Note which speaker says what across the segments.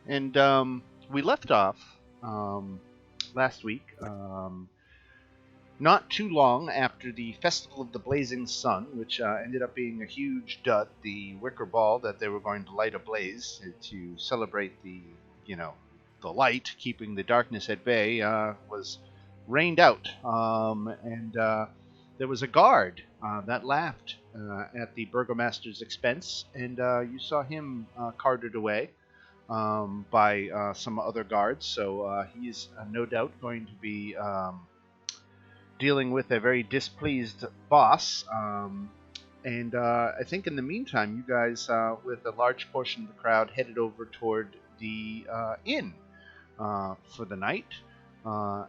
Speaker 1: And we left off um, last week, not too long after the Festival of the Blazing Sun, which ended up being a huge dud. The wicker ball that they were going to light ablaze to celebrate the light, keeping the darkness at bay, was rained out, and there was a guard that laughed at the burgomaster's expense, and you saw him carted away by some other guards. So he's no doubt going to be dealing with a very displeased boss. And I think in the meantime, you guys, with a large portion of the crowd, headed over toward the inn for the night,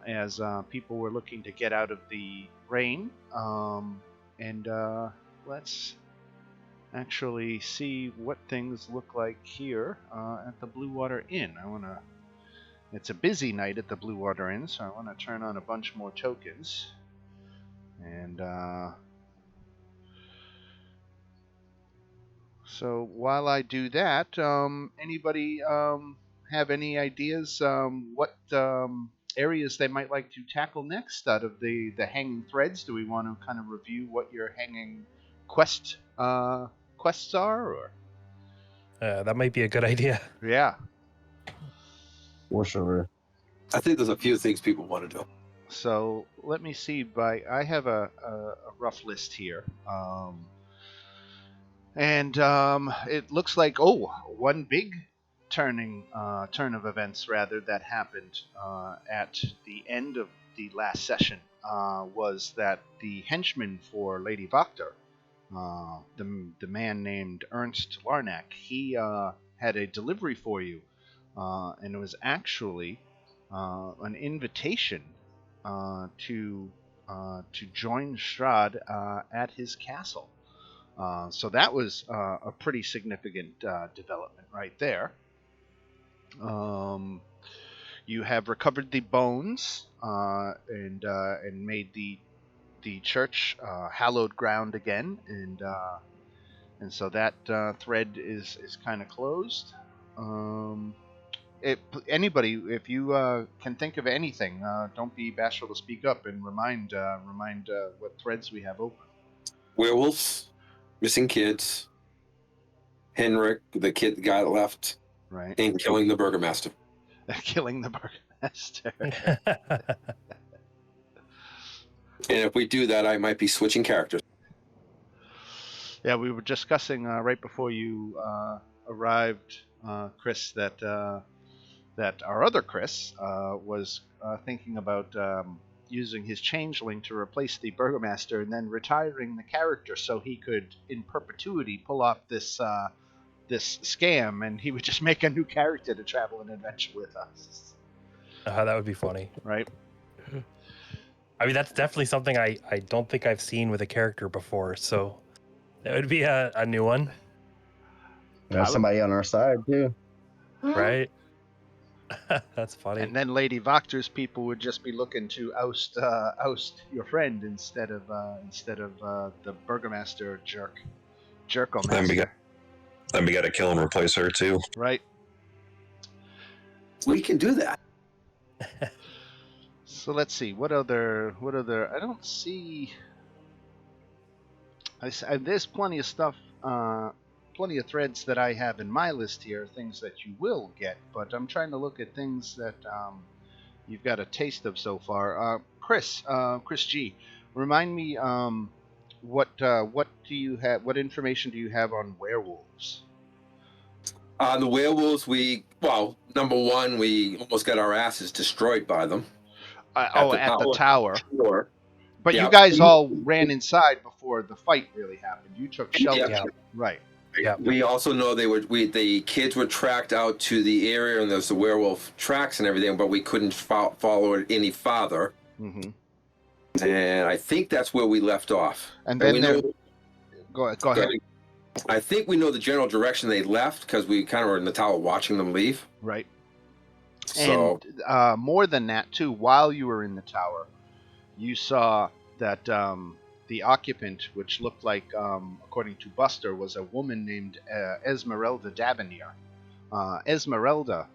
Speaker 1: as people were looking to get out of the rain. And let's actually see what things look like here at the Blue Water Inn. It's a busy night at the Blue Water Inn, so I want to turn on a bunch more tokens. And so while I do that, anybody have any ideas what areas they might like to tackle next out of the hanging threads? Do we want to kind of review what your hanging quests are, or
Speaker 2: That might be a good idea.
Speaker 1: yeah?
Speaker 3: For sure.
Speaker 4: I think there's a few things people want to do.
Speaker 1: So let me see. I have a rough list here, and it looks like one big turn of events rather that happened at the end of the last session was that the henchman for Lady Voctor, the man named Ernst Larnack, he had a delivery for you, and it was actually an invitation to join Strahd at his castle. So that was a pretty significant development right there. You have recovered the bones and made the church hallowed ground again, and so that thread is kind of closed. Anybody, if you can think of anything, don't be bashful to speak up and remind what threads we have open.
Speaker 4: Werewolves, missing kids, Henrik, the guy that left,
Speaker 1: Right.
Speaker 4: and killing the burgomaster.
Speaker 1: Killing the burgomaster.
Speaker 4: And if we do that, I might be switching characters.
Speaker 1: Yeah, we were discussing right before you arrived, Chris, that our other Chris was thinking about using his changeling to replace the burgomaster and then retiring the character so he could, in perpetuity, pull off this scam, and he would just make a new character to travel an adventure with us.
Speaker 2: That would be funny.
Speaker 1: Right?
Speaker 2: I mean, that's definitely something I don't think I've seen with a character before, so that would be a new one.
Speaker 3: There's somebody on our side, too.
Speaker 2: Right? That's funny.
Speaker 1: And then Lady Voctor's people would just be looking to oust your friend instead of the burgomaster jerkomaster.
Speaker 5: Then we got to kill and replace her too.
Speaker 1: Right.
Speaker 4: We can do that.
Speaker 1: So let's see. What other? I don't see. There's plenty of stuff. Plenty of threads that I have in my list here, things that you will get, but I'm trying to look at things that you've got a taste of so far. Chris G, remind me, what do you have? What information do you have on werewolves?
Speaker 4: The werewolves, number one, we almost got our asses destroyed by them.
Speaker 1: At the tower.
Speaker 4: Sure.
Speaker 1: But you guys all ran inside before the fight really happened. You took shelter.
Speaker 4: Yeah.
Speaker 1: Right.
Speaker 2: Yeah.
Speaker 4: We also know the kids were tracked out to the area, and there's the werewolf tracks and everything, but we couldn't follow it any farther.
Speaker 1: Mm-hmm.
Speaker 4: And I think that's where we left off.
Speaker 1: And then go ahead.
Speaker 4: I think we know the general direction they left because we kind of were in the tower watching them leave.
Speaker 1: Right.
Speaker 4: So,
Speaker 1: and more than that, too, while you were in the tower, you saw that the occupant, which looked like, according to Buster, was a woman named Esmeralda Davenier. Esmeralda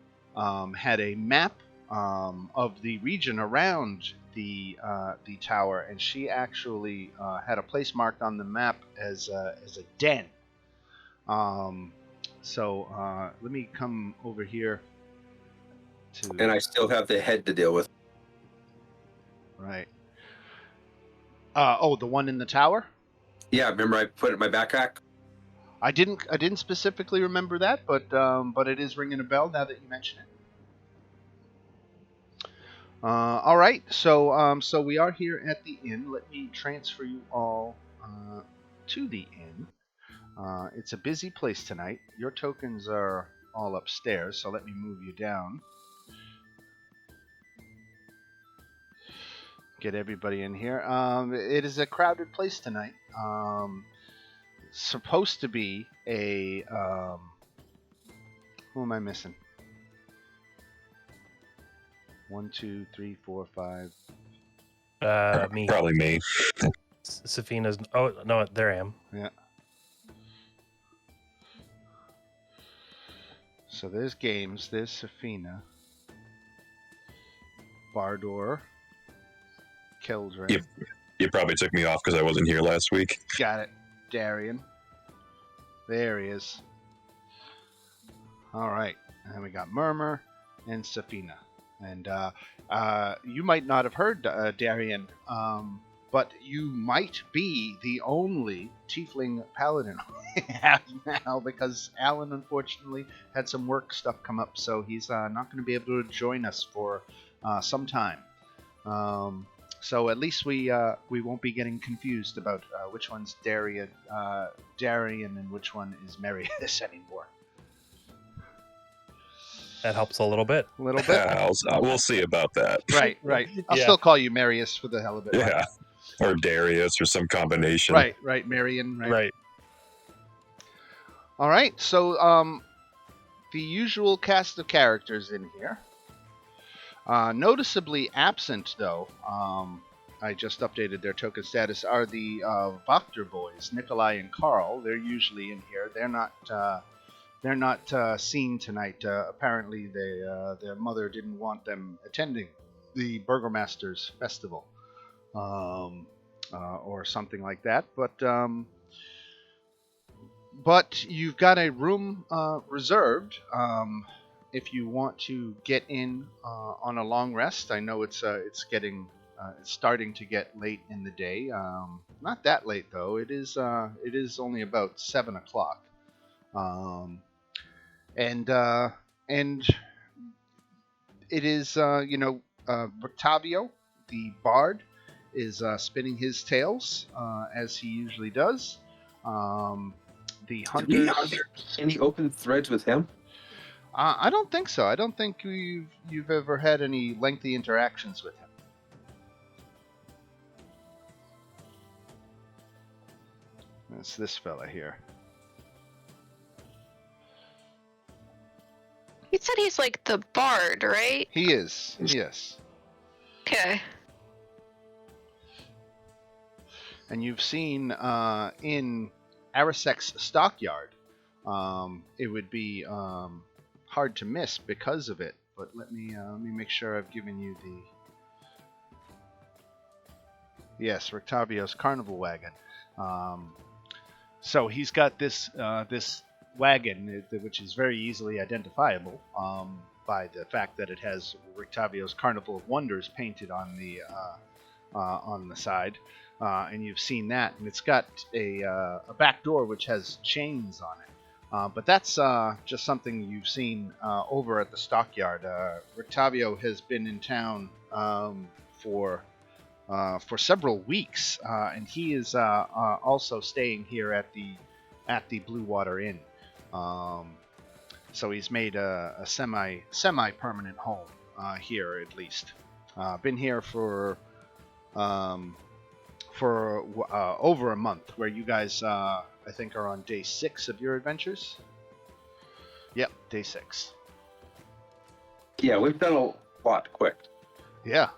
Speaker 1: had a map of the region around the tower, and she actually had a place marked on the map as a den. So let me come over here to.
Speaker 4: And I still have the head to deal with.
Speaker 1: Right. The one in the tower.
Speaker 4: Yeah, remember I put it in my backpack?
Speaker 1: I didn't specifically remember that, but it is ringing a bell now that you mention it. All right, so we are here at the inn. Let me transfer you all to the inn. It's a busy place tonight. Your tokens are all upstairs, so let me move you down. Get everybody in here. It is a crowded place tonight. Supposed to be a who am I missing? 1, 2, 3, 4, 5.
Speaker 2: Me.
Speaker 5: Probably me.
Speaker 2: Safina's. Oh no, there I am.
Speaker 1: Yeah. So there's Games, there's Safina, Bardor, Keldrin.
Speaker 5: You probably took me off because I wasn't here last week.
Speaker 1: Got it. Darian. There he is. All right. And then we got Murmur and Safina. And you might not have heard Darian, but you might be the only tiefling paladin we have now, because Alan unfortunately had some work stuff come up, so he's not going to be able to join us for some time. So at least we won't be getting confused about which one's Darian and which one is Marius anymore.
Speaker 2: That helps a little bit.
Speaker 1: A little bit.
Speaker 5: Yeah, we'll see about that.
Speaker 1: Right. I'll
Speaker 2: Yeah.
Speaker 1: still call you Marius for the hell of it.
Speaker 5: Yeah. Or Darius or some combination.
Speaker 1: Right. Marion.
Speaker 2: Right.
Speaker 1: All right. So the usual cast of characters in here. Noticeably absent, though, I just updated their token status, are the Wachter boys, Nikolai and Carl. They're usually in here. They're not seen tonight. Apparently, their mother didn't want them attending the Burgomaster's festival, or something like that. But you've got a room reserved if you want to get in on a long rest. I know it's starting to get late in the day. Not that late though. It is only about 7 o'clock. And it is Rectavio, the bard, is spinning his tales as he usually does. The hunters.
Speaker 4: Any open threads with him?
Speaker 1: I don't think so. I don't think you've ever had any lengthy interactions with him. That's this fella here.
Speaker 6: He said he's like the bard, right?
Speaker 1: He is. Yes.
Speaker 6: Okay.
Speaker 1: And you've seen in Arisek's stockyard. It would be hard to miss because of it. But let me make sure I've given you the. Yes, Rectavio's Carnival wagon. So he's got this wagon, which is very easily identifiable by the fact that it has Rectavio's Carnival of Wonders painted on the side, and you've seen that, and it's got a back door which has chains on it. But that's just something you've seen over at the stockyard. Rectavio has been in town for several weeks, and he is also staying here at the Blue Water Inn. So he's made a semi-permanent home here, at least. Been here for over a month, where you guys I think are on day 6 of your adventures. Yep, day 6.
Speaker 4: Yeah, we've done a lot quick.
Speaker 1: Yeah.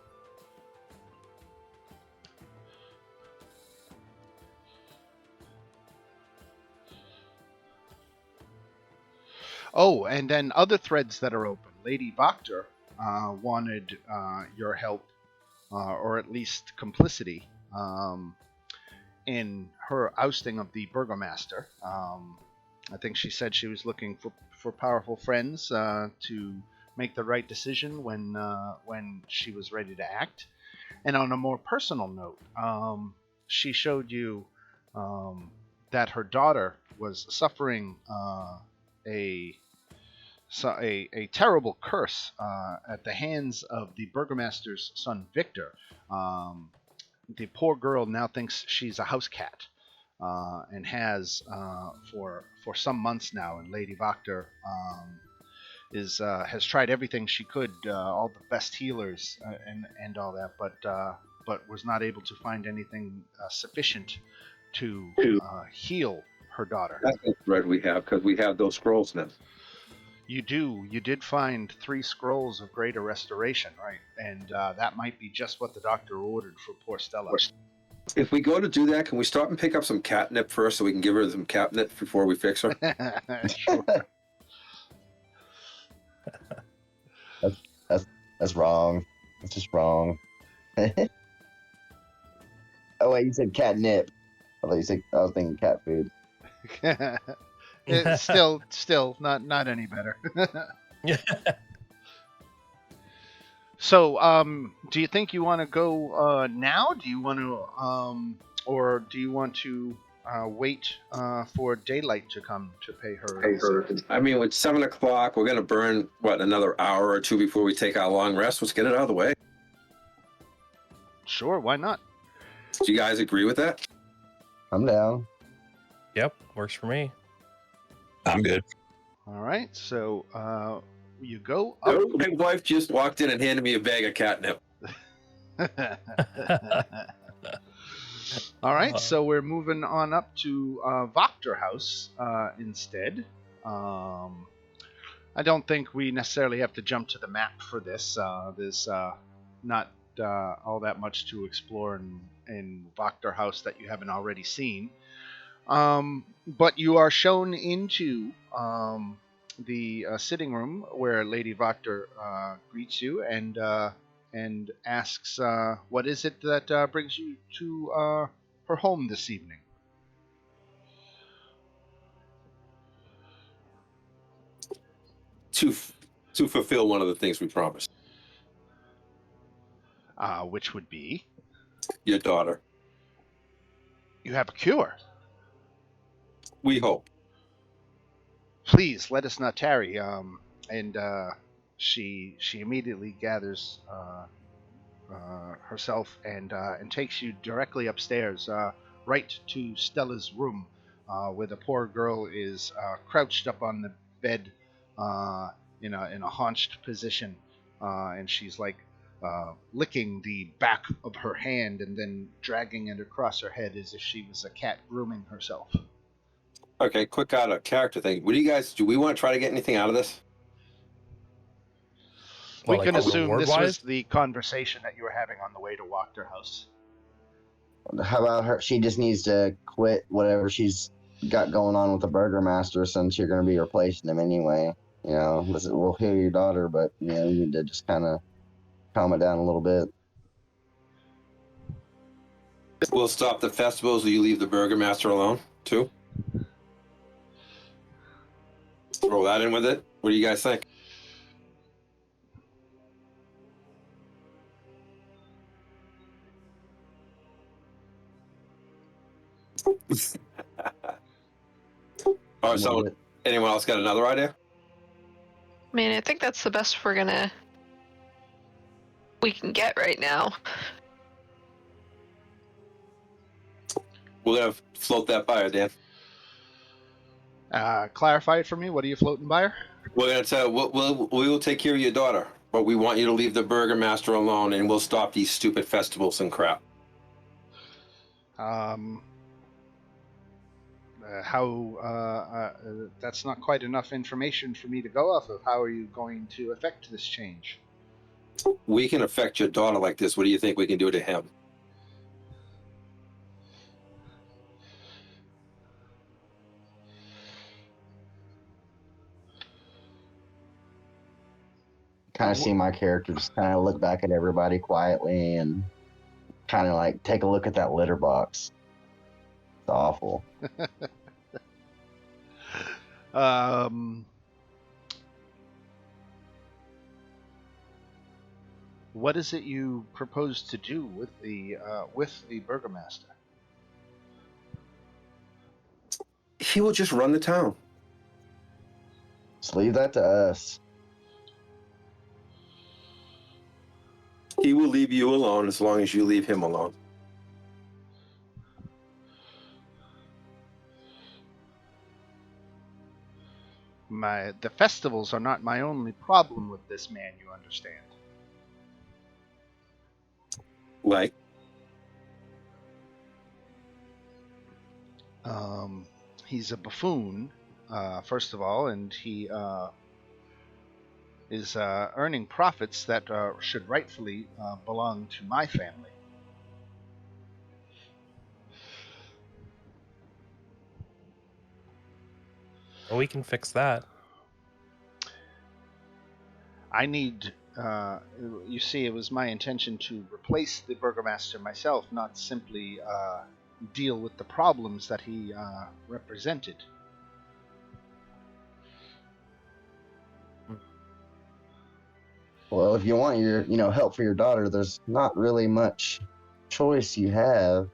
Speaker 1: Oh, and then other threads that are open. Lady Voctor wanted your help, or at least complicity, in her ousting of the burgomaster. I think she said she was looking for powerful friends to make the right decision when she was ready to act. And on a more personal note, she showed you that her daughter was suffering a terrible curse at the hands of the burgomaster's son Victor. The poor girl now thinks she's a house cat, and has for some months now. And Lady Voctor has tried everything she could, all the best healers and all that, but was not able to find anything sufficient to heal her daughter.
Speaker 4: That's the thread we have, because we have those scrolls now.
Speaker 1: You do. You did find 3 scrolls of greater restoration, right? And that might be just what the doctor ordered for poor Stella.
Speaker 4: If we go to do that, can we stop and pick up some catnip first so we can give her some catnip before we fix her?
Speaker 1: Sure.
Speaker 3: That's wrong. That's just wrong. Oh wait, you said catnip. I thought you said I was thinking cat food.
Speaker 1: It's still not any better. So, do you think you want to go now? Do you want to, or do you want to wait for daylight to come to pay her?
Speaker 4: I mean, it's 7 o'clock. We're gonna burn another hour or 2 before we take our long rest. Let's get it out of the way.
Speaker 1: Sure, why not?
Speaker 4: Do you guys agree with that?
Speaker 3: I'm down.
Speaker 2: Yep, works for me.
Speaker 5: I'm good.
Speaker 1: All right, so you go up.
Speaker 4: My wife just walked in and handed me a bag of catnip.
Speaker 1: All right, so we're moving on up to Vodka House instead. I don't think we necessarily have to jump to the map for this. There's not all that much to explore in Vodka House that you haven't already seen. But you are shown into the sitting room where Lady Vodka greets you and asks, what is it that brings you to her home this evening?
Speaker 4: To fulfill one of the things we promised.
Speaker 1: Which would be?
Speaker 4: Your daughter.
Speaker 1: You have a cure.
Speaker 4: We hope.
Speaker 1: Please let us not tarry. And she immediately gathers herself and takes you directly upstairs, right to Stella's room, where the poor girl is crouched up on the bed in a haunched position, and she's like licking the back of her hand and then dragging it across her head as if she was a cat grooming herself.
Speaker 4: Okay, quick out of character thing. What do we want to try to get anything out of this?
Speaker 1: We
Speaker 2: Well,
Speaker 1: can
Speaker 2: like
Speaker 1: assume this was
Speaker 2: reward-wise?
Speaker 1: the conversation that you were having on the way to Wachter House.
Speaker 3: How about her? She just needs to quit whatever she's got going on with the burgomaster, since you're going to be replacing him anyway. You know, we'll heal your daughter, but you need to just kind of calm it down a little bit.
Speaker 4: We'll stop the festivals. Will you leave the burgomaster alone too? Throw that in with it. What do you guys think? All right, so anyone else got another idea?
Speaker 6: I mean, I think that's the best we can get right now.
Speaker 4: We're gonna float that by her, Dan.
Speaker 1: Clarify it for me. What are you floating by her?
Speaker 4: We're gonna tell. We will take care of your daughter, but we want you to leave the burgomaster alone, and we'll stop these stupid festivals and crap.
Speaker 1: That's not quite enough information for me to go off of. How are you going to affect this change?
Speaker 4: We can affect your daughter like this. What do you think we can do to him?
Speaker 3: kind of see my character just kind of look back at everybody quietly and kind of like take a look at that litter box. It's awful.
Speaker 1: What is it you propose to do with the burgomaster?
Speaker 4: He will just run the town.
Speaker 3: Just leave that to us.
Speaker 4: He will leave you alone as long as you leave him alone.
Speaker 1: The festivals are not my only problem with this man, you understand.
Speaker 4: Like,
Speaker 1: He's a buffoon, first of all, and he is earning profits that should rightfully belong to my family.
Speaker 2: Well, we can fix that.
Speaker 1: I need, you see, it was my intention to replace the burgomaster myself, not simply deal with the problems that he represented.
Speaker 3: Well, if you want your, help for your daughter, there's not really much choice you have.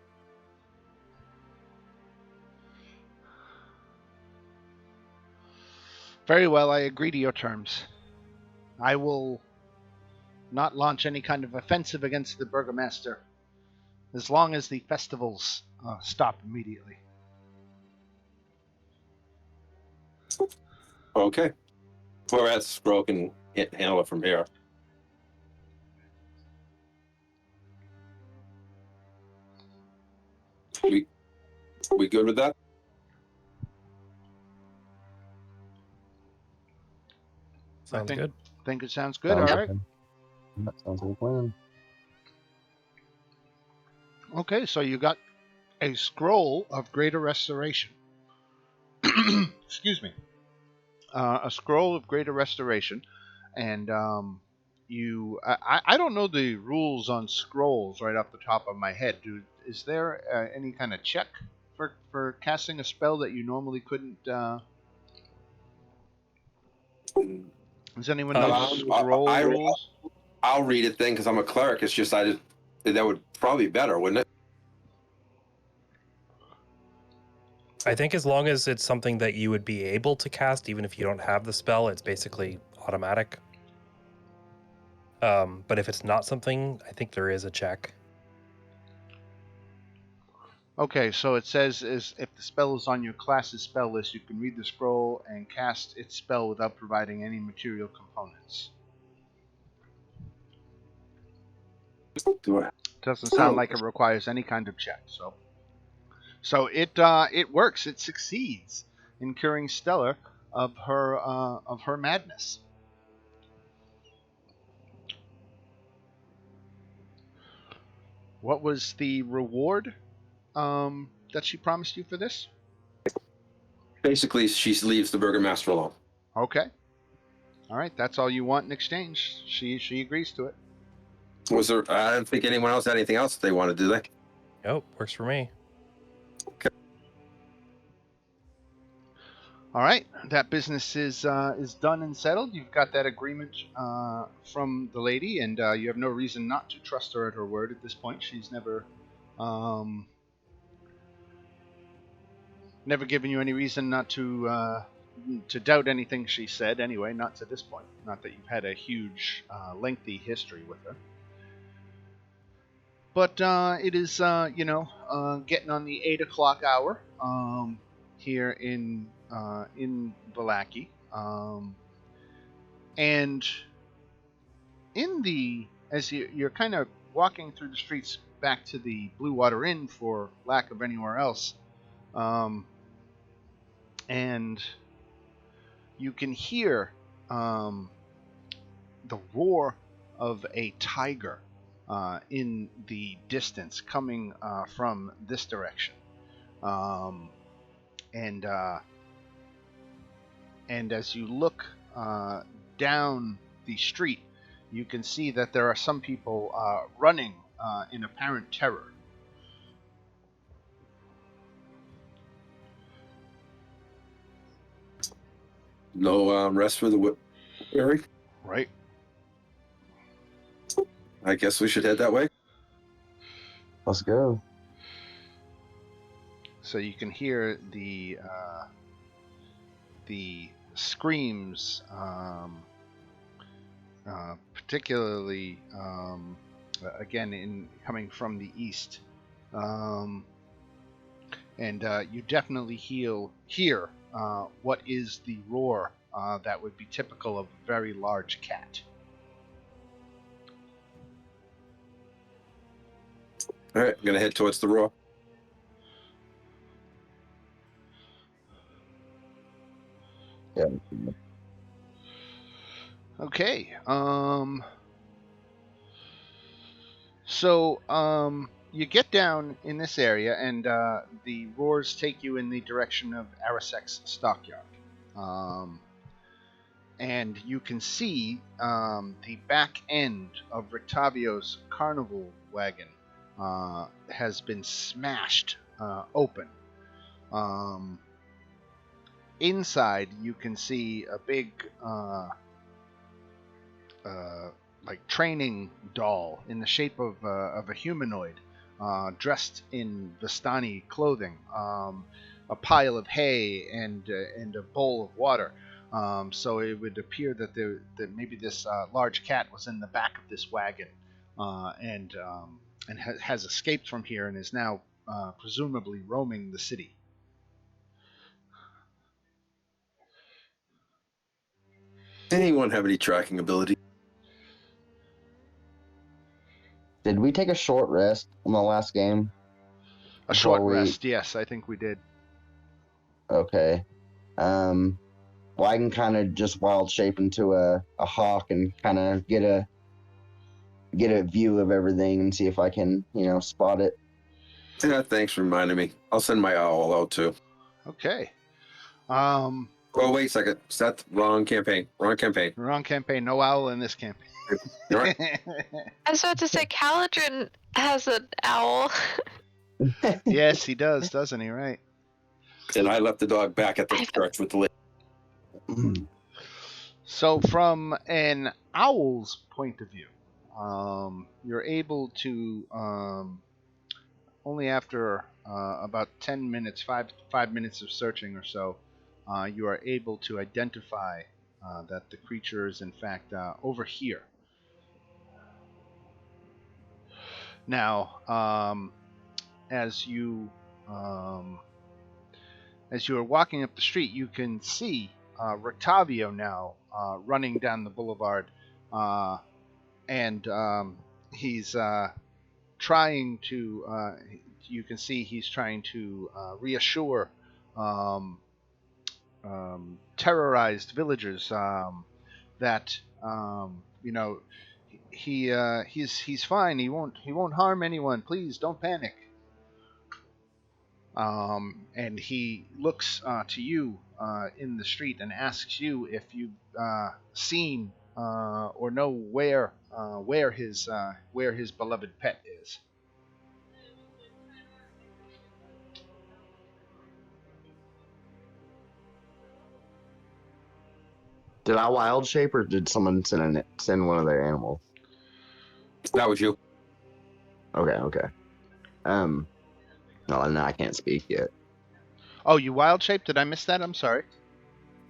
Speaker 1: Very well, I agree to your terms. I will not launch any kind of offensive against the burgomaster as long as the festivals stop immediately.
Speaker 4: okay. Whereas Scroll can handle it from here. We good with that?
Speaker 2: Sounds good.
Speaker 1: Think it sounds good.
Speaker 3: Sounds
Speaker 1: All right.
Speaker 3: good. That sounds like a plan.
Speaker 1: Okay, so you got a scroll of greater restoration. Excuse me. A scroll of greater restoration, and I don't know the rules on scrolls right off the top of my head. Is there any kind of check for casting a spell that you normally couldn't? Does anyone know scroll rules?
Speaker 4: I'll read it then because I'm a cleric. It's just that would probably be better, wouldn't it?
Speaker 2: I think as long as it's something that you would be able to cast, even if you don't have the spell, it's basically automatic. But if it's not something, I think there is a check.
Speaker 1: Okay, so it says if the spell is on your class's spell list, you can read the scroll and cast its spell without providing any material components. Doesn't sound like it requires any kind of check. So it works. It succeeds in curing Stellar of her madness. What was the reward that she promised you for this?
Speaker 4: Basically, she leaves the burgomaster alone.
Speaker 1: Okay. All right, that's all you want in exchange. She agrees to it.
Speaker 4: Was there? I don't think anyone else had anything else they wanted, do they?
Speaker 2: Oh, works for me.
Speaker 4: Okay.
Speaker 1: All right, that business is done and settled. You've got that agreement from the lady, and you have no reason not to trust her at her word at this point. She's never given you any reason not to doubt anything she said. Anyway, not to this point. Not that you've had a huge, lengthy history with her. But it is, getting on the 8 o'clock hour here in Vallaki. And as you're kind of walking through the streets back to the Blue Water Inn for lack of anywhere else, and you can hear the roar of a tiger in the distance coming from this direction. And as you look down the street, you can see that there are some people running in apparent terror.
Speaker 4: No rest for the weary.
Speaker 1: Right.
Speaker 4: I guess we should head that way.
Speaker 3: Let's go.
Speaker 1: So you can hear the screams, particularly again in coming from the east, and you definitely hear what is the roar that would be typical of a very large cat.
Speaker 4: All right, I'm gonna head towards the roar.
Speaker 3: Yeah.
Speaker 1: Okay. So you get down in this area, and the roars take you in the direction of Arisek's stockyard. And you can see the back end of Rectavio's Carnival wagon has been smashed open. Inside, you can see a big like training doll in the shape of a humanoid, dressed in Vistani clothing, a pile of hay and a bowl of water. So it would appear that maybe this large cat was in the back of this wagon, and has escaped from here and is now presumably roaming the city.
Speaker 4: Anyone have any tracking ability?
Speaker 3: Did we take a short rest on the last game?
Speaker 1: A short
Speaker 3: Before we-
Speaker 1: rest, yes, I think we did.
Speaker 3: Okay. Well, I can kind of just wild shape into a hawk and kind of get a view of everything and see if I can, spot it.
Speaker 4: Yeah, thanks for reminding me. I'll send my owl out too.
Speaker 1: Okay.
Speaker 4: Oh, wait a second. Is that the wrong campaign? Wrong campaign.
Speaker 1: Wrong campaign. No owl in this campaign.
Speaker 4: You're right.
Speaker 6: I was about to say, Caladrin has an owl.
Speaker 1: Yes, he does, doesn't he? Right.
Speaker 4: And I left the dog back at the church with the lady.
Speaker 1: So, from an owl's point of view, you're able to only after about 10 minutes, five minutes of searching or so, you are able to identify that the creature is in fact over here. Now, as you are walking up the street, you can see Rectavio now running down the boulevard, and he's trying to. You can see he's trying to reassure terrorized villagers that he's fine. He won't harm anyone. Please don't panic. And he looks to you in the street and asks you if you've seen or know where his beloved pet is.
Speaker 3: Did I wild shape or did someone send one of their animals?
Speaker 4: That was you.
Speaker 3: Okay. No, I can't speak yet.
Speaker 1: Oh, you wild shape? Did I miss that? I'm sorry.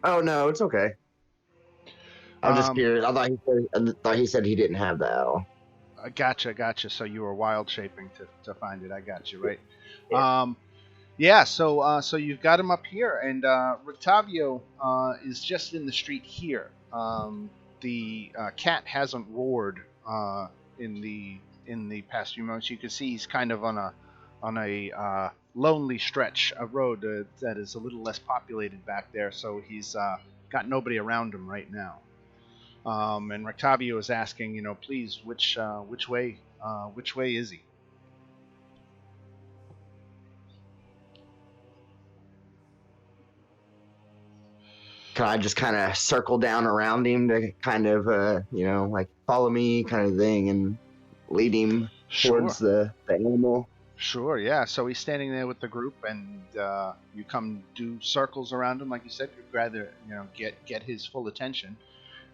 Speaker 3: Oh no, it's okay. I'm just curious. I thought he said he didn't have the owl.
Speaker 1: Gotcha. So you were wild shaping to find it. I got you right.
Speaker 3: Yeah.
Speaker 1: So you've got him up here, and Rectavio is just in the street here. The cat hasn't roared in the past few moments. You can see he's kind of on a lonely stretch of road that is a little less populated back there. So he's got nobody around him right now. And Rectavio is asking, please, which way is he?
Speaker 3: can I just kind of circle down around him to kind of, like follow me kind of thing and lead him towards the animal?
Speaker 1: Sure, yeah. So he's standing there with the group, and you come do circles around him, like you said. You'd rather, get his full attention,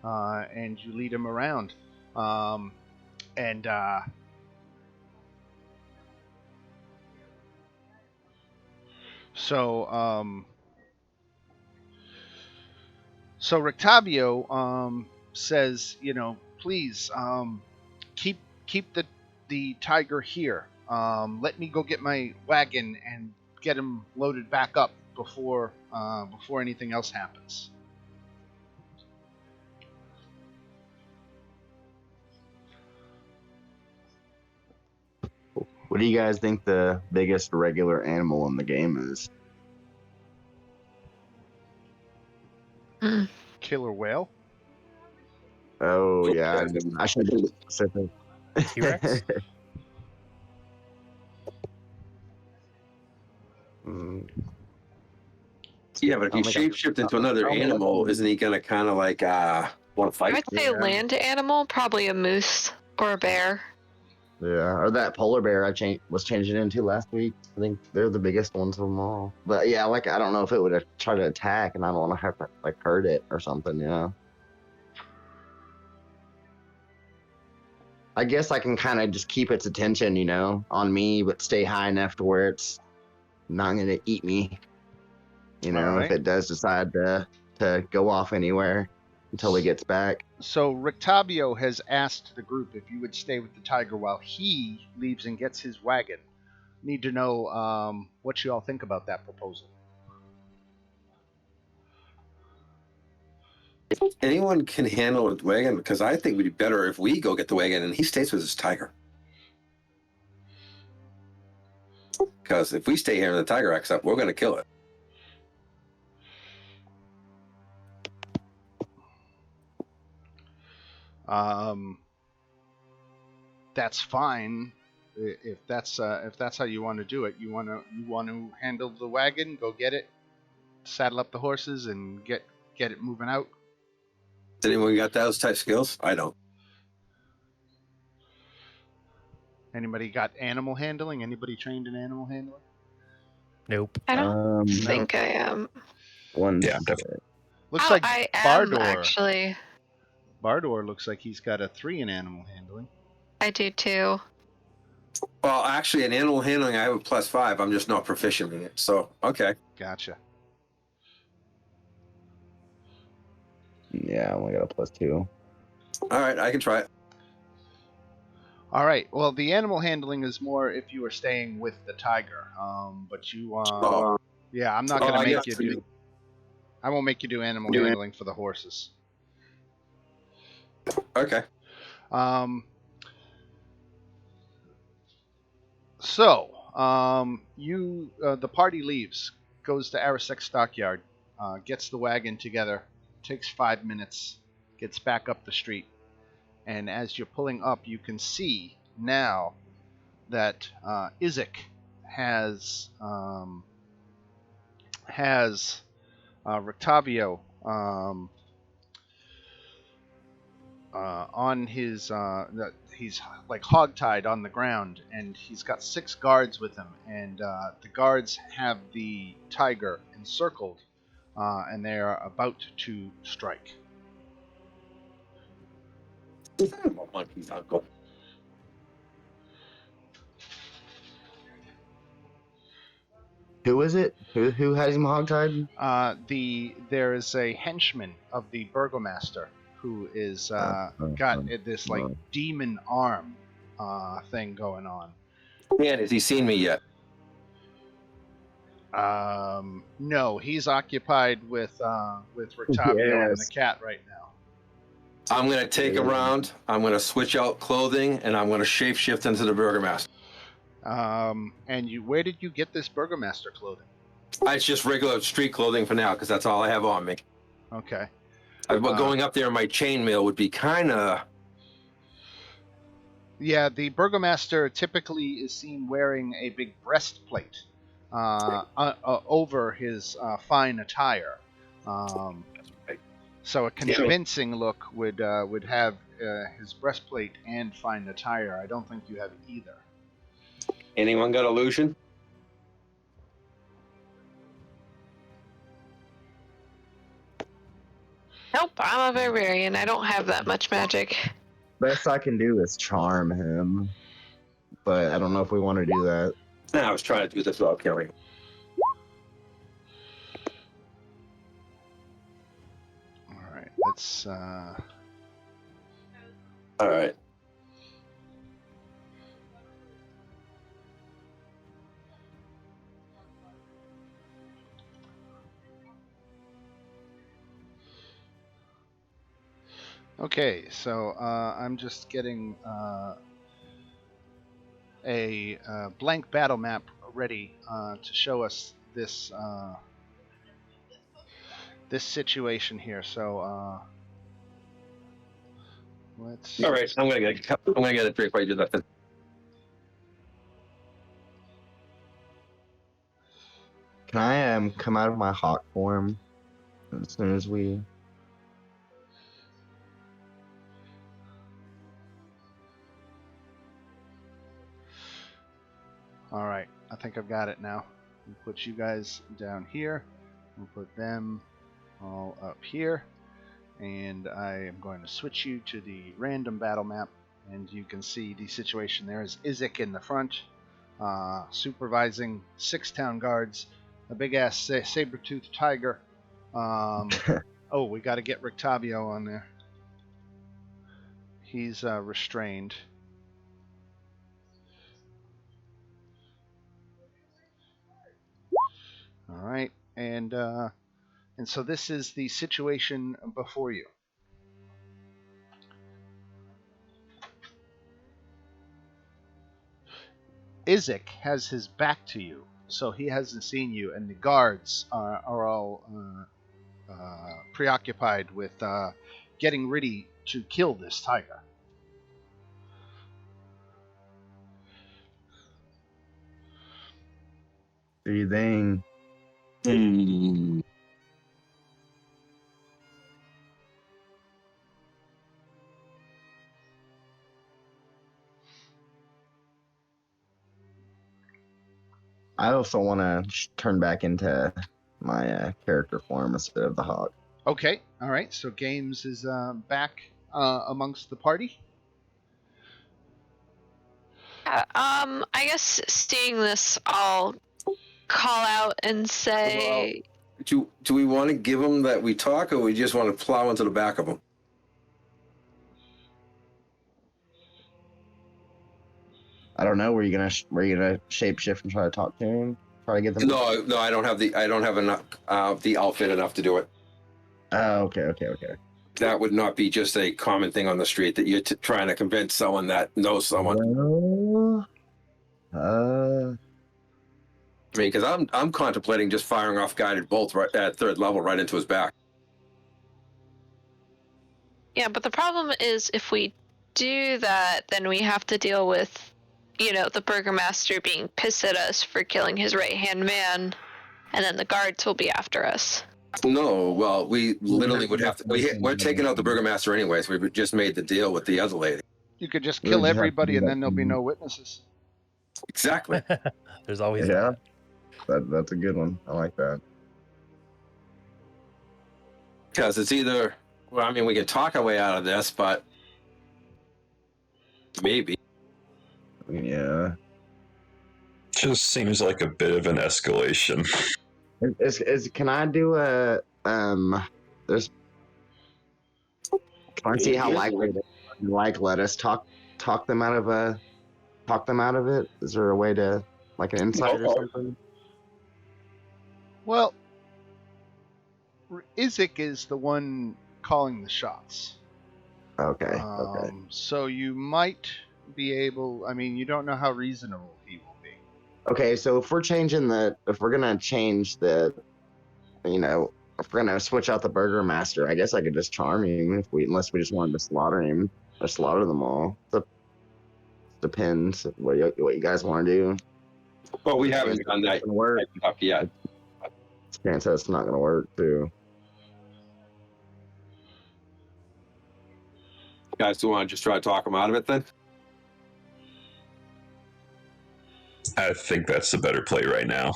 Speaker 1: and you lead him around. And so Rectavio says, please keep the tiger here. Let me go get my wagon and get him loaded back up before anything else happens.
Speaker 3: What do you guys think the biggest regular animal in the game is?
Speaker 1: Killer whale?
Speaker 3: Oh, yeah. I should be specific.
Speaker 2: T-Rex?
Speaker 4: Yeah, but if you shapeshift into another animal, isn't he gonna kind of like want to
Speaker 6: I
Speaker 4: fight?
Speaker 6: would say land animal, probably a moose or a bear.
Speaker 3: Yeah, or that polar bear I was changing into last week. I think they're the biggest ones of them all. But yeah, like I don't know if it would try to attack, and I don't want to have to like hurt it or something. I guess I can kind of just keep its attention, on me, but stay high enough to where it's not going to eat me.
Speaker 1: Right.
Speaker 3: If it does decide to go off anywhere until it gets back.
Speaker 1: So Rectavio has asked the group if you would stay with the tiger while he leaves and gets his wagon. Need to know what you all think about that proposal.
Speaker 4: Anyone can handle the wagon, because I think it'd be better if we go get the wagon and he stays with his tiger. Because if we stay here and the tiger acts up, we're going to kill it.
Speaker 1: That's fine. If that's how you want to do it, you want to handle the wagon, go get it, saddle up the horses, and get it moving out.
Speaker 4: Does anyone got those type skills? I don't.
Speaker 1: Anybody got animal handling? Anybody trained in animal handling?
Speaker 2: Nope.
Speaker 6: I don't
Speaker 3: No.
Speaker 6: think I am.
Speaker 5: Yeah, I'm definitely.
Speaker 1: Looks like
Speaker 6: I am
Speaker 1: Bardor.
Speaker 6: actually.
Speaker 1: Bardor looks like he's got a 3 in animal handling.
Speaker 6: I do too.
Speaker 4: Well, actually, in animal handling, I have a +5. I'm just not proficient in it. So, okay.
Speaker 1: Gotcha.
Speaker 3: Yeah, I only got a +2.
Speaker 4: All right, I can try it.
Speaker 1: All right. Well, the animal handling is more if you are staying with the tiger. But you, yeah, I'm not going to make you do. I won't make you do animal handling for the horses.
Speaker 4: Okay.
Speaker 1: So, the party leaves, goes to Arasek Stockyard, gets the wagon together, takes 5 minutes, gets back up the street, and as you're pulling up, you can see now that Izek has Rectavio on his he's like hogtied on the ground, and he's got 6 guards with him, and the guards have the tiger encircled, and they are about to strike.
Speaker 4: Monkey's uncle.
Speaker 3: Who is it? Who has him hogtied?
Speaker 1: There is a henchman of the burgomaster who is got this like demon arm thing going on.
Speaker 4: Man, has he seen me yet?
Speaker 1: No, he's occupied with Rectavio and the cat right now.
Speaker 4: I'm going to take a round. I'm going to switch out clothing, and I'm going to shapeshift into the burgomaster.
Speaker 1: And where did you get this burgomaster clothing?
Speaker 4: It's just regular street clothing for now, because that's all I have on me.
Speaker 1: Okay.
Speaker 4: But going up there in my chainmail would be kind of...
Speaker 1: Yeah, the burgomaster typically is seen wearing a big breastplate over his fine attire. So a convincing look would have his breastplate and find attire. I don't think you have either.
Speaker 4: Anyone got illusion?
Speaker 6: Nope, I'm a barbarian. I don't have that much magic.
Speaker 3: Best I can do is charm him, but I don't know if we want to do that.
Speaker 4: I was trying to do this without killing.
Speaker 1: All right, let's.
Speaker 4: All right.
Speaker 1: Okay, so I'm just getting a blank battle map ready to show us this this situation here. So let's.
Speaker 4: All right. I'm gonna get a drink while you do that. Then.
Speaker 3: Can I come out of my hawk form as soon as we?
Speaker 1: All right, I think I've got it now. We'll put you guys down here. We'll put them all up here. And I am going to switch you to the random battle map. And you can see the situation there is Izek in the front, supervising 6 town guards, a big-ass saber-toothed tiger. Oh, we got to get Rectavio on there. He's restrained. All right, and so this is the situation before you. Izek has his back to you, so he hasn't seen you, and the guards are all preoccupied with getting ready to kill this tiger.
Speaker 3: Breathing. I also want to turn back into my character form instead of the hawk.
Speaker 1: Okay, all right. So Games is back amongst the party.
Speaker 6: I guess seeing this, I'll call out and say,
Speaker 4: Do we want to give them that we talk, or we just want to plow into the back of them?
Speaker 3: I don't know. Were you gonna shapeshift and try to talk to him? Try to get them.
Speaker 4: No, I don't have enough the outfit enough to do it.
Speaker 3: Oh, okay.
Speaker 4: That would not be just a common thing on the street that you're trying to convince someone that knows someone. I mean, because I'm contemplating just firing off guided bolts right at 3rd level right into his back.
Speaker 6: yeah, but the problem is if we do that, then we have to deal with, the burgomaster being pissed at us for killing his right-hand man, and then the guards will be after us.
Speaker 4: No, well, we literally would have to. We're taking out the burgomaster anyways. We just made the deal with the other lady.
Speaker 1: You could just kill everybody, and then there'll be no witnesses.
Speaker 4: Exactly.
Speaker 2: There's always
Speaker 3: that's a good one. I like that.
Speaker 4: Because it's either, well, I mean, we can talk our way out of this, but maybe.
Speaker 3: Yeah.
Speaker 5: Just seems like a bit of an escalation.
Speaker 3: Can I do a there's can I see how likely let us talk them out of it? Is there a way to, like, an insight or something?
Speaker 1: Well, Izek is the one calling the shots.
Speaker 3: Okay.
Speaker 1: So you might be able. I mean, you don't know how reasonable he will be.
Speaker 3: Okay, so if we're gonna change if we're gonna switch out the burgomaster, I guess I could just charm him unless we just wanted to slaughter him or slaughter them all. Depends what you guys want to do.
Speaker 4: Well, we haven't done that yet.
Speaker 3: Chance that's not gonna work too.
Speaker 4: Guys, do you want to just try to talk him out of it then?
Speaker 5: I think that's the better play right now.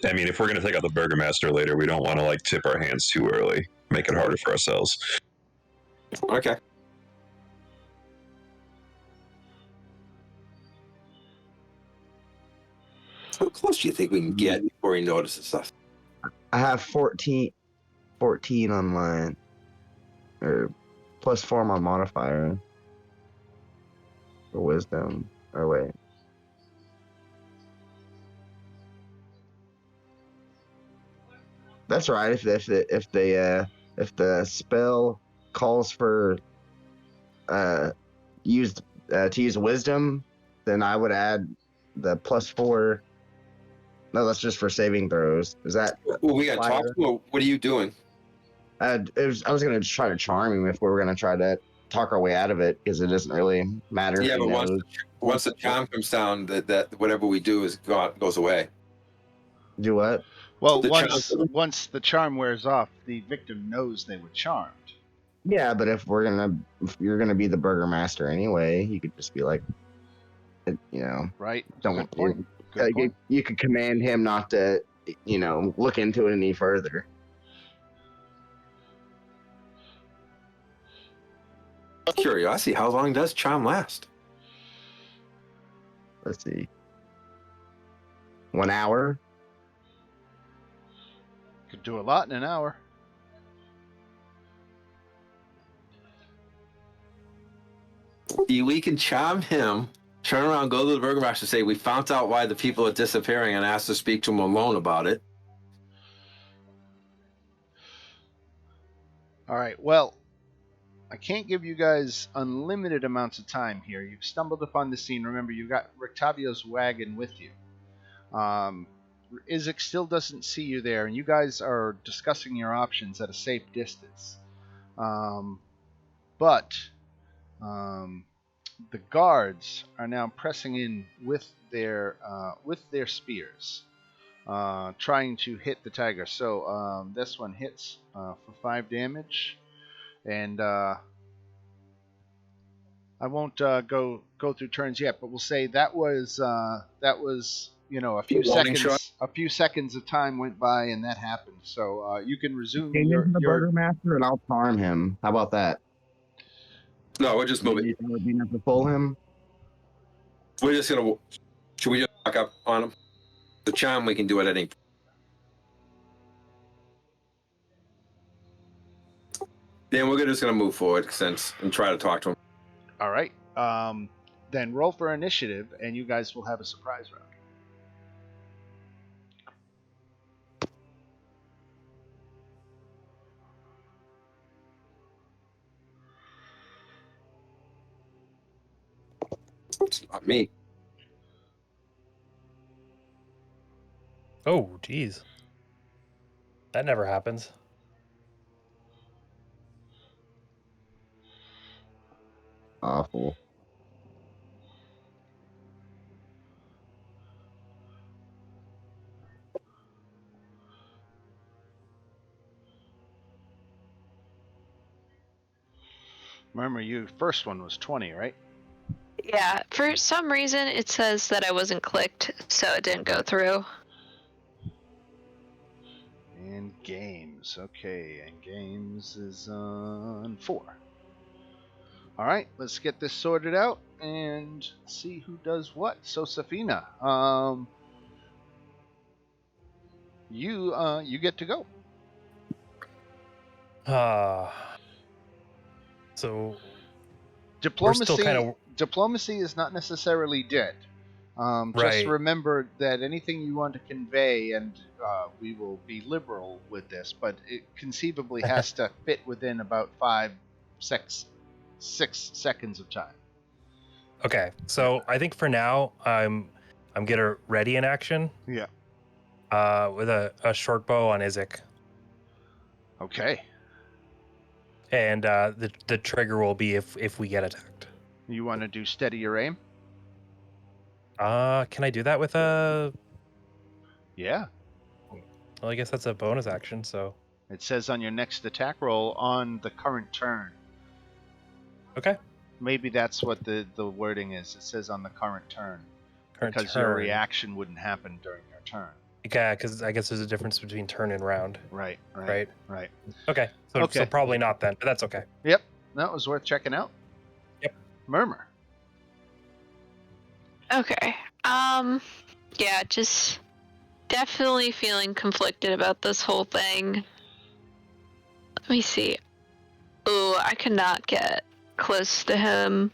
Speaker 5: I mean, if we're going to take out the Burgomaster later, we don't want to like tip our hands too early, make it harder for ourselves.
Speaker 4: Okay. How close do you think we can get before he notices us?
Speaker 3: I have 14 on mine, or +4 on my modifier for wisdom. Or wait, that's right. If the spell calls for used to use wisdom, then I would add the +4. No, that's just for saving throws. Is that?
Speaker 4: Well, we got to talk to him. What are you doing?
Speaker 3: I was going to try to charm him if we were going to try to talk our way out of it, because it doesn't really matter.
Speaker 4: Yeah,
Speaker 3: if he
Speaker 4: but
Speaker 3: knows.
Speaker 4: once the charm comes down, that whatever we do goes away.
Speaker 3: Do what?
Speaker 1: Well,
Speaker 4: The
Speaker 1: once the charm wears off, the victim knows they were charmed.
Speaker 3: Yeah, but if you're gonna be the Burgomaster anyway, you could just be like,
Speaker 1: Right?
Speaker 3: don't
Speaker 1: Good point. Good
Speaker 3: like,
Speaker 1: point.
Speaker 3: you could command him not to, look into it any further.
Speaker 4: Curiosity, how long does charm last?
Speaker 3: Let's see. 1 hour.
Speaker 1: Could do a lot in an hour.
Speaker 4: We can charm him, turn around, go to the Burgomaster, say we found out why the people are disappearing, and ask to speak to him alone about it.
Speaker 1: All right. Well, I can't give you guys unlimited amounts of time here. You've stumbled upon the scene. Remember, you've got Rectavio's wagon with you. Isaac still doesn't see you there, and you guys are discussing your options at a safe distance. But the guards are now pressing in with their spears, trying to hit the tiger. So this one hits for 5 damage, and I won't go through turns yet, but we'll say that was a few seconds. A few seconds of time went by, and that happened. So you can resume your
Speaker 3: Burgomaster, and I'll charm him. How about that?
Speaker 4: No, we're just moving.
Speaker 3: You would be enough to pull him.
Speaker 4: We're just gonna. Should we just walk up on him? The charm we can do it at any. Then we're just gonna move forward and try to talk to him.
Speaker 1: All right. Then roll for initiative, and you guys will have a surprise round.
Speaker 4: It's not me.
Speaker 2: Oh, geez. That never happens.
Speaker 3: Awful.
Speaker 1: Remember, your first one was 20, right?
Speaker 6: Yeah, for some reason it says that I wasn't clicked, so it didn't go through.
Speaker 1: And games. Okay, and games is on 4. All right, let's get this sorted out and see who does what. So, Safina, you get to go.
Speaker 2: So
Speaker 1: Diplomacy.
Speaker 2: we're still kind of
Speaker 1: Diplomacy is not necessarily dead. Just
Speaker 2: Right.
Speaker 1: remember that anything you want to convey, and we will be liberal with this, but it conceivably has to fit within about 6 seconds of time.
Speaker 2: okay. So I think for now I'm gonna ready in action.
Speaker 1: Yeah.
Speaker 2: With a short bow on Isaac,
Speaker 1: Okay.
Speaker 2: and the trigger will be if we get attacked.
Speaker 1: You want to do steady your aim?
Speaker 2: Can I do that with a?
Speaker 1: Yeah.
Speaker 2: Well, I guess that's a bonus action. So
Speaker 1: It says on your next attack roll on the current turn.
Speaker 2: Okay.
Speaker 1: Maybe that's what the wording is. It says on the current turn.
Speaker 2: Current
Speaker 1: Because
Speaker 2: turn.
Speaker 1: your reaction wouldn't happen during your turn.
Speaker 2: Yeah, because I guess there's a difference between turn and round.
Speaker 1: Right.
Speaker 2: Okay. So probably not then, but that's okay.
Speaker 1: Yep. That was worth checking out.
Speaker 2: Yep.
Speaker 1: Murmur.
Speaker 6: Okay. Yeah, just definitely feeling conflicted about this whole thing. Let me see. Ooh, I cannot get close to him.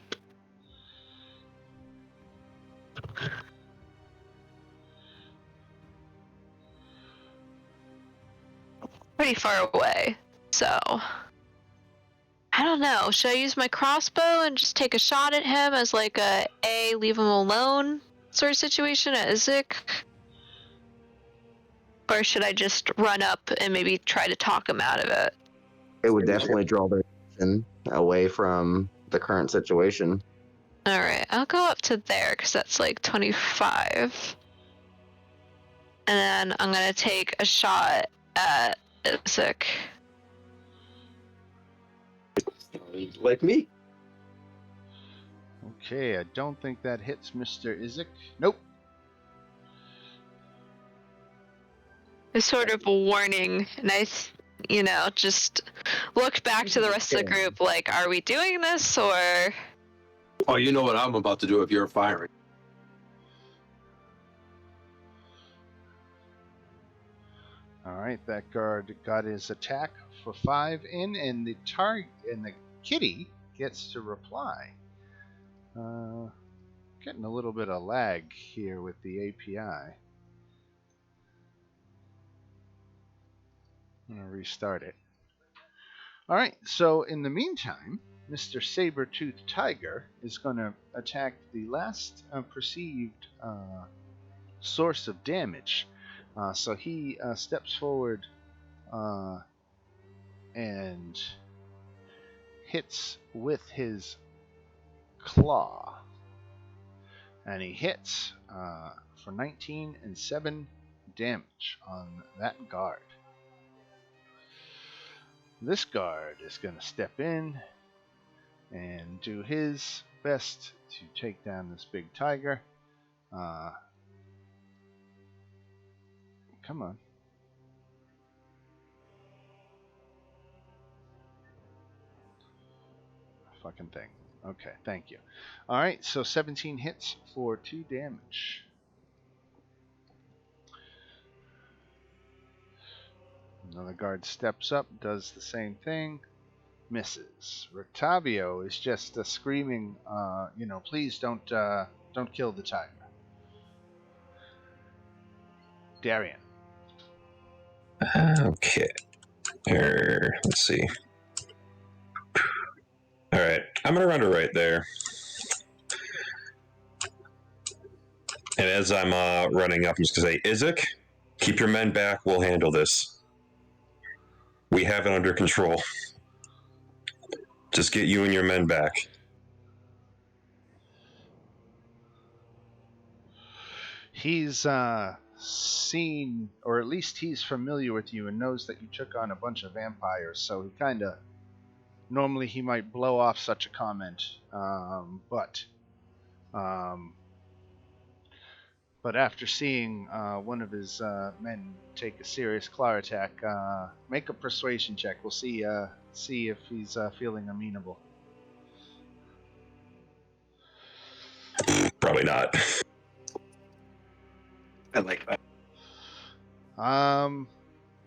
Speaker 6: Pretty far away. So I don't know. Should I use my crossbow and just take a shot at him as like a leave him alone sort of situation at Isaac? Or should I just run up and maybe try to talk him out of it?
Speaker 3: It would definitely draw their attention away from the current situation.
Speaker 6: Alright, I'll go up to there because that's like 25. And then I'm going to take a shot at Isaac.
Speaker 4: Like me.
Speaker 1: Okay, I don't think that hits Mr. Isaac. Nope.
Speaker 6: It's sort of a warning, and I, just looked back to the rest of the group like, are we doing this, or...
Speaker 4: Oh, you know what I'm about to do if you're firing.
Speaker 1: Alright, that guard got his attack for 5 in, and the kitty gets to reply. Getting a little bit of lag here with the API. I'm going to restart it. Alright, so in the meantime, Mr. Saber-Toothed Tiger is going to attack the last perceived source of damage. So he steps forward and hits with his claw. And he hits for 19 and 7 damage on that guard. This guard is going to step in and do his best to take down this big tiger. Come on. Fucking thing. Okay, thank you. Alright, so 17 hits for 2 damage. Another guard steps up, does the same thing, misses. Rectavio is just screaming, please don't kill the tiger. Darian.
Speaker 5: Okay. Let's see. All right, I'm gonna run to right there. And as I'm running up, I'm just gonna say, Isaac, keep your men back. We'll handle this. We have it under control. Just get you and your men back.
Speaker 1: He's seen, or at least he's familiar with you and knows that you took on a bunch of vampires, so he kind of... Normally he might blow off such a comment, but after seeing one of his men take a serious claw attack, make a persuasion check. We'll see if he's feeling amenable.
Speaker 5: Probably not.
Speaker 4: I like that.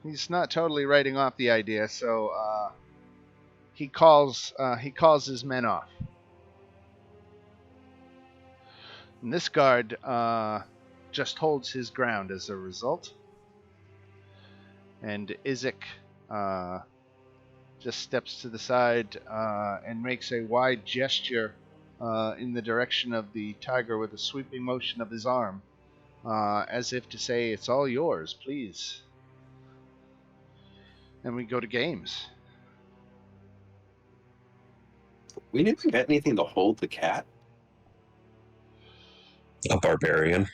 Speaker 1: He's not totally writing off the idea, so he calls his men off. And this guard just holds his ground as a result. And Isaac just steps to the side and makes a wide gesture in the direction of the tiger with a sweeping motion of his arm, as if to say, it's all yours, please. And we go to games.
Speaker 4: We didn't get anything to hold the cat.
Speaker 5: A barbarian.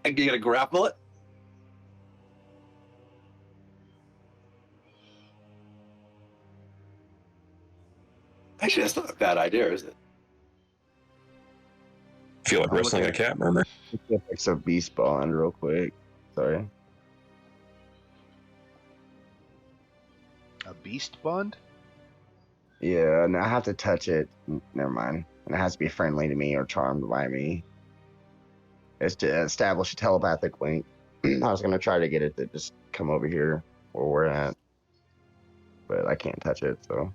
Speaker 4: I get to grapple it. Actually, that's not a bad idea, is it?
Speaker 5: Feel like
Speaker 1: I'm
Speaker 5: wrestling a
Speaker 1: looking-
Speaker 5: cat, murmur?
Speaker 3: Fix a beast bond real quick. Sorry.
Speaker 1: A beast bond?
Speaker 3: Yeah, and I have to touch it. Never mind. And it has to be friendly to me or charmed by me. It's to establish a telepathic link. I was gonna try to get it to just come over here where we're at, but I can't touch it. So,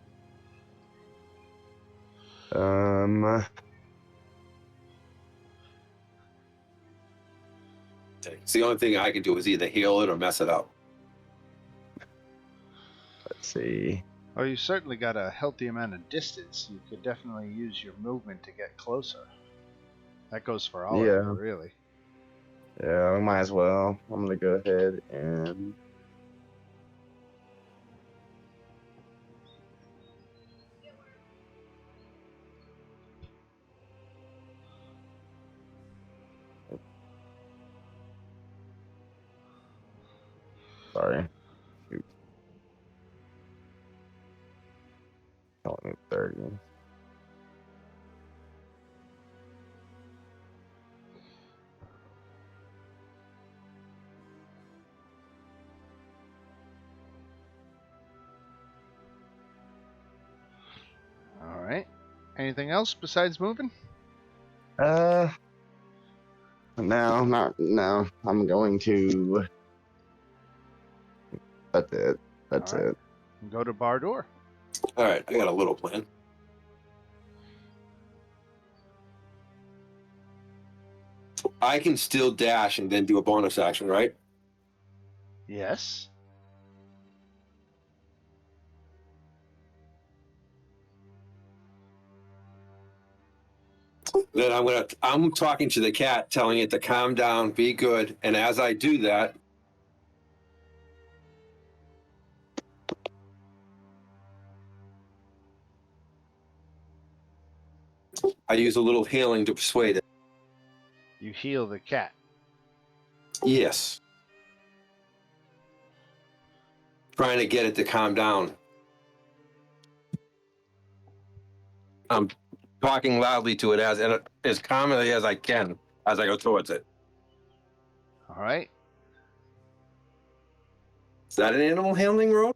Speaker 4: It's the only thing I can do is either heal it or mess it up.
Speaker 3: let's see.
Speaker 1: Oh, you certainly got a healthy amount of distance. You could definitely use your movement to get closer. That goes for all of
Speaker 3: Yeah.
Speaker 1: you, really.
Speaker 3: Yeah, we might as well. I'm gonna go ahead and. Sorry. Shoot. Telling me 30.
Speaker 1: All right. Anything else besides moving?
Speaker 3: No, not no. I'm going to. That's it. That's
Speaker 1: All right.
Speaker 3: it.
Speaker 1: Go to bar door.
Speaker 4: All right, I got a little plan. I can still dash and then do a bonus action, right?
Speaker 1: Yes.
Speaker 4: Then I'm talking to the cat, telling it to calm down, be good, and as I do that, I use a little healing to persuade it.
Speaker 1: You heal the cat.
Speaker 4: Yes. Trying to get it to calm down. I'm talking loudly to it as calmly as I can as I go towards it.
Speaker 1: All right.
Speaker 4: Is that an animal handling roll?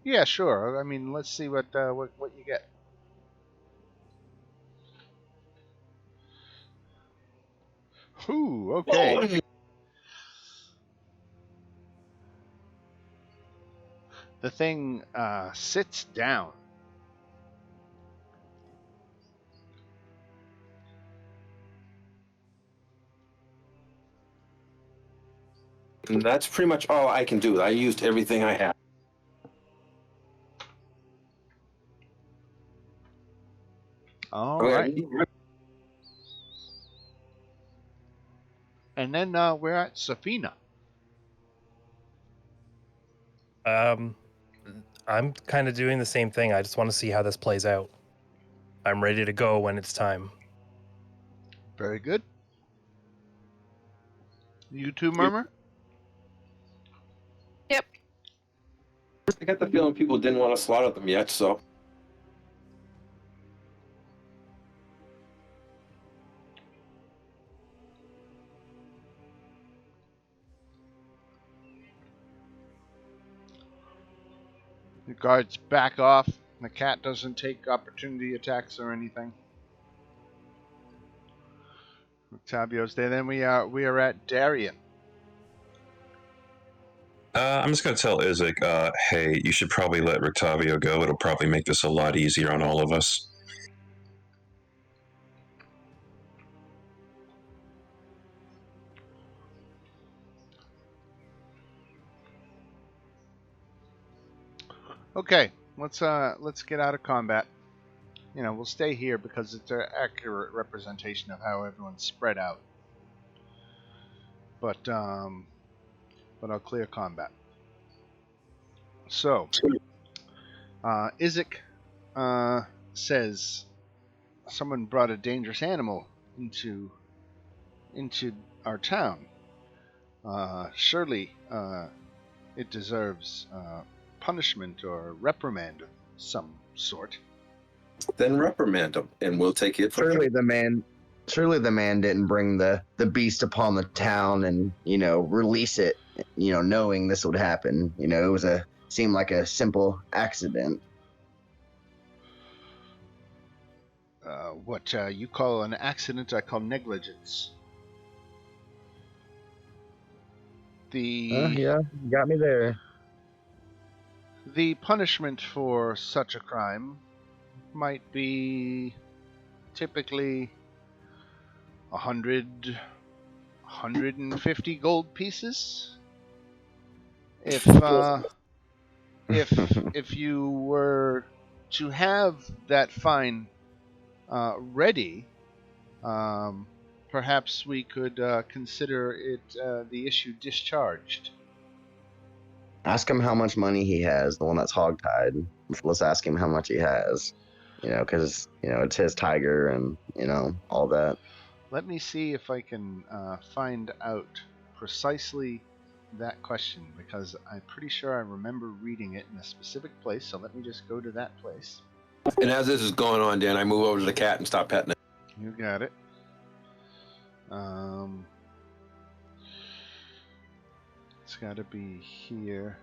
Speaker 1: Yeah, sure. I mean, let's see what you get. Ooh, okay. The thing sits down.
Speaker 4: And that's pretty much all I can do. I used everything I had.
Speaker 1: All
Speaker 4: Okay.
Speaker 1: right. And then we're at Safina.
Speaker 2: I'm kind of doing the same thing. I just want to see how this plays out. I'm ready to go when it's time.
Speaker 1: Very good. You too, Murmur?
Speaker 6: Yep.
Speaker 4: I got the feeling people didn't want to slaughter them yet, so.
Speaker 1: The guards back off. The cat doesn't take opportunity attacks or anything. Rectavio's there. Then we are at Darien.
Speaker 5: I'm just going to tell Isaac, hey, you should probably let Rectavio go. It'll probably make this a lot easier on all of us.
Speaker 1: Okay, let's get out of combat. You know, we'll stay here because it's an accurate representation of how everyone's spread out. But I'll clear combat. So, Isaac says someone brought a dangerous animal into our town. Surely it deserves punishment or reprimand of some sort.
Speaker 4: Then reprimand him, and we'll take it from
Speaker 3: Surely
Speaker 4: here.
Speaker 3: the man didn't bring the beast upon the town and, release it, knowing this would happen. It was seemed like a simple accident.
Speaker 1: What you call an accident, I call negligence.
Speaker 3: Yeah, you got me there.
Speaker 1: The punishment for such a crime might be typically 150 gold pieces. If if you were to have that fine ready, perhaps we could consider it the issue discharged.
Speaker 3: Ask him how much money he has, the one that's hogtied. Let's ask him how much he has. Because, it's his tiger and, all that.
Speaker 1: Let me see if I can find out precisely that question, because I'm pretty sure I remember reading it in a specific place, so let me just go to that place.
Speaker 4: And as this is going on, Dan, I move over to the cat and stop petting it.
Speaker 1: You got it. It's got to be here.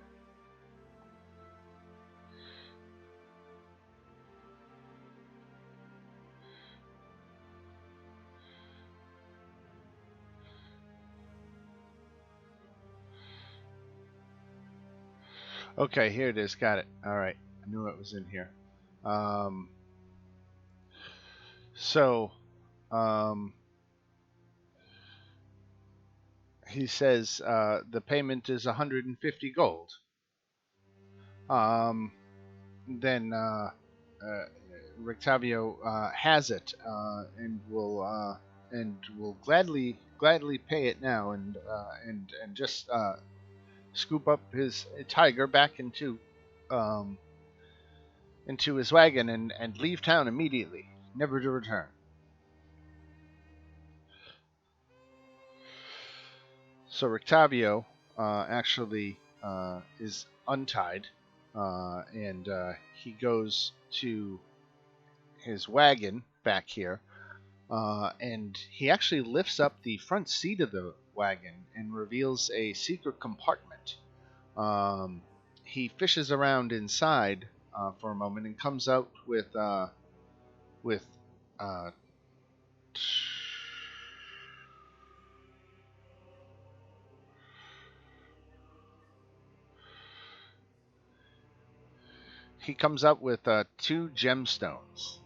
Speaker 1: Okay, here it is. Got it. All right. I knew it was in here. He says the payment is 150 gold. Then Rectavio has it and will gladly pay it now and just scoop up his tiger back into his wagon and leave town immediately, never to return. So Rectavio actually is untied, and he goes to his wagon back here, and he actually lifts up the front seat of the wagon and reveals a secret compartment. He fishes around inside for a moment and comes out with two gemstones,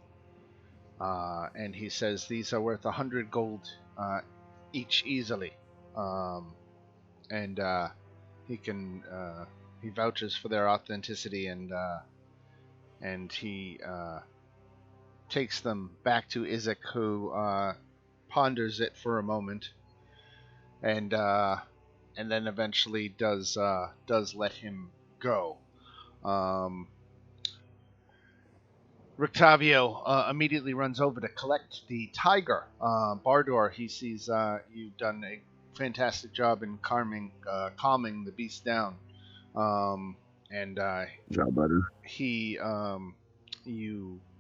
Speaker 1: and he says these are worth 100 gold each easily, and he vouches for their authenticity, and he takes them back to Isaac, who ponders it for a moment, and then eventually does let him go. Rectavio immediately runs over to collect the tiger. Bardor, he sees you've done a fantastic job in calming the beast down, and
Speaker 3: Job butter.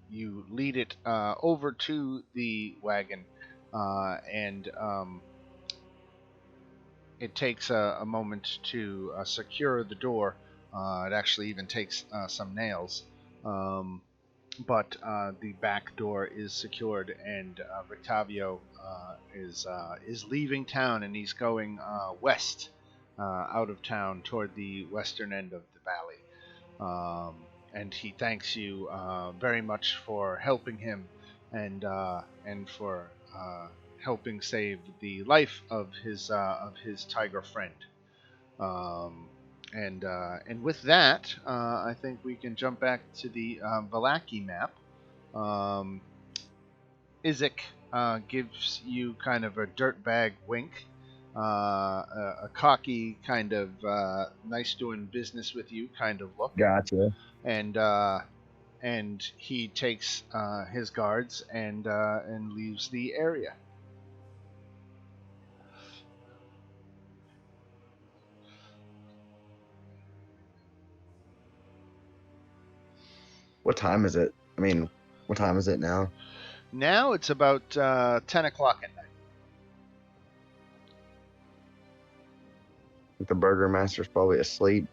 Speaker 1: you lead it over to the wagon, and it takes a moment to secure the door. It actually even takes some nails. But the back door is secured, and Rectavio is leaving town, and he's going west, out of town toward the western end of the valley. And he thanks you very much for helping him, and for helping save the life of his tiger friend. And with that, I think we can jump back to the Valaki map. Isaac gives you kind of a dirtbag wink, a cocky kind of nice doing business with you kind of look.
Speaker 3: Gotcha.
Speaker 1: And he takes his guards and leaves the area.
Speaker 3: What time is it? I mean, what time is it now?
Speaker 1: Now it's about 10 o'clock at night.
Speaker 3: The burgomaster's probably asleep.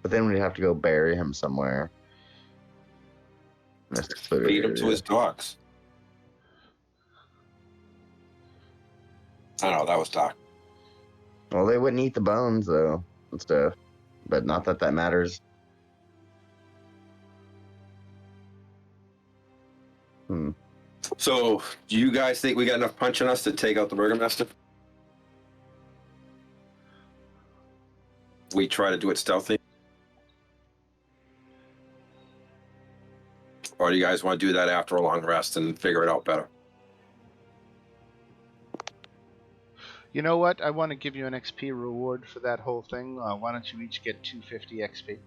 Speaker 3: But then we'd have to go bury him somewhere.
Speaker 4: Feed him to his dogs. I don't know, that was dark.
Speaker 3: Well, they wouldn't eat the bones, though, and stuff. But not that that matters.
Speaker 4: So, do you guys think we got enough punch in us to take out the burgomaster? We try to do it stealthy? Or do you guys want to do that after a long rest and figure it out better?
Speaker 1: You know what? I want to give you an XP reward for that whole thing. Why don't you each get 250 XP?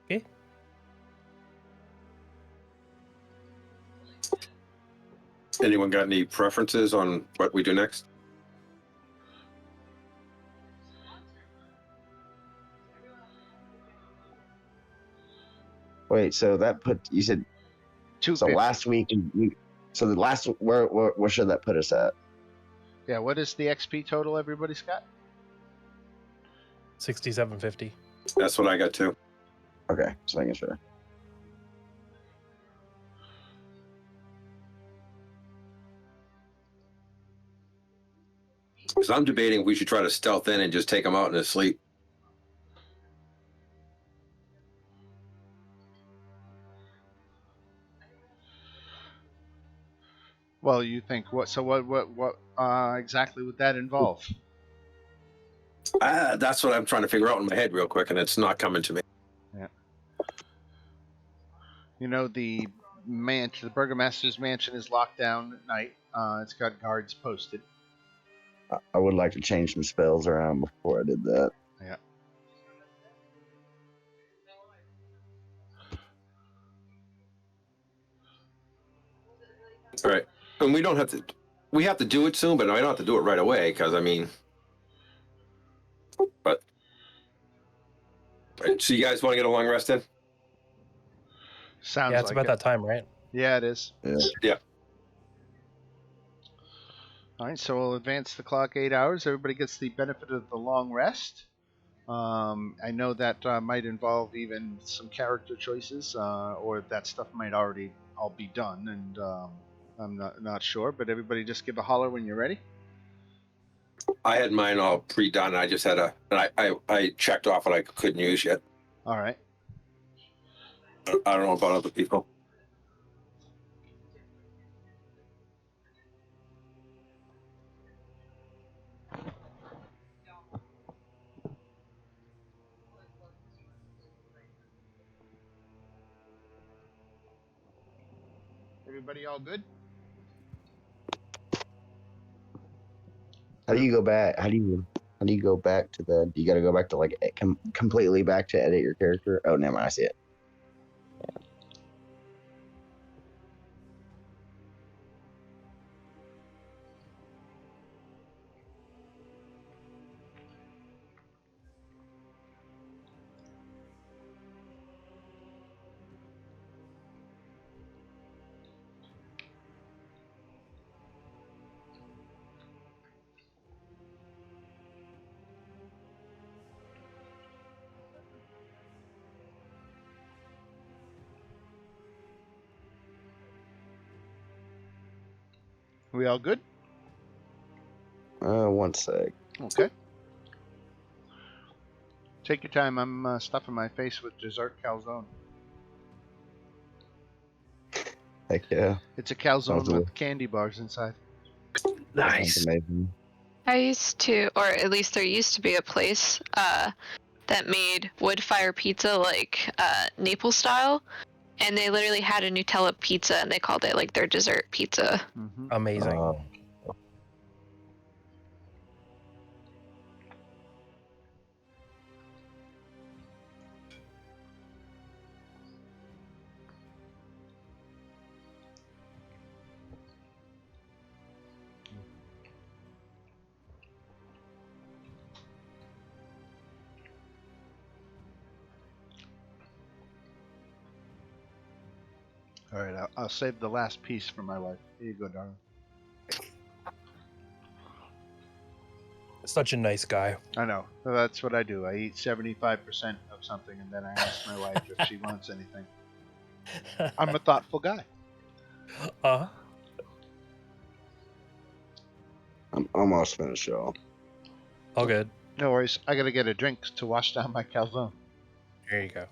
Speaker 2: Okay.
Speaker 4: Anyone got any preferences on what we do next?
Speaker 3: Wait, so that put you said so
Speaker 1: 250.
Speaker 3: last week. So the last where should that put us at?
Speaker 1: Yeah, what is the XP total everybody's got?
Speaker 2: 6750.
Speaker 4: That's what I got too.
Speaker 3: Okay, just making sure.
Speaker 4: Because I'm debating if we should try to stealth in and just take him out in his sleep.
Speaker 1: Well, you think what? So what exactly would that involve?
Speaker 4: That's what I'm trying to figure out in my head real quick, and it's not coming to me.
Speaker 1: Yeah. You know, the burgomaster's mansion is locked down at night. It's got guards posted.
Speaker 3: I would like to change some spells around before I did that.
Speaker 1: Yeah.
Speaker 4: All right. And we don't have to. We have to do it soon, but I don't have to do it right away because I mean. But. So you guys want to get a long rest in?
Speaker 1: Sounds
Speaker 2: Yeah, it's
Speaker 1: like
Speaker 2: about
Speaker 1: it.
Speaker 2: that time, right?
Speaker 1: Yeah, it is.
Speaker 4: Yeah.
Speaker 1: All right, so we'll advance the clock 8 hours. Everybody gets the benefit of the long rest. I know that might involve even some character choices, or that stuff might already all be done, and I'm not sure. But everybody, just give a holler when you're ready.
Speaker 4: I had mine all pre-done. I just had I checked off what I couldn't use yet.
Speaker 1: All right.
Speaker 4: I don't know about other people.
Speaker 1: Everybody, all good?
Speaker 3: How do you go back? How do you go back to the? Do you got to go back to like completely back to edit your character? Oh, never mind. I see it.
Speaker 1: We all good?
Speaker 3: One sec.
Speaker 1: Okay. Take your time. I'm stuffing my face with dessert calzone.
Speaker 3: Heck yeah.
Speaker 1: It's a calzone
Speaker 3: Sounds
Speaker 1: with candy bars inside.
Speaker 3: That sounds amazing.
Speaker 6: I used to, or at least there used to be a place that made wood fire pizza like Naples style, and they literally had a Nutella pizza, and they called it like their dessert pizza.
Speaker 1: Mm-hmm.
Speaker 2: Amazing.
Speaker 1: All right, I'll save the last piece for my wife. Here you go, darling.
Speaker 2: Such a nice guy.
Speaker 1: I know. That's what I do. I eat 75% of something, and then I ask my wife if she wants anything. I'm a thoughtful guy.
Speaker 2: Uh-huh.
Speaker 3: I'm almost finished, y'all.
Speaker 2: All good.
Speaker 1: No worries. I gotta get a drink to wash down my calzone.
Speaker 2: There you go.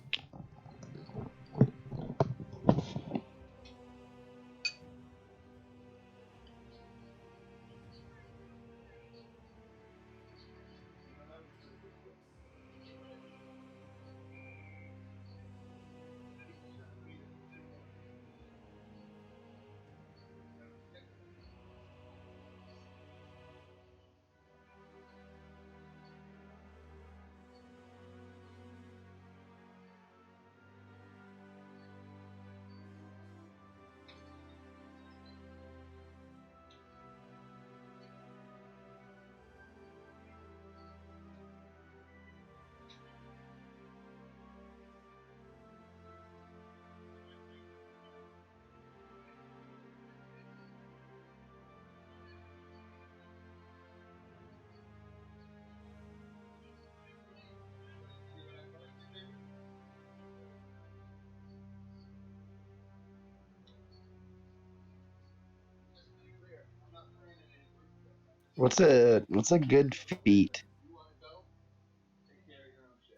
Speaker 3: What's a good feat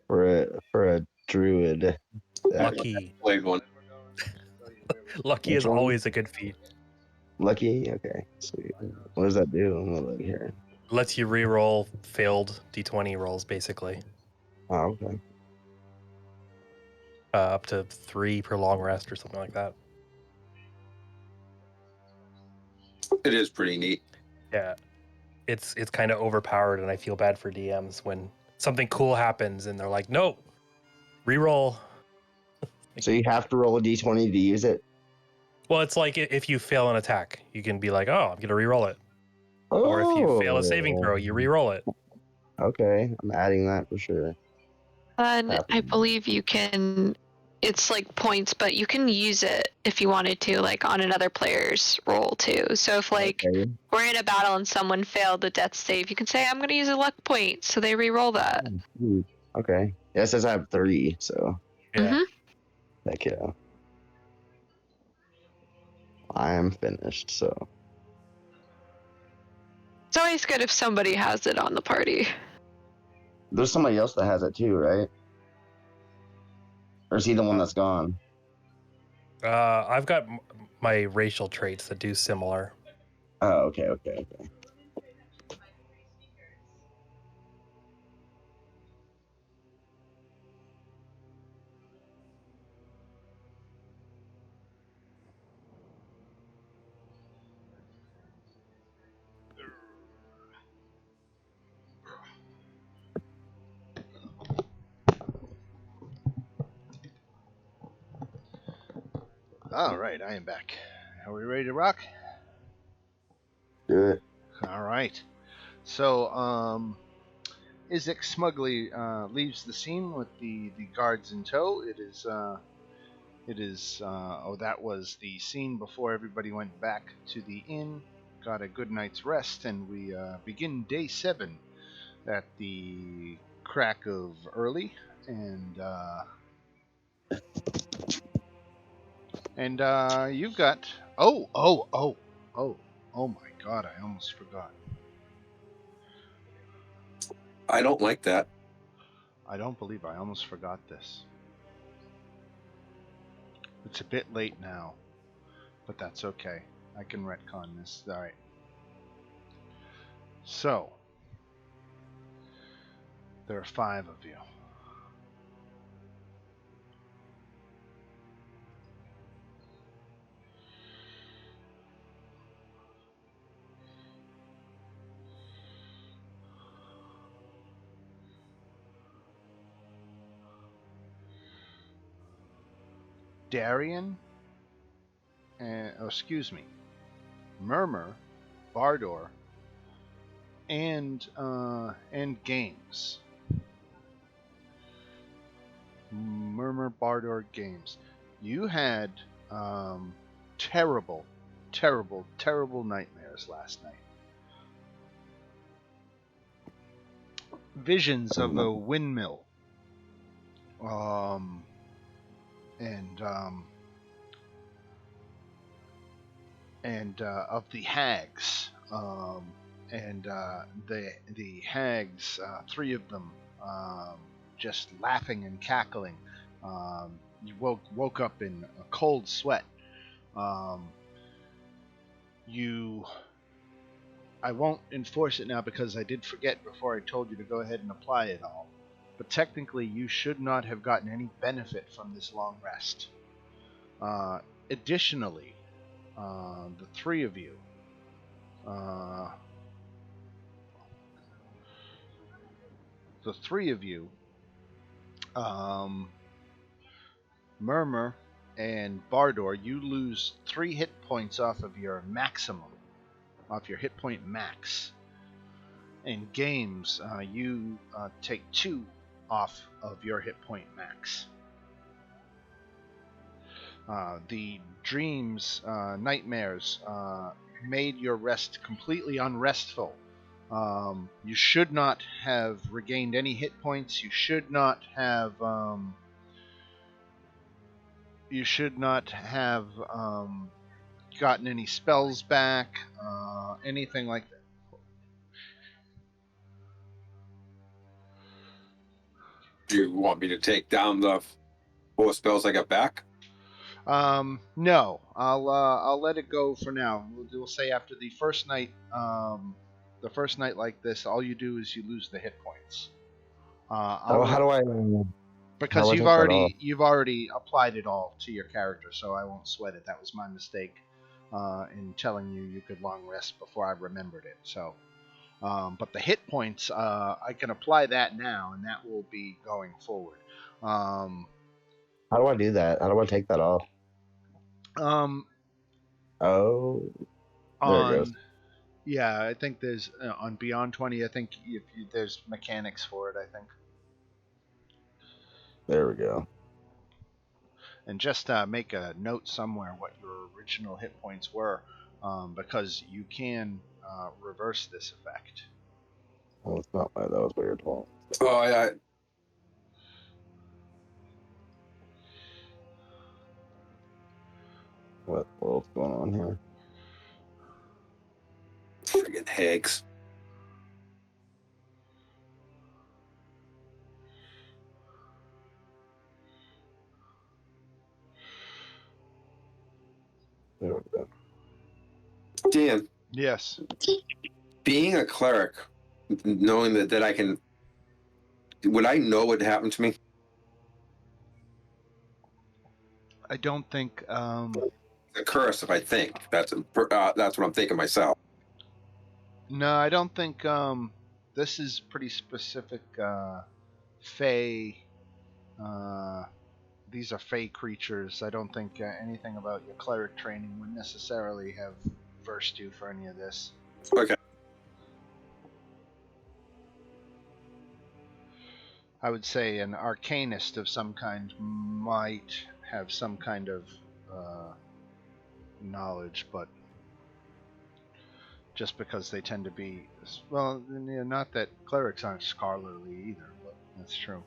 Speaker 3: for a druid?
Speaker 2: Lucky.
Speaker 4: Played one.
Speaker 2: Lucky
Speaker 3: Which
Speaker 2: is
Speaker 3: one?
Speaker 2: always a good feat.
Speaker 3: Lucky? Okay, sweet. What does that do? I'm gonna look here.
Speaker 2: Lets you re-roll failed d20 rolls, basically.
Speaker 3: Oh, okay.
Speaker 2: Up to 3 per long rest or something like that.
Speaker 4: It is pretty neat.
Speaker 2: Yeah. It's kind of overpowered, and I feel bad for DMs when something cool happens and they're like, "No, re-roll."
Speaker 3: So you have to roll a d20 to use it?
Speaker 2: Well, it's like if you fail an attack, you can be like, "Oh, I'm gonna re-roll it." Or if you fail a saving throw, you re-roll it.
Speaker 3: Okay, I'm adding that for sure.
Speaker 6: And I believe you can. It's like points, but you can use it if you wanted to, like on another player's roll too. So if like
Speaker 3: Okay.
Speaker 6: we're in a battle and someone failed the death save, you can say, "I'm going to use a luck point," so they re-roll that.
Speaker 3: Okay. Yeah, it says I have 3, so
Speaker 2: Yeah.
Speaker 6: Mhm.
Speaker 3: heck yeah. I am finished, so.
Speaker 6: It's always good if somebody has it on the party.
Speaker 3: There's somebody else that has it too, right? Or is he the one that's gone?
Speaker 2: I've got my racial traits that do similar.
Speaker 3: Oh, okay.
Speaker 1: All right, I am back. Are we ready to rock?
Speaker 3: Do it.
Speaker 1: All right. So, Izek smugly leaves the scene with the guards in tow. It is. That was the scene before everybody went back to the inn, got a good night's rest, and we begin day 7 at the crack of early, and you've got oh my God, I almost forgot.
Speaker 4: I don't like that.
Speaker 1: I don't believe I almost forgot this. It's a bit late now, but that's okay. I can retcon this. All right. So, there are 5 of you. Darian, Murmur, Bardor, and Games. Murmur, Bardor, Games. You had terrible, terrible, terrible nightmares last night. Visions of a windmill, and of the hags, and the hags, three of them, just laughing and cackling. You woke up in a cold sweat. I won't enforce it now because I did forget before I told you to go ahead and apply it all. But technically, you should not have gotten any benefit from this long rest. Additionally, the three of you, Murmur and Bardor, you lose 3 hit points off of your maximum, off your hit point max. In games, you take 2 off of your hit point max. The dreams, nightmares, made your rest completely unrestful. You should not have regained any hit points. You should not have gotten any spells back, anything like that.
Speaker 4: Do you want me to take down the 4 spells I got back?
Speaker 1: No, I'll let it go for now. We'll say after the first night like this, all you do is you lose the hit points.
Speaker 3: How do I?
Speaker 1: Because
Speaker 3: how do I take that off?
Speaker 1: you've already applied it all to your character, so I won't sweat it. That was my mistake in telling you could long rest before I remembered it. So, but the hit points, I can apply that now, and that will be going forward.
Speaker 3: How do I do that? How do I take that off?
Speaker 1: Um,
Speaker 3: Oh, there it goes.
Speaker 1: Yeah, I think there's on Beyond 20. I think there's mechanics for it. I think.
Speaker 3: There we go.
Speaker 1: And just make a note somewhere what your original hit points were, because you can reverse this effect.
Speaker 3: Well, it's not that was weird. Well,
Speaker 4: Oh, yeah.
Speaker 3: what world's going on here?
Speaker 4: Friggin' hags.
Speaker 3: There we go.
Speaker 4: Dan,
Speaker 1: Yes.
Speaker 4: being a cleric, knowing that I can, would I know what happened to me?
Speaker 1: I don't think.
Speaker 4: A curse, if I think. That's what I'm thinking myself.
Speaker 1: No, I don't think. This is pretty specific. Fey. These are Fey creatures. I don't think anything about your cleric training would necessarily have versed you for any of this.
Speaker 4: Okay.
Speaker 1: I would say an arcanist of some kind might have some kind of knowledge, but just because they tend to be, well, not that clerics aren't scholarly either, but that's true.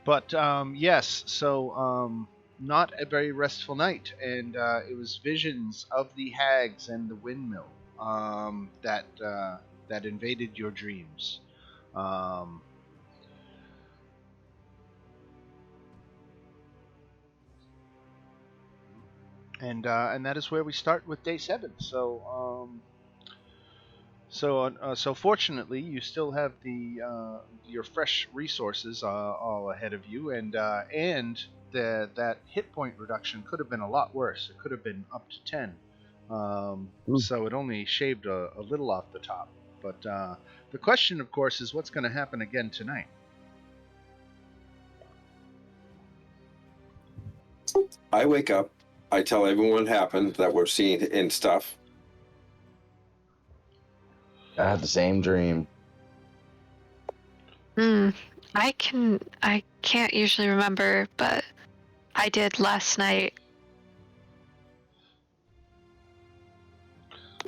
Speaker 1: But yes, so not a very restful night, and it was visions of the hags and the windmill that invaded your dreams. And that is where we start with day 7. So so fortunately, you still have your fresh resources all ahead of you, and that hit point reduction could have been a lot worse. It could have been up to 10. So it only shaved a little off the top. But the question, of course, is what's going to happen again tonight.
Speaker 4: I wake up. I tell everyone what happened that we're seeing and stuff.
Speaker 3: I had the same dream.
Speaker 6: I can't usually remember, but I did last night.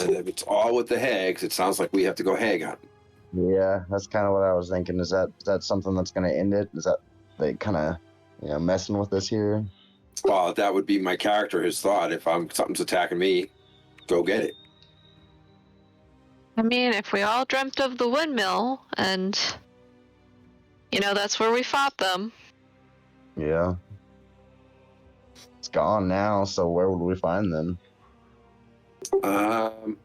Speaker 4: And if it's all with the hags, it sounds like we have to go hag hunting.
Speaker 3: Yeah, that's kind of what I was thinking. Is that something that's going to end it? Is that they kind of, messing with us here?
Speaker 4: Well, that would be my character, his thought. If something's attacking me, go get it.
Speaker 6: I mean, if we all dreamt of the windmill, and, that's where we fought them.
Speaker 3: Yeah. It's gone now, so where would we find them?
Speaker 6: Wild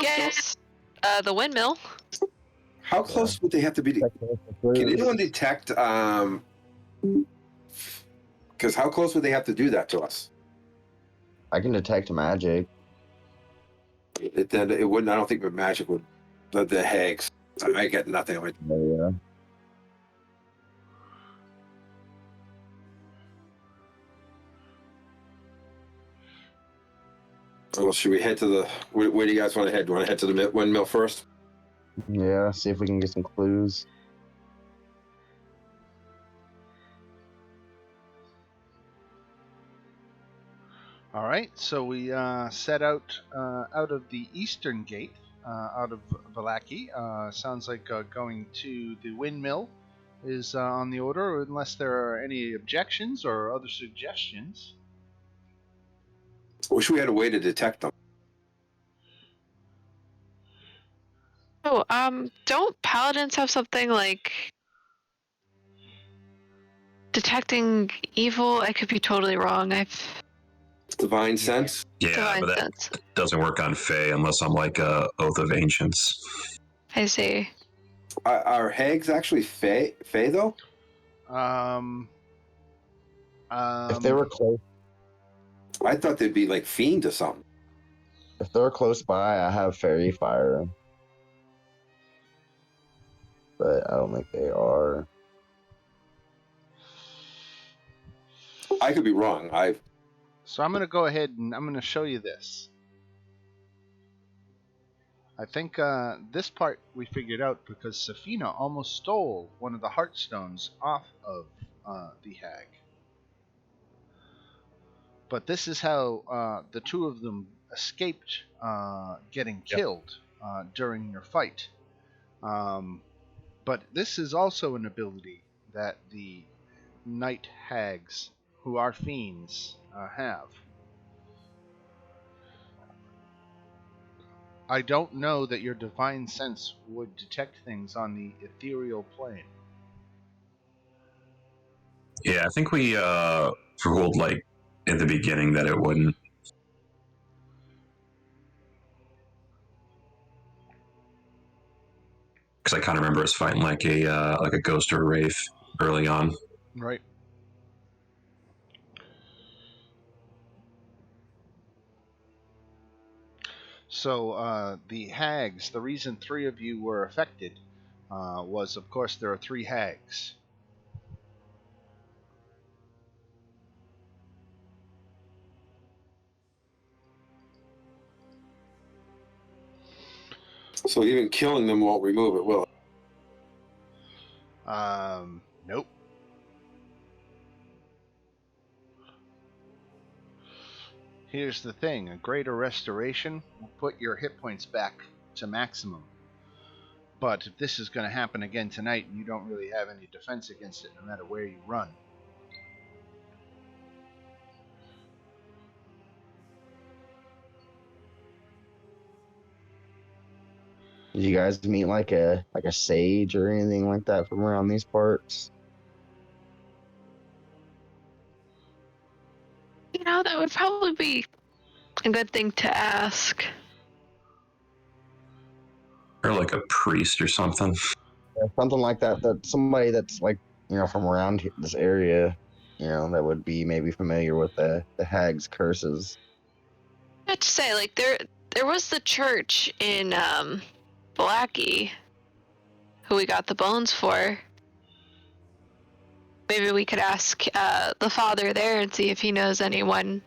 Speaker 6: guess. The windmill.
Speaker 4: How close would they have to be? Can anyone detect? Because how close would they have to do that to us?
Speaker 3: I can detect magic.
Speaker 4: It wouldn't. I don't think the magic would. The hags. I get nothing.
Speaker 3: Yeah.
Speaker 4: Well, should we head to the? Where do you guys want to head? Do you want to head to the windmill first?
Speaker 3: Yeah. See if we can get some clues.
Speaker 1: All right, so we set out of the eastern gate, out of Vallaki. Sounds like going to the windmill is on the order, unless there are any objections or other suggestions.
Speaker 4: Wish we had a way to detect them.
Speaker 6: Oh, don't paladins have something like detecting evil? I could be totally wrong.
Speaker 4: Divine sense.
Speaker 5: Yeah,
Speaker 6: Divine
Speaker 5: but that
Speaker 6: sense.
Speaker 5: doesn't work on Fae unless I'm like a Oath of Ancients.
Speaker 6: I see.
Speaker 4: Are hags actually Fae though?
Speaker 3: If they were close,
Speaker 4: I thought they'd be like fiend or something.
Speaker 3: if they're close by, I have fairy fire, but I don't think they are.
Speaker 4: I could be wrong.
Speaker 1: So I'm going to go ahead and I'm going to show you this. I think this part we figured out because Safina almost stole one of the heartstones off of the hag. But this is how the two of them escaped getting killed during your fight. But this is also an ability that the night hags, who are fiends, have. I don't know that your divine sense would detect things on the ethereal plane.
Speaker 5: Yeah, I think we ruled like in the beginning that it wouldn't. Because I kind of remember us fighting like a ghost or a wraith early on.
Speaker 1: Right. So the hags, the reason 3 of you were affected was, of course, there are 3 hags.
Speaker 4: So even killing them won't remove it, will it?
Speaker 1: Nope. Here's the thing, a greater restoration will put your hit points back to maximum. But if this is going to happen again tonight, you don't really have any defense against it, no matter where you run.
Speaker 3: Did you guys meet like a sage or anything like that from around these parts?
Speaker 6: That would probably be a good thing to ask.
Speaker 5: Or like a priest or something.
Speaker 3: Yeah, something like that. That somebody that's like from around this area, that would be maybe familiar with the hag's curses.
Speaker 6: I have to say, like there was the church in Blackie, who we got the bones for. Maybe we could ask the father there and see if he knows anyone.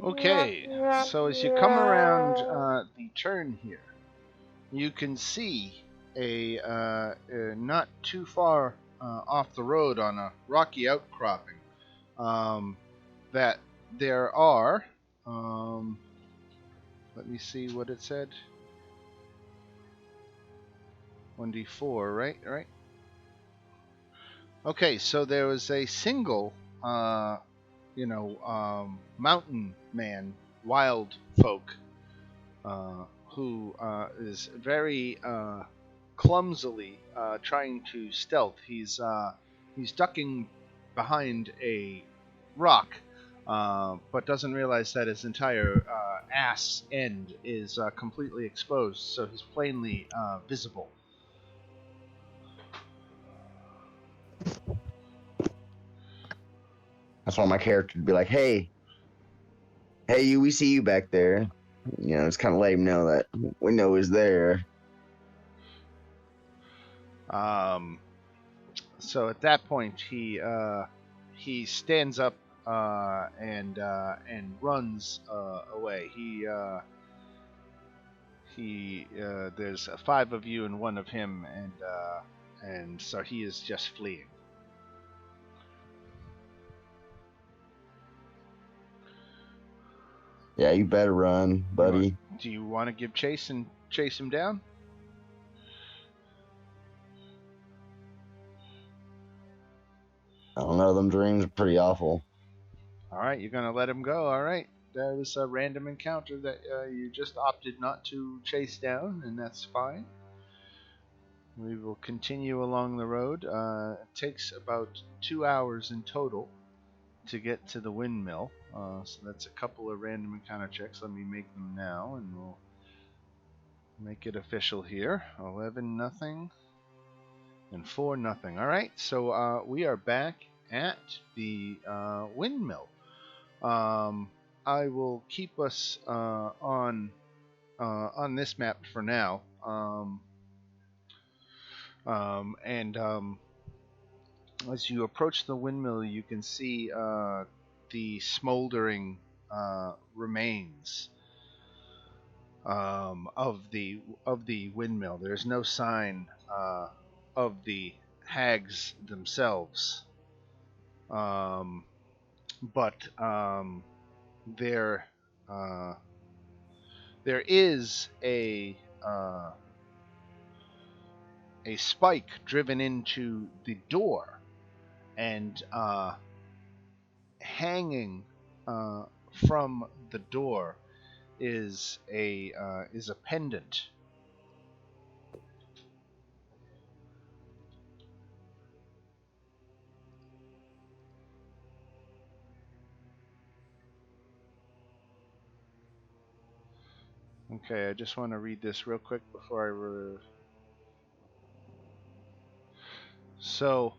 Speaker 1: Okay, so as you come around the turn here, you can see not too far off the road on a rocky outcropping that there are. Let me see what it said. 1d4, right? Right. Okay, so there was a single, mountain man, wild folk, who is very clumsily trying to stealth. He's ducking behind a rock, but doesn't realize that his entire ass end is completely exposed, so he's plainly visible.
Speaker 3: That's why my character would be like, hey, you, we see you back there. You know, just kind of let him know that we know he's there.
Speaker 1: So at that point, he stands up and runs away. There's 5 of you and 1 of him, and so he is just fleeing.
Speaker 3: Yeah, you better run, buddy.
Speaker 1: Do you want to give chase and chase him down?
Speaker 3: I don't know, them dreams are pretty awful.
Speaker 1: All right, you're gonna let him go. All right, that was a random encounter that you just opted not to chase down, and that's fine. We will continue along the road. It takes about 2 hours in total to get to the windmill. So that's a couple of random encounter checks. Let me make them now, and we'll make it official here. 11 nothing, and 4 nothing. All right, so we are back at the windmill. I will keep us on this map for now. As you approach the windmill, you can see the smoldering remains of the windmill. There's no sign of the hags themselves, but there is a spike driven into the door, and hanging from the door is a pendant. Okay, I just want to read this real quick before I So,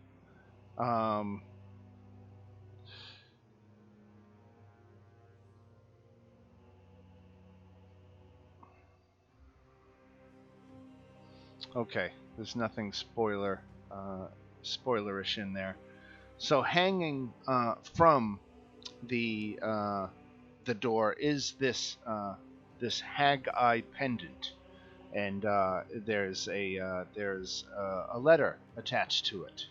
Speaker 1: okay, there's nothing spoilerish in there. So, hanging from the door is this Hag Eye Pendant, and there's a letter attached to it.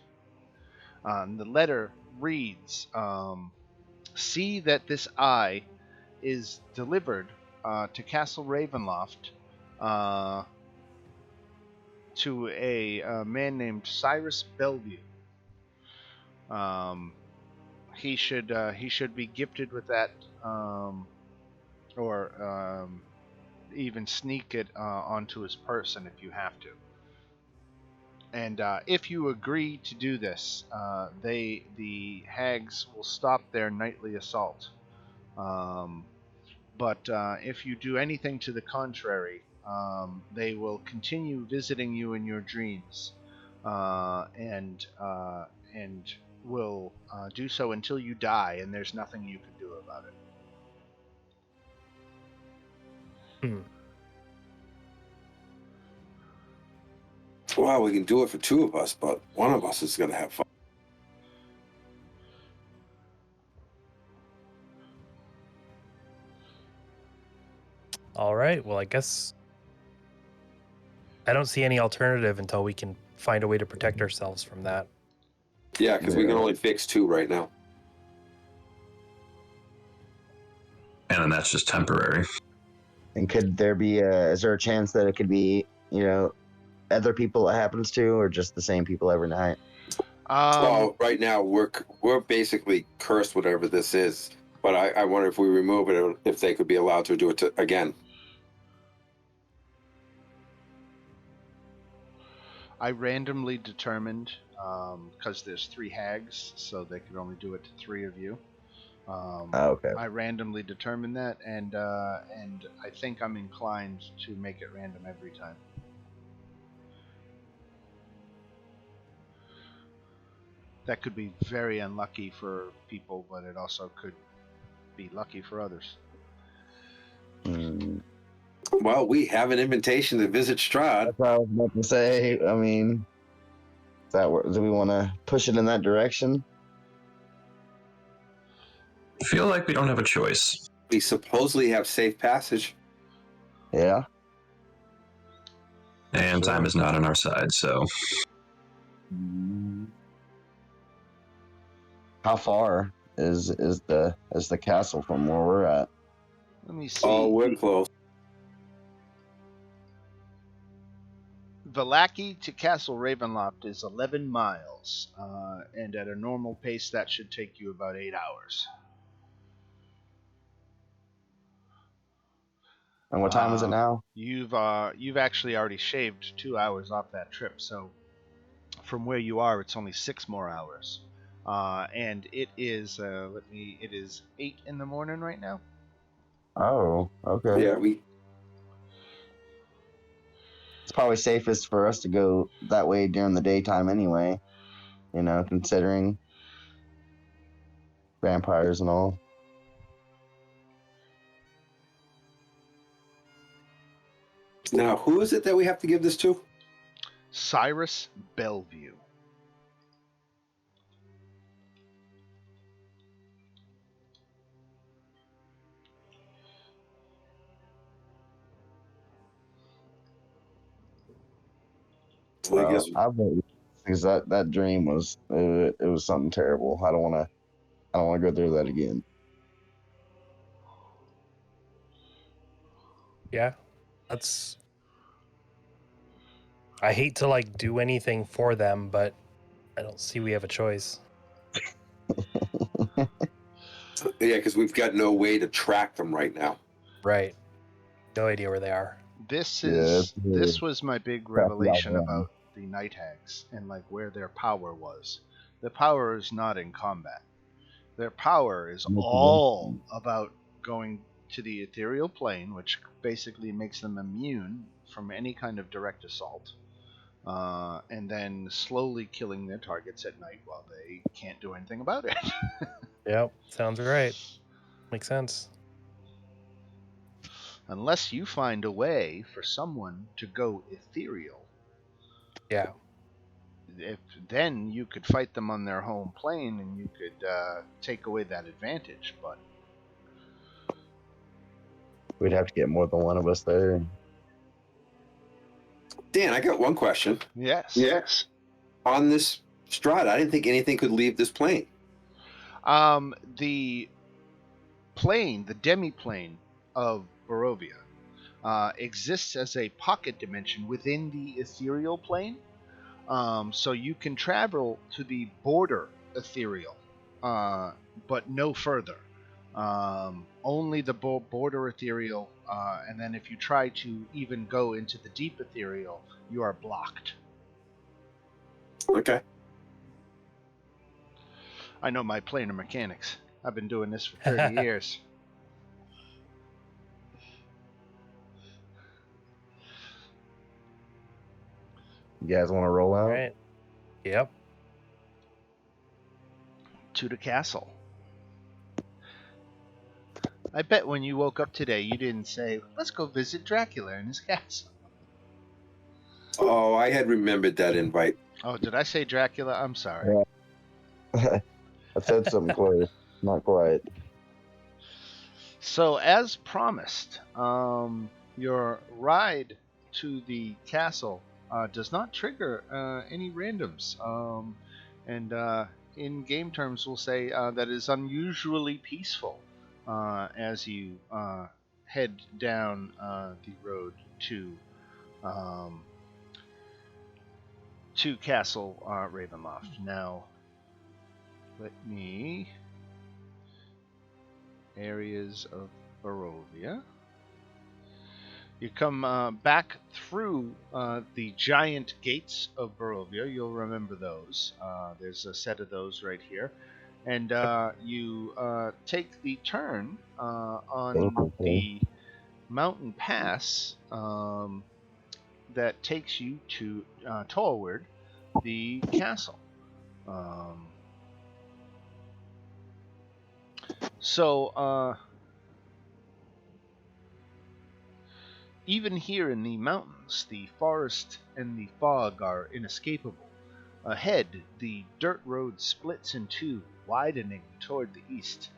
Speaker 1: The letter reads, "See that this eye is delivered to Castle Ravenloft to a man named Cyrus Bellevue. He should be gifted with that, or even sneak it onto his person if you have to. And if you agree to do this, the hags will stop their nightly assault. But if you do anything to the contrary, they will continue visiting you in your dreams, and will do so until you die, and there's nothing you can do about it."
Speaker 4: Well, we can do it for 2 of us, but one of us is going to have fun.
Speaker 2: All right. Well, I guess I don't see any alternative until we can find a way to protect ourselves from that.
Speaker 4: Yeah, because we can
Speaker 3: Yeah.
Speaker 4: only fix 2 right now.
Speaker 5: And then that's just temporary.
Speaker 3: And could there be is there a chance that it could be, other people it happens to, or just the same people every night?
Speaker 4: Well, right now we're basically cursed, whatever this is. But I wonder if we remove it, if they could be allowed to do it again.
Speaker 1: I randomly determined, because there's 3 hags, so they could only do it to 3 of you.
Speaker 3: Okay.
Speaker 1: I randomly determined that, and I think I'm inclined to make it random every time. That could be very unlucky for people, but it also could be lucky for others.
Speaker 4: Well, we have an invitation to visit Strahd.
Speaker 3: That's what I was about to say. I mean, do we want to push it in that direction?
Speaker 5: I feel like we don't have a choice.
Speaker 4: We supposedly have safe passage.
Speaker 3: Yeah.
Speaker 5: And time is not on our side, so
Speaker 3: How far is the castle from where we're at?
Speaker 1: Let me see.
Speaker 4: Oh, we're close.
Speaker 1: The Lackey to Castle Ravenloft is 11 miles, and at a normal pace that should take you about 8 hours.
Speaker 3: And what time is it now?
Speaker 1: You've actually already shaved 2 hours off that trip, so from where you are, it's only 6 more hours. And it is it is 8 in the morning right now.
Speaker 3: Oh, okay.
Speaker 4: Yeah,
Speaker 3: It's probably safest for us to go that way during the daytime anyway. Considering vampires and all.
Speaker 4: Now, who is it that we have to give this to?
Speaker 1: Cyrus Bellevue.
Speaker 4: I guess
Speaker 3: Because that dream was it was something terrible. I don't want to go through that again.
Speaker 2: Yeah, I hate to do anything for them, but I don't see we have a choice.
Speaker 4: yeah, because we've got no way to track them right now.
Speaker 2: Right. No idea where they are.
Speaker 1: This
Speaker 3: Yeah,
Speaker 1: was my big revelation about the Night Hags and where their power was. Their power is not in combat. Their power is all about going to the ethereal plane, which basically makes them immune from any kind of direct assault, and then slowly killing their targets at night while they can't do anything about it.
Speaker 2: Yep, sounds right. Makes sense.
Speaker 1: Unless you find a way for someone to go ethereal.
Speaker 2: Yeah.
Speaker 1: Then you could fight them on their home plane and you could take away that advantage, but
Speaker 3: We'd have to get more than one of us there.
Speaker 4: Dan, I got one question.
Speaker 1: yes.
Speaker 4: On this Strahd, I didn't think anything could leave this plane.
Speaker 1: The plane, the demi-plane of Barovia, exists as a pocket dimension within the ethereal plane. So you can travel to the border ethereal, but no further. Only the border ethereal, and then if you try to even go into the deep ethereal, you are blocked.
Speaker 4: Okay.
Speaker 1: I know my planar mechanics. I've been doing this for 30 years.
Speaker 3: You guys want to roll out?
Speaker 2: All right. Yep.
Speaker 1: To the castle. I bet when you woke up today, you didn't say, let's go visit Dracula in his castle.
Speaker 4: Oh, I had remembered that invite.
Speaker 1: Oh, did I say Dracula? I'm sorry.
Speaker 3: Yeah. I said something close. Not quite.
Speaker 1: So, as promised, your ride to the castle does not trigger any randoms. And in game terms, we'll say that is unusually peaceful as you head down the road to Castle Ravenloft. Now, let me areas of Barovia. You come back through the giant gates of Barovia. You'll remember those. There's a set of those right here. And you take the turn on the mountain pass that takes you to toward the castle. So even here in the mountains, the forest and the fog are inescapable. Ahead, the dirt road splits in two, widening toward the east.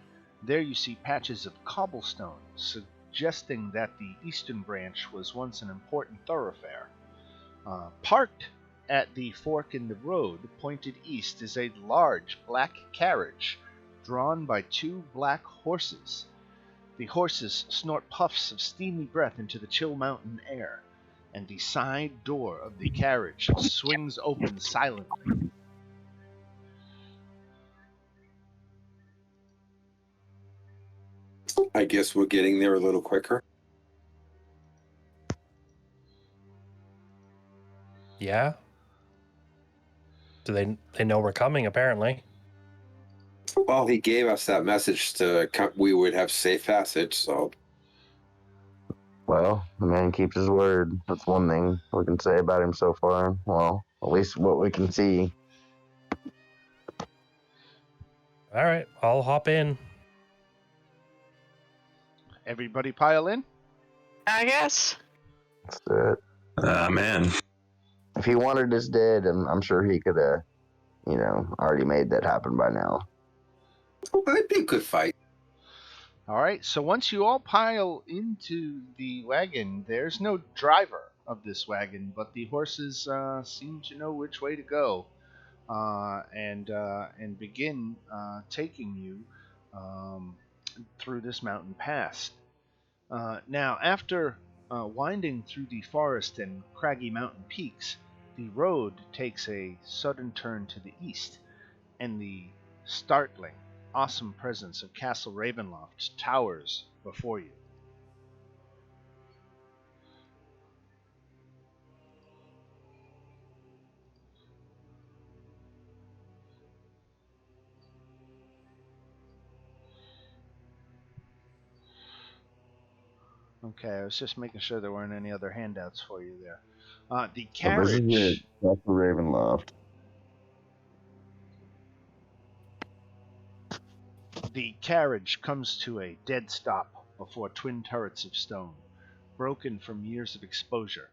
Speaker 1: There you see patches of cobblestone, suggesting that the eastern branch was once an important thoroughfare. Parked at the fork in the road, pointed east, is a large black carriage drawn by two black horses. The horses snort puffs of steamy breath into the chill mountain air, and the side door of the carriage swings open silently.
Speaker 4: I guess we're getting there a little quicker.
Speaker 2: Yeah. Do they know we're coming, apparently.
Speaker 4: Well, he gave us that message to we would have safe passage, so.
Speaker 3: Well, the man keeps his word. That's one thing we can say about him so far. Well, at least what we can see.
Speaker 2: All right, I'll hop in.
Speaker 1: Everybody pile in?
Speaker 6: I guess.
Speaker 3: That's it.
Speaker 5: Man.
Speaker 3: If he wanted us dead, I'm sure he could have, already made that happen by now.
Speaker 4: That'd be a good fight.
Speaker 1: All right, so once you all pile into the wagon, there's no driver of this wagon, but the horses seem to know which way to go, and begin taking you through this mountain pass. Now, after winding through the forest and craggy mountain peaks, the road takes a sudden turn to the east, and the startling, awesome presence of Castle Ravenloft towers before you. Okay, I was just making sure there weren't any other handouts for you there. The
Speaker 3: So this is it.
Speaker 1: carriage.
Speaker 3: That's the Ravenloft.
Speaker 1: The carriage comes to a dead stop before twin turrets of stone, broken from years of exposure.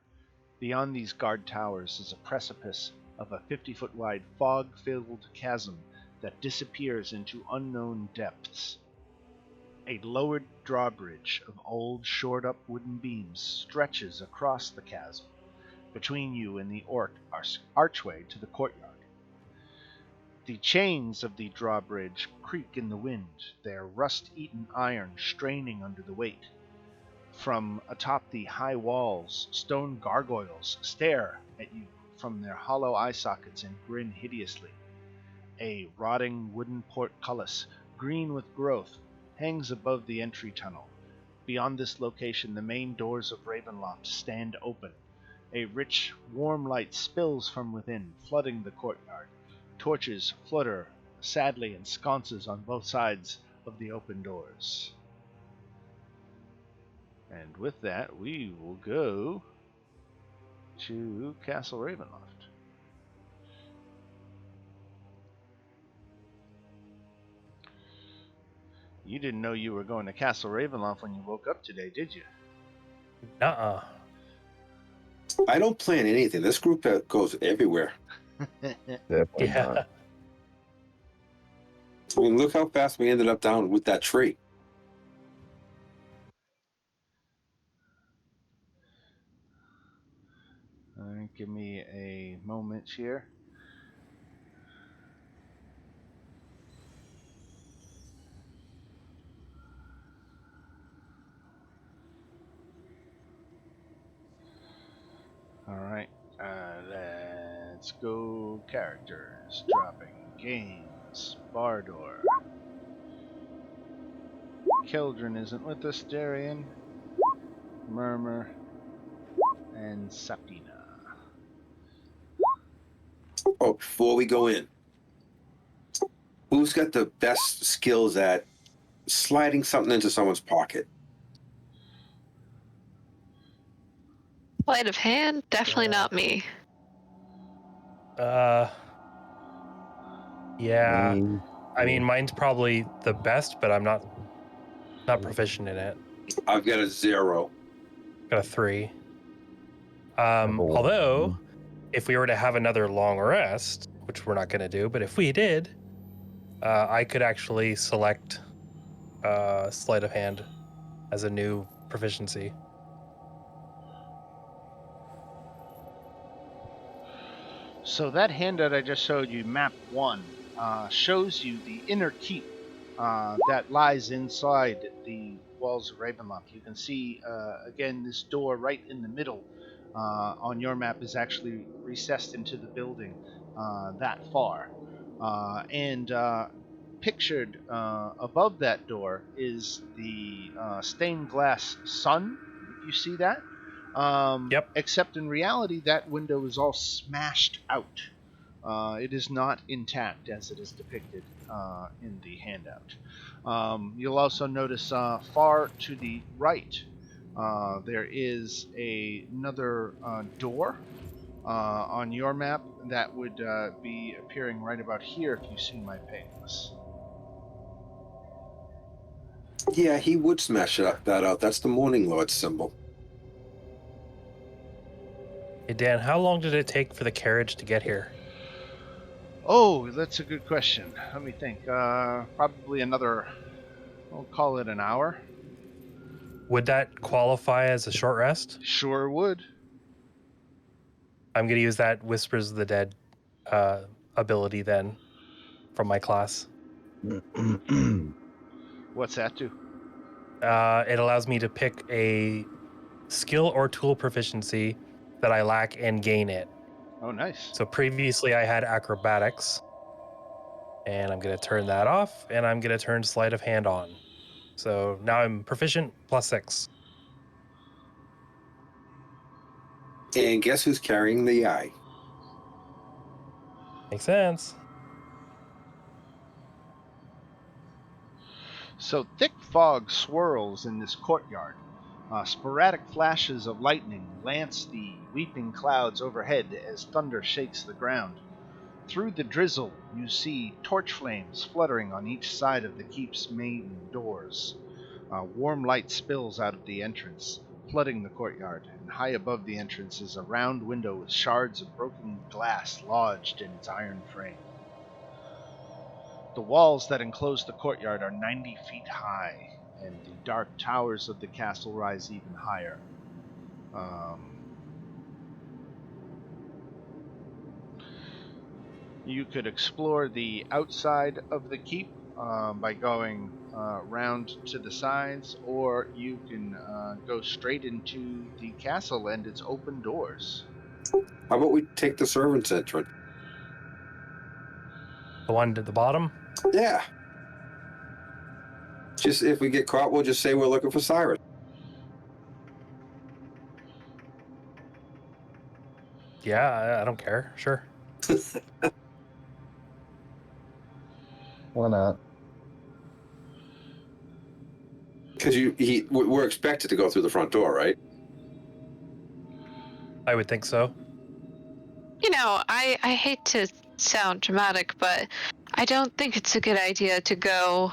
Speaker 1: Beyond these guard towers is a precipice of a 50-foot wide fog-filled chasm that disappears into unknown depths. A lowered drawbridge of old, shored-up wooden beams stretches across the chasm, between you and the archway to the courtyard. The chains of the drawbridge creak in the wind, their rust-eaten iron straining under the weight. From atop the high walls, stone gargoyles stare at you from their hollow eye sockets and grin hideously. A rotting wooden portcullis, green with growth, hangs above the entry tunnel. Beyond this location, the main doors of Ravenloft stand open. A rich, warm light spills from within, flooding the courtyard. Torches flutter sadly in sconces on both sides of the open doors. And with that, we will go to Castle Ravenloft. You didn't know you were going to Castle Ravenloft when you woke up today, did you?
Speaker 2: Uh-uh.
Speaker 4: I don't plan anything. This group goes everywhere.
Speaker 3: Definitely
Speaker 2: Yeah.
Speaker 3: not.
Speaker 4: I mean, look how fast we ended up down with that tree.
Speaker 1: Give me a moment here. All right. Let's go characters. Dropping games. Bardor. Keldrin isn't with us. Darian. Murmur. And Sapina.
Speaker 4: Oh, before we go in, who's got the best skills at sliding something into someone's pocket?
Speaker 6: Sleight of hand? Definitely not me.
Speaker 2: Yeah.
Speaker 3: Mm.
Speaker 2: I mean, mine's probably the best, but I'm not proficient in it.
Speaker 4: I've got a 0.
Speaker 2: Got a 3.
Speaker 3: Number one.
Speaker 2: Although, if we were to have another long rest, which we're not going to do, but if we did, I could actually select sleight of hand as a new proficiency.
Speaker 1: So that handout I just showed you, map 1, shows you the inner keep that lies inside the walls of Ravenloft. You can see, again, this door right in the middle on your map is actually recessed into the building that far. And pictured above that door is the stained glass sun. You see that?
Speaker 2: Yep.
Speaker 1: Except in reality, that window is all smashed out. It is not intact as it is depicted in the handout. You'll also notice far to the right, there is another door on your map that would be appearing right about here if you see my pings.
Speaker 4: Yeah, he would smash that out. That's the Morning Lord symbol.
Speaker 2: Hey, Dan, how long did it take for the carriage to get here?
Speaker 1: Oh, that's a good question. Let me think. Probably another, we'll call it an hour.
Speaker 2: Would that qualify as a short rest?
Speaker 1: Sure would.
Speaker 2: I'm going to use that Whispers of the Dead ability then from my class.
Speaker 1: What's that do?
Speaker 2: It allows me to pick a skill or tool proficiency that I lack and gain it.
Speaker 1: Oh, nice.
Speaker 2: So previously I had acrobatics, and I'm going to turn that off, and I'm going to turn sleight of hand on. So now I'm proficient +6.
Speaker 4: And guess who's carrying the eye?
Speaker 2: Makes sense.
Speaker 1: So thick fog swirls in this courtyard. Sporadic flashes of lightning lance the weeping clouds overhead as thunder shakes the ground. Through the drizzle, you see torch flames fluttering on each side of the keep's main doors. Warm light spills out of the entrance, flooding the courtyard, and high above the entrance is a round window with shards of broken glass lodged in its iron frame. The walls that enclose the courtyard are 90 feet high, and the dark towers of the castle rise even higher. You could explore the outside of the keep by going round to the sides, or you can go straight into the castle and its open doors.
Speaker 4: How about we take the servants' entrance?
Speaker 2: The one at the bottom?
Speaker 4: Yeah. Just if we get caught, we'll just say we're looking for Cyrus.
Speaker 2: Yeah, I don't care. Sure.
Speaker 3: Why not?
Speaker 4: Because we're expected to go through the front door, right?
Speaker 2: I would think so.
Speaker 6: You know, I hate to sound dramatic, but I don't think it's a good idea to go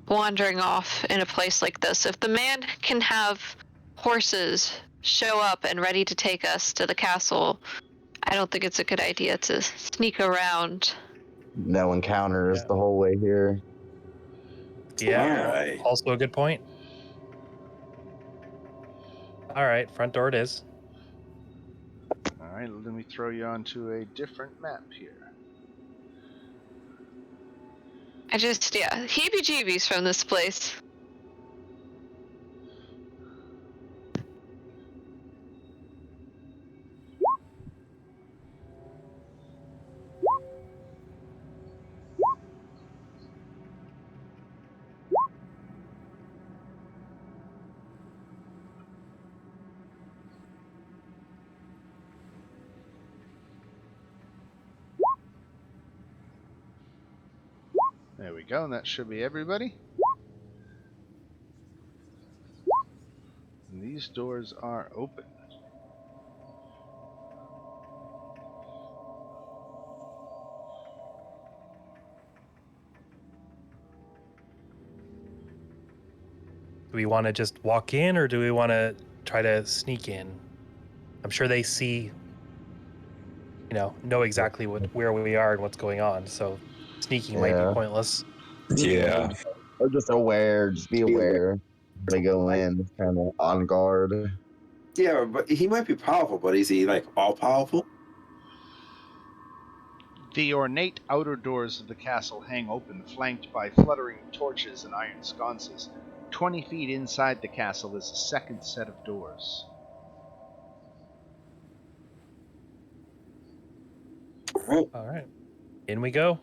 Speaker 6: wandering off in a place like this. If the man can have horses show up and ready to take us to the castle, I don't think it's a good idea to sneak around.
Speaker 3: No encounters
Speaker 2: Yeah.
Speaker 3: the whole way here.
Speaker 2: Yeah.
Speaker 4: Alright.
Speaker 2: Also a good point. All right, front door it is.
Speaker 1: Alright, let me throw you onto a different map here.
Speaker 6: Heebie-jeebies from this place.
Speaker 1: There we go, and that should be everybody. And these doors are open.
Speaker 2: Do we want to just walk in, or do we want to try to sneak in? I'm sure they see, know exactly where we are and what's going on. So sneaking might be
Speaker 3: Yeah.
Speaker 2: pointless.
Speaker 5: Yeah.
Speaker 3: Or just aware. Just be aware. They go in kind of on guard.
Speaker 4: Yeah, but he might be powerful, but is he like all powerful?
Speaker 1: The ornate outer doors of the castle hang open, flanked by fluttering torches and iron sconces. 20 feet inside the castle is a second set of doors.
Speaker 2: All right. In we go.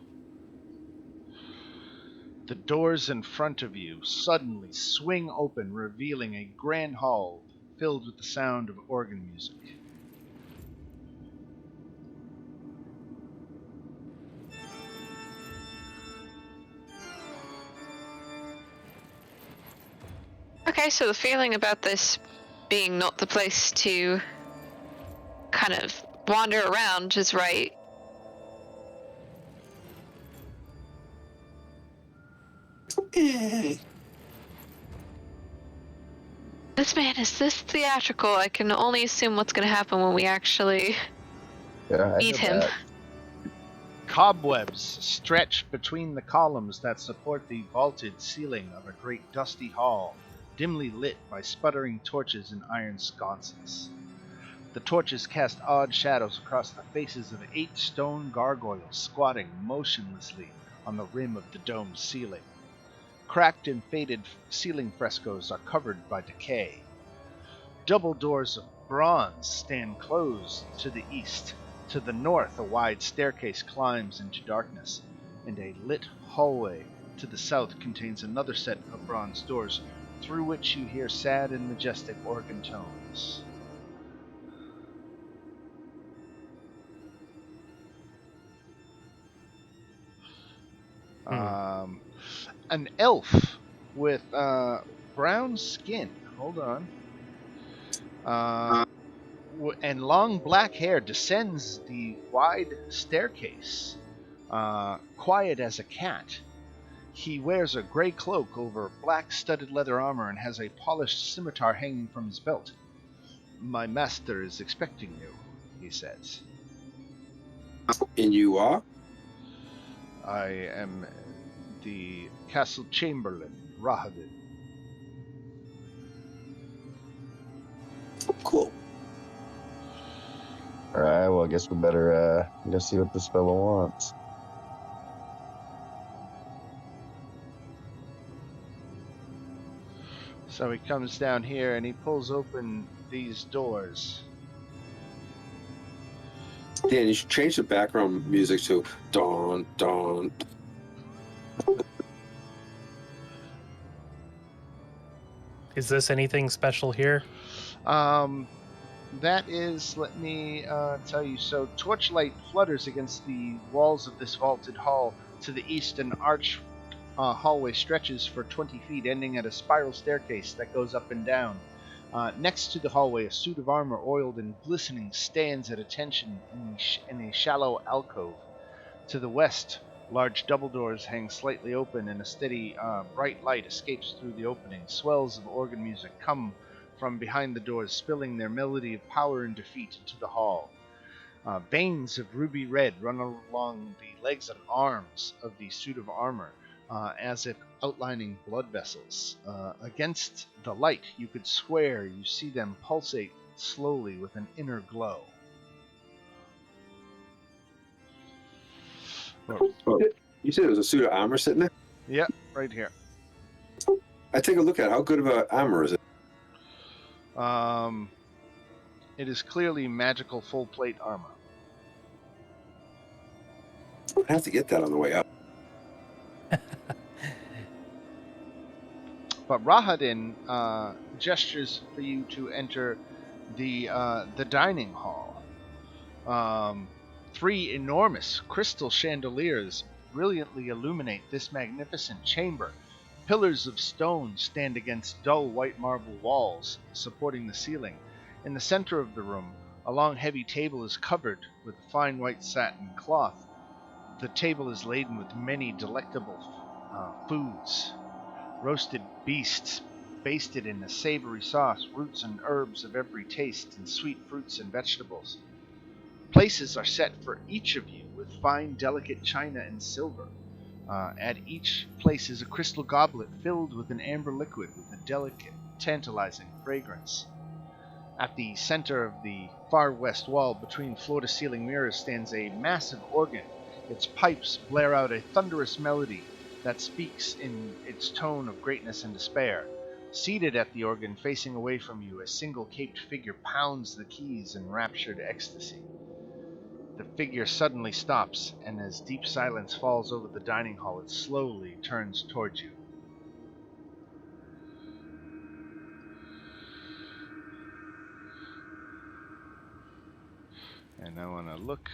Speaker 1: The doors in front of you suddenly swing open, revealing a grand hall filled with the sound of organ music.
Speaker 6: Okay, so the feeling about this being not the place to kind of wander around is right. This man is this theatrical. I can only assume what's going to happen when we actually
Speaker 3: Yeah, I
Speaker 6: meet
Speaker 3: hear
Speaker 6: him.
Speaker 3: that.
Speaker 1: Cobwebs stretch between the columns that support the vaulted ceiling of a great dusty hall, dimly lit by sputtering torches and iron sconces. The torches cast odd shadows across the faces of 8 stone gargoyles squatting motionlessly on the rim of the domed ceiling. Cracked and faded ceiling frescoes are covered by decay. Double doors of bronze stand closed to the east. To the north, a wide staircase climbs into darkness, and a lit hallway to the south contains another set of bronze doors, through which you hear sad and majestic organ tones. An elf with brown skin. Hold on. And long black hair descends the wide staircase, quiet as a cat. He wears a gray cloak over black studded leather armor and has a polished scimitar hanging from his belt. "My master is expecting you," he says.
Speaker 4: And you are?
Speaker 1: "I am the castle chamberlain, Rahadin."
Speaker 4: Cool.
Speaker 3: Alright, well, I guess we better go see what this fellow wants.
Speaker 1: So he comes down here and he pulls open these doors.
Speaker 4: Dan, you should change the background music to dawn, dawn.
Speaker 2: Is this anything special here?
Speaker 1: That is, let me tell you. So, torchlight flutters against the walls of this vaulted hall. To the east, an arch hallway stretches for 20 feet, ending at a spiral staircase that goes up and down. Next to the hallway, a suit of armor, oiled and glistening, stands at attention in a shallow alcove. To the west, large double doors hang slightly open, and a steady, bright light escapes through the opening. Swells of organ music come from behind the doors, spilling their melody of power and defeat into the hall. Veins of ruby red run along the legs and arms of the suit of armor, as if outlining blood vessels. Against the light, you could swear you see them pulsate slowly with an inner glow.
Speaker 4: Oh, you said there was a suit of armor sitting there?
Speaker 1: Yep, right here.
Speaker 4: I take a look at it. How good of a armor is it?
Speaker 1: It is clearly magical full plate armor.
Speaker 4: I have to get that on the way up.
Speaker 1: But Rahadin gestures for you to enter the dining hall. 3 enormous crystal chandeliers brilliantly illuminate this magnificent chamber. Pillars of stone stand against dull white marble walls, supporting the ceiling. In the center of the room, a long heavy table is covered with fine white satin cloth. The table is laden with many delectable foods. Roasted beasts, basted in a savory sauce, roots and herbs of every taste, and sweet fruits and vegetables. Places are set for each of you with fine, delicate china and silver. At each place is a crystal goblet filled with an amber liquid with a delicate, tantalizing fragrance. At the center of the far west wall, between floor-to-ceiling mirrors, stands a massive organ. Its pipes blare out a thunderous melody that speaks in its tone of greatness and despair. Seated at the organ, facing away from you, a single caped figure pounds the keys in raptured ecstasy. The figure suddenly stops, and as deep silence falls over the dining hall, it slowly turns towards you. And I want to look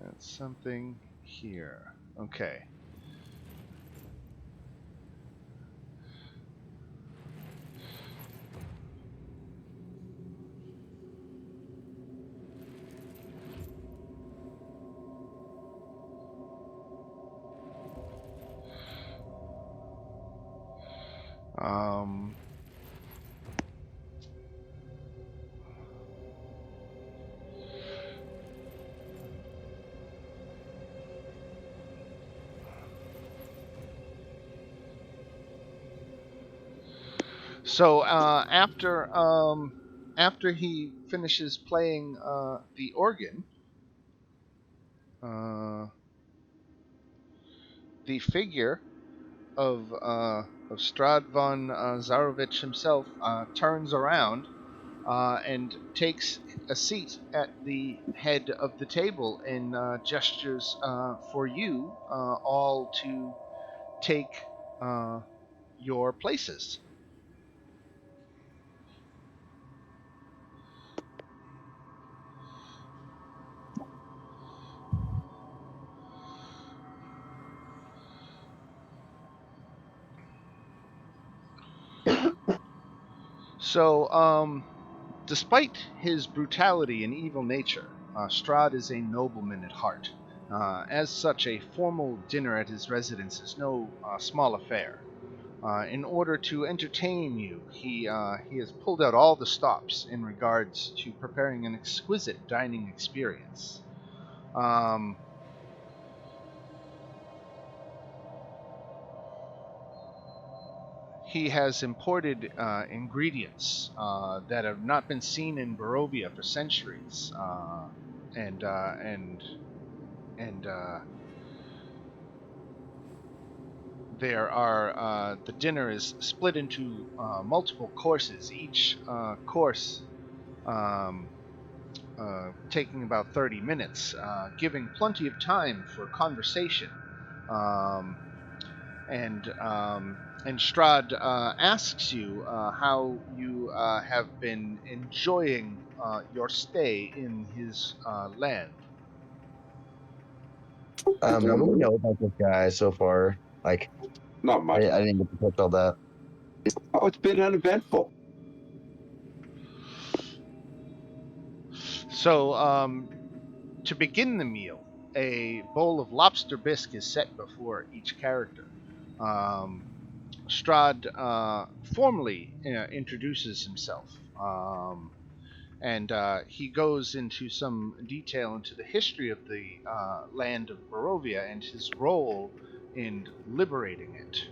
Speaker 1: at something here. Okay. So after he finishes playing the organ, the figure of Strahd von Zarovich himself turns around and takes a seat at the head of the table and gestures for you all to take your places. So, despite his brutality and evil nature, Strahd is a nobleman at heart. As such, a formal dinner at his residence is no small affair. In order to entertain you, he has pulled out all the stops in regards to preparing an exquisite dining experience. He has imported ingredients that have not been seen in Barovia for centuries, and there are the dinner is split into multiple courses. Each course taking about 30 minutes, giving plenty of time for conversation. And Strahd asks you how you have been enjoying your stay in his land.
Speaker 3: What do we know about this guy so far? Like,
Speaker 4: Not
Speaker 3: I
Speaker 4: much.
Speaker 3: didn't get to touch all that.
Speaker 4: Oh, it's been uneventful.
Speaker 1: So, to begin the meal, a bowl of lobster bisque is set before each character. Strahd formally introduces himself, and he goes into some detail into the history of the land of Barovia and his role in liberating it.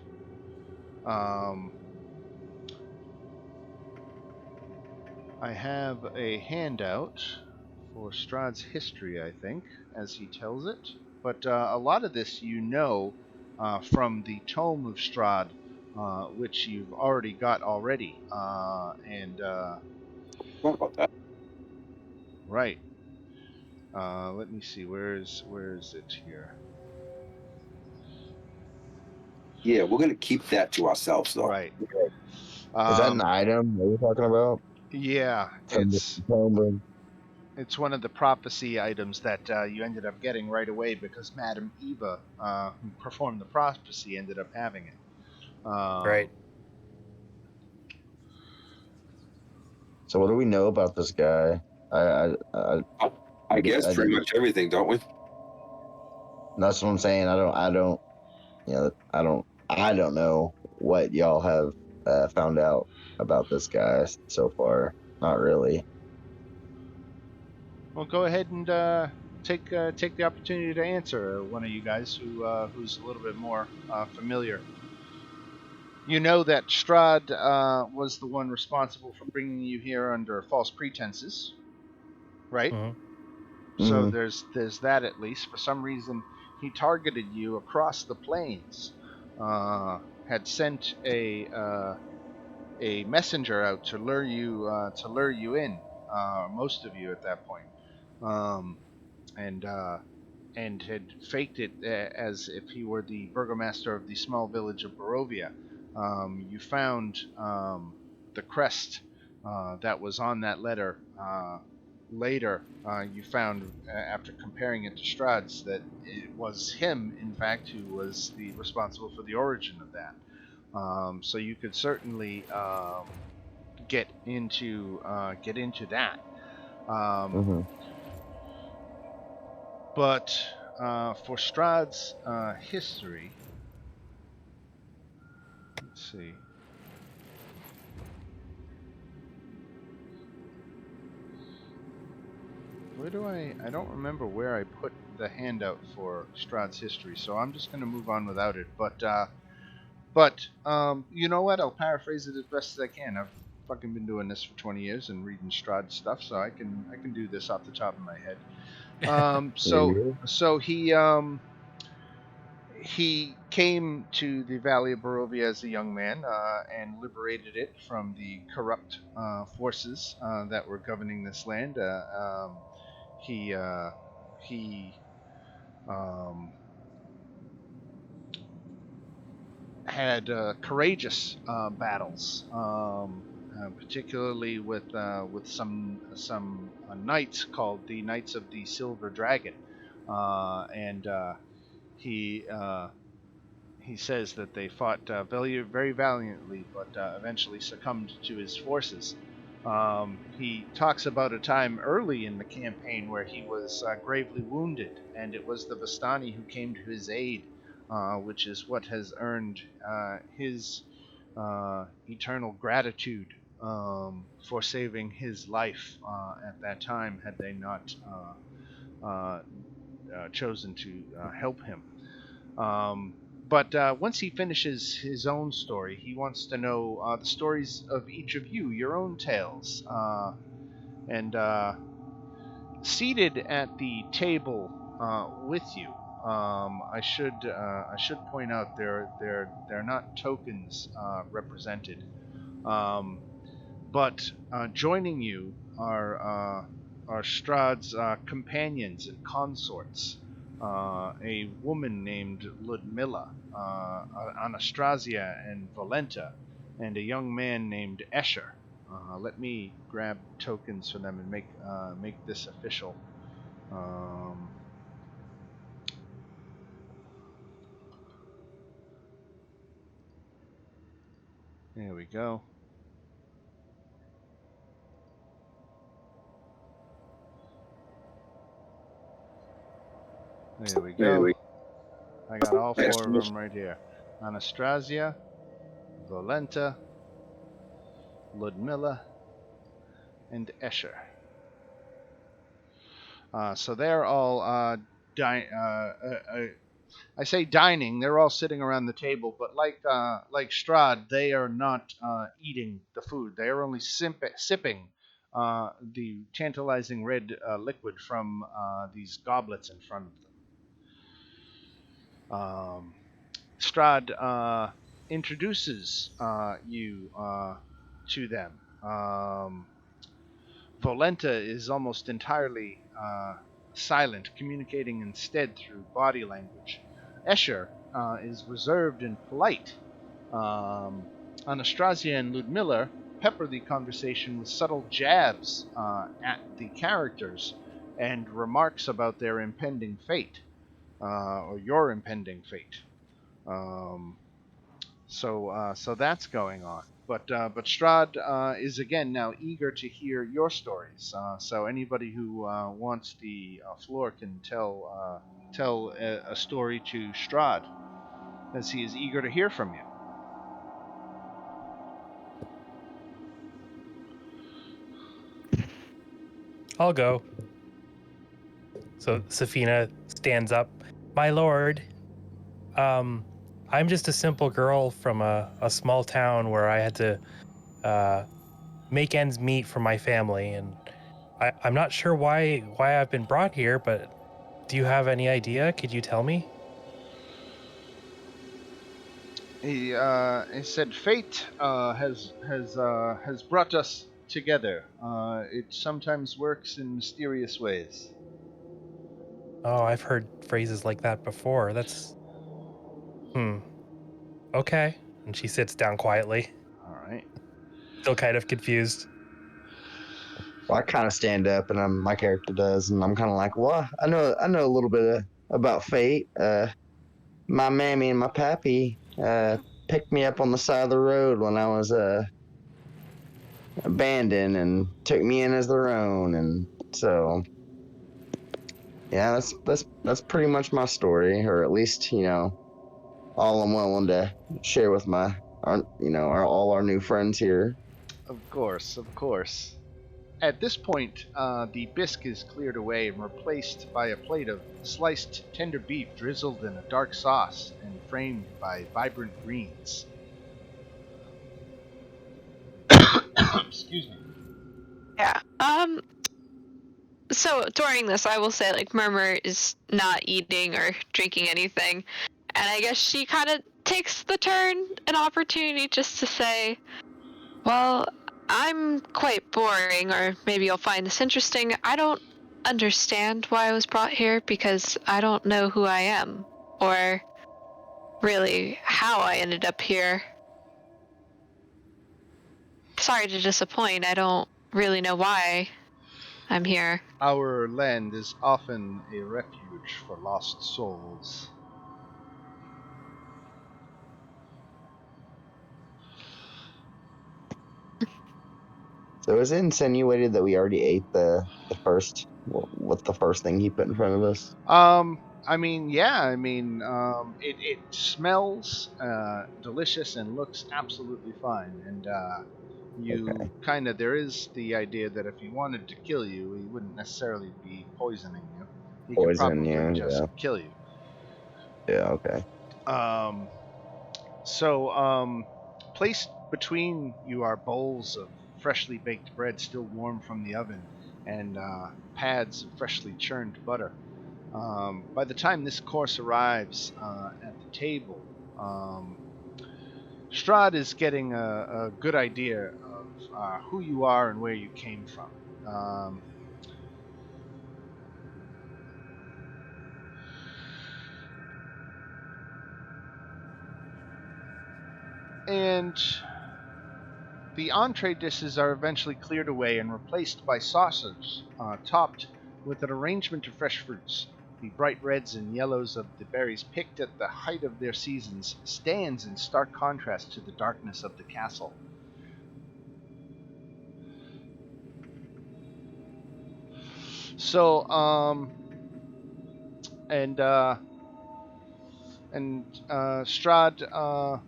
Speaker 1: I have a handout for Strahd's history, I think, as he tells it. but a lot of this you know from the Tome of Strahd, which you've already got already. And
Speaker 4: What about that?
Speaker 1: right, let me see. Where's it here?
Speaker 4: Yeah, we're gonna keep that to ourselves, though.
Speaker 1: Right.
Speaker 3: Is that an item that you're talking about?
Speaker 1: Yeah,
Speaker 3: From the Tome?
Speaker 1: it's one of the prophecy items that you ended up getting right away because Madame Eva, who performed the prophecy, ended up having it.
Speaker 2: Right.
Speaker 3: So what do we know about this guy?
Speaker 4: I guess
Speaker 3: I
Speaker 4: pretty
Speaker 3: didn't.
Speaker 4: much everything, don't we?
Speaker 3: That's what I'm saying. I don't. You know, I don't know what y'all have found out about this guy so far. Not really.
Speaker 1: Well, go ahead and take the opportunity to answer. One of you guys who's a little bit more familiar. You know that Strahd was the one responsible for bringing you here under false pretenses, right?
Speaker 2: Hmm.
Speaker 1: So
Speaker 3: Mhm.
Speaker 1: there's that at least. For some reason, he targeted you across the plains. Had sent a messenger out to lure you in. Most of you at that point, um, and had faked it as if he were the burgomaster of the small village of Barovia. You found the crest that was on that letter. Later, you found, after comparing it to Strahd's, that it was him, in fact, who was the responsible for the origin of that. So you could certainly get into that. Um,
Speaker 3: Mhm.
Speaker 1: but for Strahd's history, let's see. Where do I don't remember where I put the handout for Strahd's history, so I'm just going to move on without it. But you know what? I'll paraphrase it as best as I can. I've fucking been doing this for 20 years and reading Strahd stuff, so I can do this off the top of my head.
Speaker 3: Yeah.
Speaker 1: So he came to the Valley of Barovia as a young man and liberated it from the corrupt forces that were governing this land. He he um, had courageous battles, particularly with some knights called the Knights of the Silver Dragon, and he he says that they fought very valiantly, but eventually succumbed to his forces. He talks about a time early in the campaign where he was gravely wounded, and it was the Vistani who came to his aid, which is what has earned his eternal gratitude for saving his life at that time, had they not chosen to help him. Um, but once he finishes his own story, he wants to know the stories of each of you, your own tales. And seated at the table with you, I should point out they're not tokens represented, um, but joining you are Strahd's companions and consorts. A woman named Ludmilla, Anastasia and Valenta, and a young man named Escher. Let me grab tokens for them and make this official. Um, there we go. There we go. I got all four of them right here. Anastasia, Valenta, Ludmilla, and Escher. So they're all I say dining. They're all sitting around the table, but like Strahd, they are not eating the food. They are only sipping the tantalizing red liquid from these goblets in front of them. Strahd introduces you to them. Volenta is almost entirely silent, communicating instead through body language. Escher is reserved and polite. Anastasia and Ludmilla pepper the conversation with subtle jabs at the characters and remarks about their impending fate, or your impending fate. Um, so that's going on. But Strahd is again now eager to hear your stories. So anybody who wants the floor can tell a story to Strahd, as he is eager to hear from you.
Speaker 2: I'll go. So Safina stands up. My lord, I'm just a simple girl from a small town where I had to make ends meet for my family, and I'm not sure why I've been brought here, but do you have any idea? Could you tell me?
Speaker 1: He said, "Fate has brought us together. It sometimes works in mysterious ways."
Speaker 2: Oh, I've heard phrases like that before. That's okay. And she sits down quietly,
Speaker 1: All right.
Speaker 2: still kind of confused.
Speaker 3: Well, I kind of stand up, and my character does, and I'm kind of like, well, I know a little bit about fate. My mammy and my pappy picked me up on the side of the road when I was abandoned and took me in as their own, and so yeah, that's pretty much my story, or at least all I'm willing to share with all our new friends here.
Speaker 1: Of course, of course. At this point, the bisque is cleared away and replaced by a plate of sliced tender beef drizzled in a dark sauce and framed by vibrant greens. Excuse me.
Speaker 6: Yeah. So during this, I will say, like, Murmur is not eating or drinking anything, and I guess she kind of takes the turn, an opportunity just to say, well, I'm quite boring, or maybe you'll find this interesting. I don't understand why I was brought here because I don't know who I am, or really how I ended up here. Sorry to disappoint, I don't really know why I'm here.
Speaker 1: Our land is often a refuge for lost souls.
Speaker 3: So is it insinuated that we already ate the first what's the first thing he put in front of us?
Speaker 1: I mean, yeah, it smells delicious and looks absolutely fine. And you
Speaker 3: Okay,
Speaker 1: kind of, there is the idea that if he wanted to kill you, he wouldn't necessarily be poisoning you. He could
Speaker 3: poison
Speaker 1: probably
Speaker 3: you.
Speaker 1: just kill you.
Speaker 3: Yeah. Okay.
Speaker 1: Um, so, placed between you are bowls of freshly baked bread still warm from the oven and pads of freshly churned butter. By the time this course arrives at the table, Strahd is getting a good idea of who you are and where you came from. And the entree dishes are eventually cleared away and replaced by saucers topped with an arrangement of fresh fruits. The bright reds and yellows of the berries picked at the height of their seasons stands in stark contrast to the darkness of the castle. So, and Strahd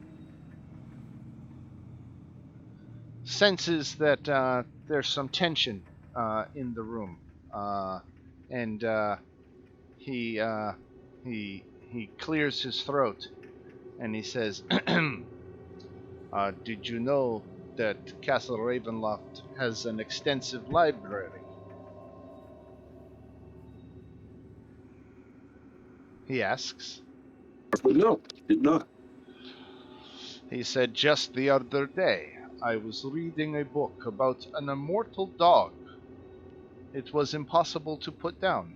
Speaker 1: senses that there's some tension in the room, and he he clears his throat and he says, "Did you know that Castle Ravenloft has an extensive library?" He asks.
Speaker 4: No, did not.
Speaker 1: He said, just the other day, I was reading a book about an immortal dog. It was impossible to put down.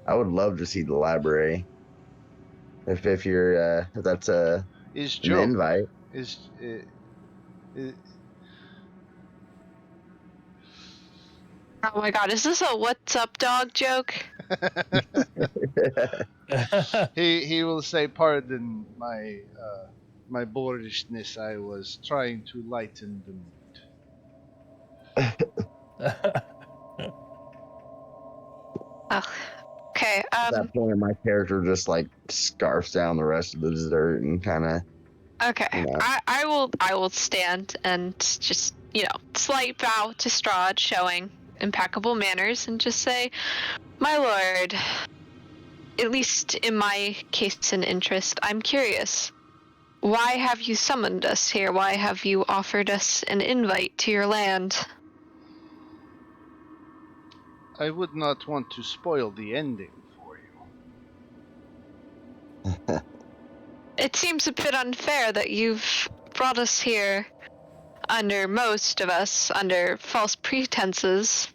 Speaker 3: I would love to see the library. If that's an
Speaker 1: His joke
Speaker 3: invite.
Speaker 1: is...
Speaker 6: Oh my god, is this a what's up dog joke?
Speaker 1: he will say, pardon my boorishness, I was trying to lighten the mood.
Speaker 6: Oh, okay.
Speaker 3: At that point, my character just like scarfs down the rest of the dessert and kind of,
Speaker 6: Okay.
Speaker 3: you know.
Speaker 6: I will stand and just, slight bow to Strahd, showing impeccable manners, and just say, my lord, at least in my case and interest, I'm curious. Why have you summoned us here? Why have you offered us an invite to your land?
Speaker 1: I would not want to spoil the ending for you.
Speaker 6: It seems a bit unfair that you've brought us here under most of us under false pretenses.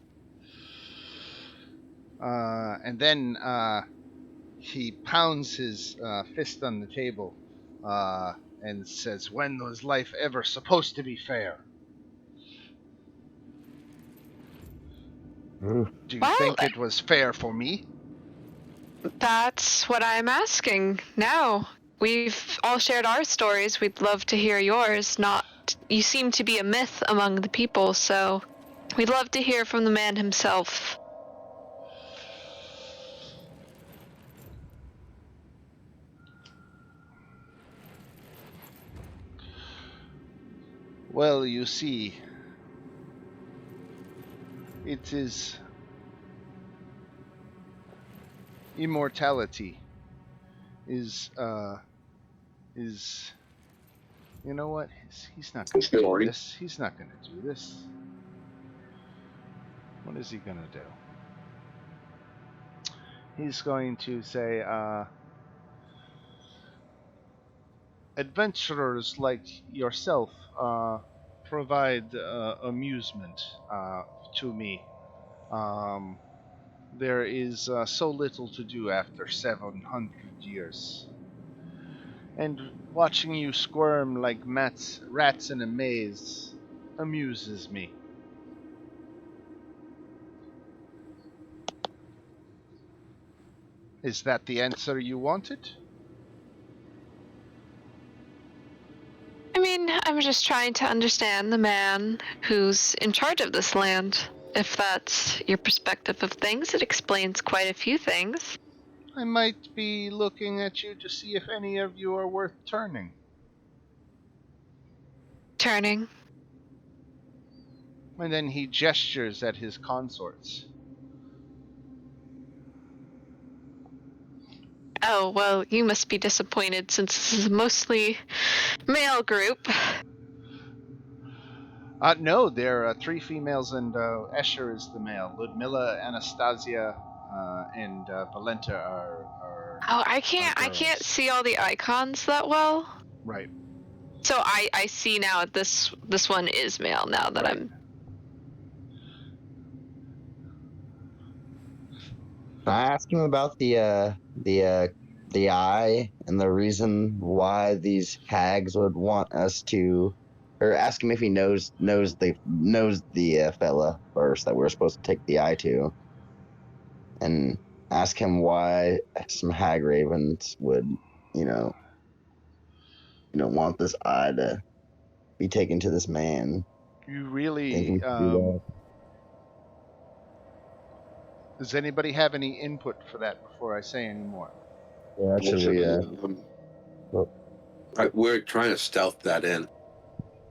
Speaker 1: And then he pounds his fist on the table and says, when was life ever supposed to be fair?
Speaker 3: Ooh.
Speaker 1: Do you
Speaker 6: Well,
Speaker 1: think it was fair for me?
Speaker 6: That's what I'm asking now. We've all shared our stories. We'd love to hear yours. You seem to be a myth among the people, so we'd love to hear from the man himself.
Speaker 1: Well, you see, it is immortality is you know what? He's not going to do this. He's not going to do this. What is he going to do? He's going to say, adventurers like yourself provide amusement to me. There is so little to do after 700 years. And watching you squirm like rats in a maze amuses me. Is that the answer you wanted?
Speaker 6: I mean, I'm just trying to understand the man who's in charge of this land. If that's your perspective of things, it explains quite a few things.
Speaker 1: I might be looking at you to see if any of you are worth turning.
Speaker 6: Turning.
Speaker 1: And then he gestures at his consorts.
Speaker 6: Oh, well, you must be disappointed since this is a mostly male group.
Speaker 1: No, there are 3 females, and Escher is the male. Ludmilla, Anastasia, and Valenta are
Speaker 6: Oh, I can't
Speaker 1: girls.
Speaker 6: see all the icons that well.
Speaker 1: Right.
Speaker 6: So I see now this one is male now that
Speaker 1: Right.
Speaker 6: I'm.
Speaker 3: I asked him about the eye and the reason why these hags would want us to, or ask him if he knows the fella first that we're supposed to take the eye to, and ask him why some hag ravens would, you know, want this eye to be taken to this man.
Speaker 1: You
Speaker 3: Think
Speaker 1: really.
Speaker 3: we should do that?
Speaker 1: Does anybody have any input for that before I say any more?
Speaker 3: Yeah, actually,
Speaker 4: We're trying to stealth that in.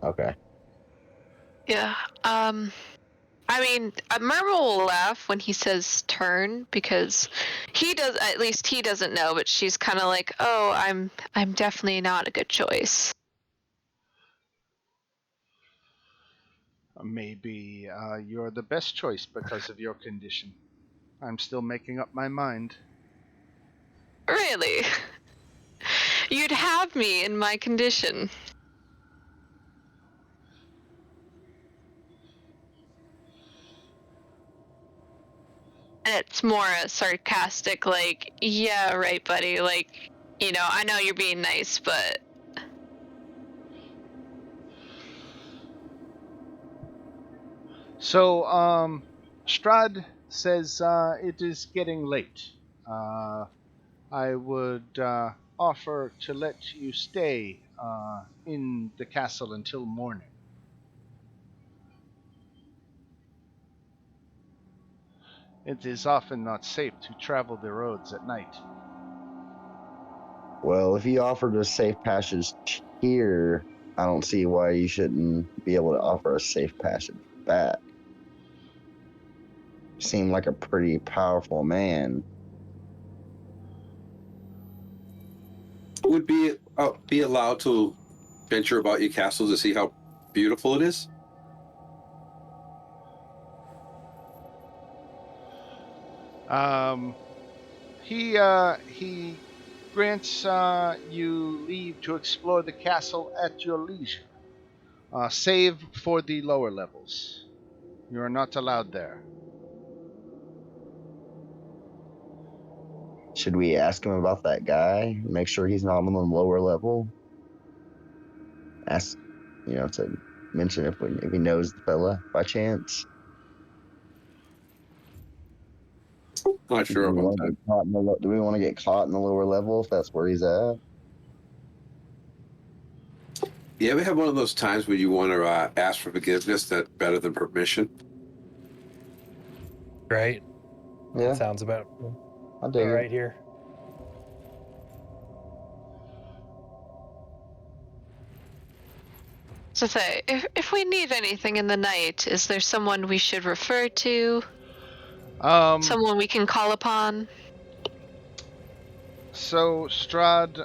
Speaker 3: okay.
Speaker 6: Yeah. I mean, Myrtle will laugh when he says turn because at least he doesn't know, but she's kind of like, oh, I'm definitely not a good choice.
Speaker 1: Maybe you're the best choice because of your condition. I'm still making up my mind.
Speaker 6: Really? You'd have me in my condition. It's more a sarcastic, like, yeah, right, buddy. Like, I know you're being nice, but
Speaker 1: So, Strahd says it is getting late. I would offer to let you stay in the castle until morning. It is often not safe to travel the roads at night.
Speaker 3: Well, if you offered a safe passage here, I don't see why you shouldn't be able to offer a safe passage back. You seem like a pretty powerful man.
Speaker 4: Would be allowed to venture about your castle to see how beautiful it is?
Speaker 1: He grants you leave to explore the castle at your leisure, save for the lower levels. You are not allowed there.
Speaker 3: Should we ask him about that guy? Make sure he's not on the lower level. Ask, to mention if he knows the fella by chance.
Speaker 4: Not sure about that.
Speaker 3: Do we want to get caught in the lower level if that's where he's at?
Speaker 4: You ever have one of those times where you want to ask for forgiveness that's better than permission?
Speaker 2: Right?
Speaker 3: Yeah,
Speaker 2: That sounds about
Speaker 3: I dig
Speaker 2: right
Speaker 3: it.
Speaker 2: here.
Speaker 6: to say, if we need anything in the night, is there someone we should refer to? Someone we can call upon?
Speaker 1: So Strahd,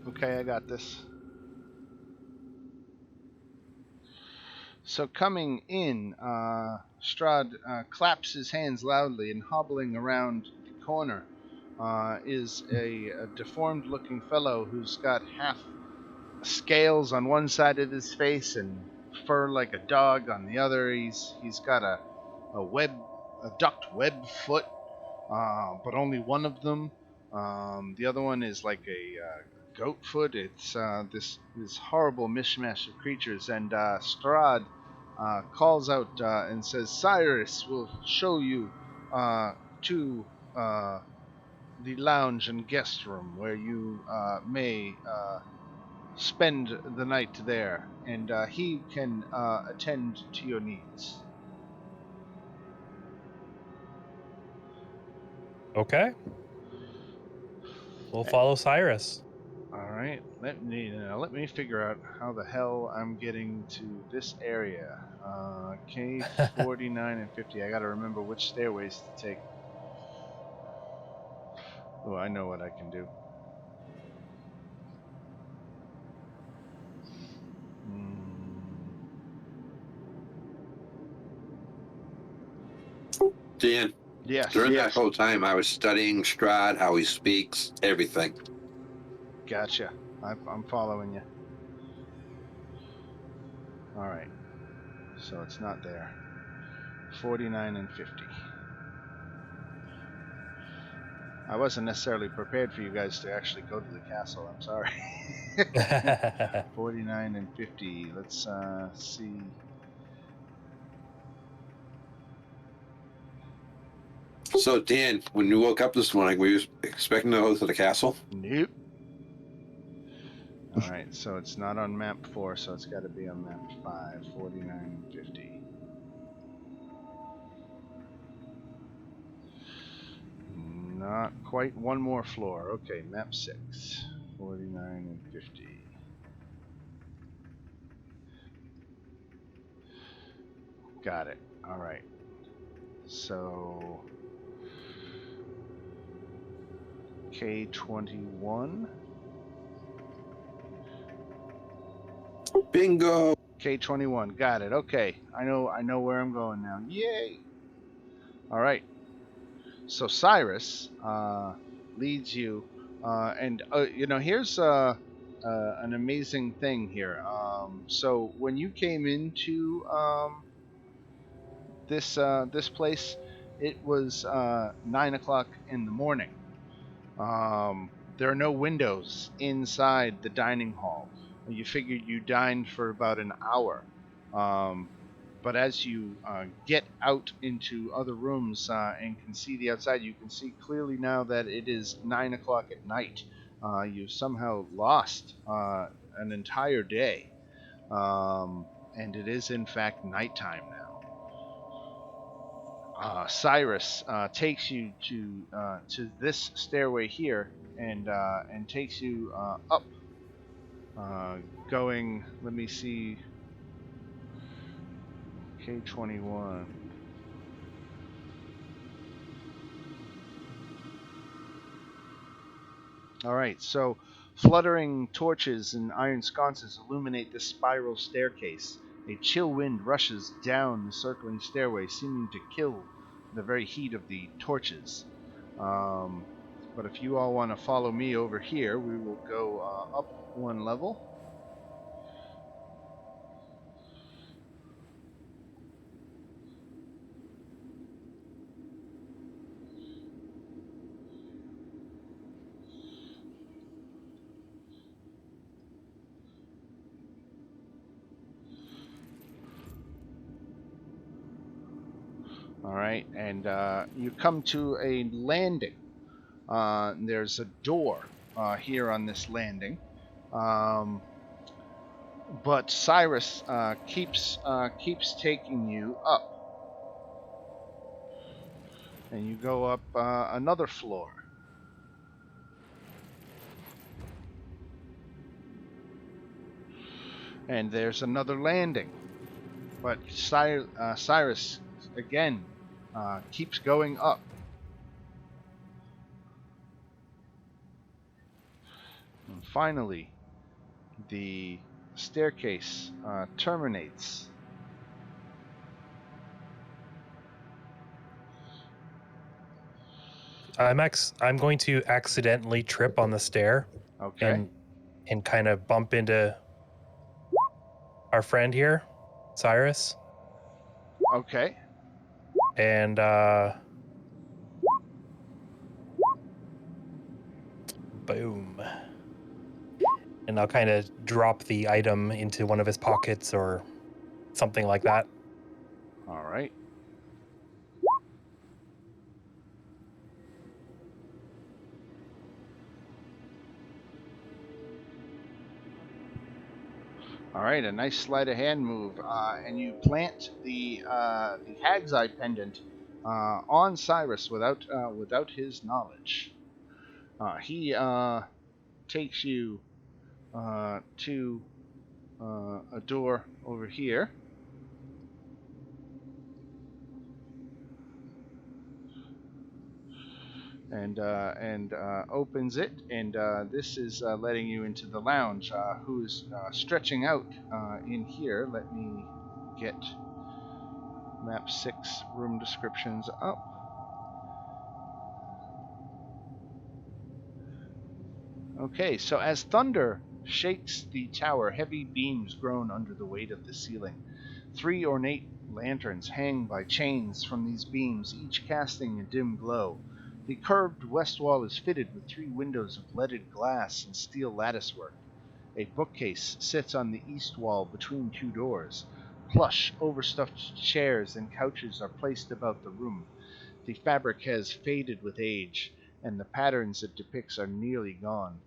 Speaker 1: okay, I got this. So coming in, Strahd claps his hands loudly, and hobbling around the corner is a deformed-looking fellow who's got half scales on one side of his face and fur like a dog on the other. He's got a ducked web foot, but only one of them. The other one is like a goat foot. It's this horrible mishmash of creatures. And Strahd calls out and says, "Cyrus will show you to the lounge and guest room where you may spend the night there, and he can attend to your needs."
Speaker 2: Okay. We'll follow Cyrus.
Speaker 1: All right, let me figure out how the hell I'm getting to this area. K49 and 50. I got to remember which stairways to take. Oh, I know what I can do.
Speaker 4: Dan,
Speaker 1: Yes.
Speaker 4: during that whole time, I was studying Strahd, how he speaks, everything.
Speaker 1: Gotcha. I'm following you. All right. So it's not there. 49 and 50. I wasn't necessarily prepared for you guys to actually go to the castle. I'm sorry. 49 and 50. Let's see.
Speaker 4: So, Dan, when you woke up this morning, were you expecting to go to the castle?
Speaker 1: Nope. All right, so it's not on map 4, so it's got to be on map 5. 49 and 50. Not quite one more floor. Okay, map 6. 49 and 50. Got it. All right. So K21.
Speaker 4: Bingo!
Speaker 1: K21, got it. Okay, I know where I'm going now. Yay! All right. So Cyrus leads you, and here's an amazing thing here. So when you came into this place, it was 9 o'clock in the morning. There are no windows inside the dining hall. You figured you dined for about an hour. Um, but as you get out into other rooms and can see the outside, you can see clearly now that it is 9 o'clock at night. You've somehow lost an entire day, and it is in fact nighttime now. Cyrus takes you to this stairway here, and takes you up, going. Let me see. K21. All right. So, fluttering torches and iron sconces illuminate the spiral staircase. A chill wind rushes down the circling stairway, seeming to kill the very heat of the torches. But if you all want to follow me over here, we will go up one level. All right, and you come to a landing. There's a door here on this landing, but Cyrus keeps taking you up, and you go up another floor. And there's another landing, but Cyrus again keeps going up. And finally, the staircase terminates.
Speaker 2: I'm going to accidentally trip on the stair
Speaker 1: Okay.
Speaker 2: and kind of bump into our friend here, Cyrus.
Speaker 1: Okay.
Speaker 2: And boom. And I'll kind of drop the item into one of his pockets or something like that.
Speaker 1: All right. All right, a nice sleight of hand move, and you plant the Hag's Eye Pendant on Cyrus without his knowledge. He takes you to a door over here, and opens it, and this is letting you into the lounge. Who's stretching out in here? Let me get map 6 room descriptions up. Okay, so as thunder shakes the tower, heavy beams groan under the weight of the ceiling. 3 ornate lanterns hang by chains from these beams, each casting a dim glow. The curved west wall is fitted with 3 windows of leaded glass and steel latticework. A bookcase sits on the east wall between 2 doors. Plush, overstuffed chairs and couches are placed about the room. The fabric has faded with age, and the patterns it depicts are nearly gone.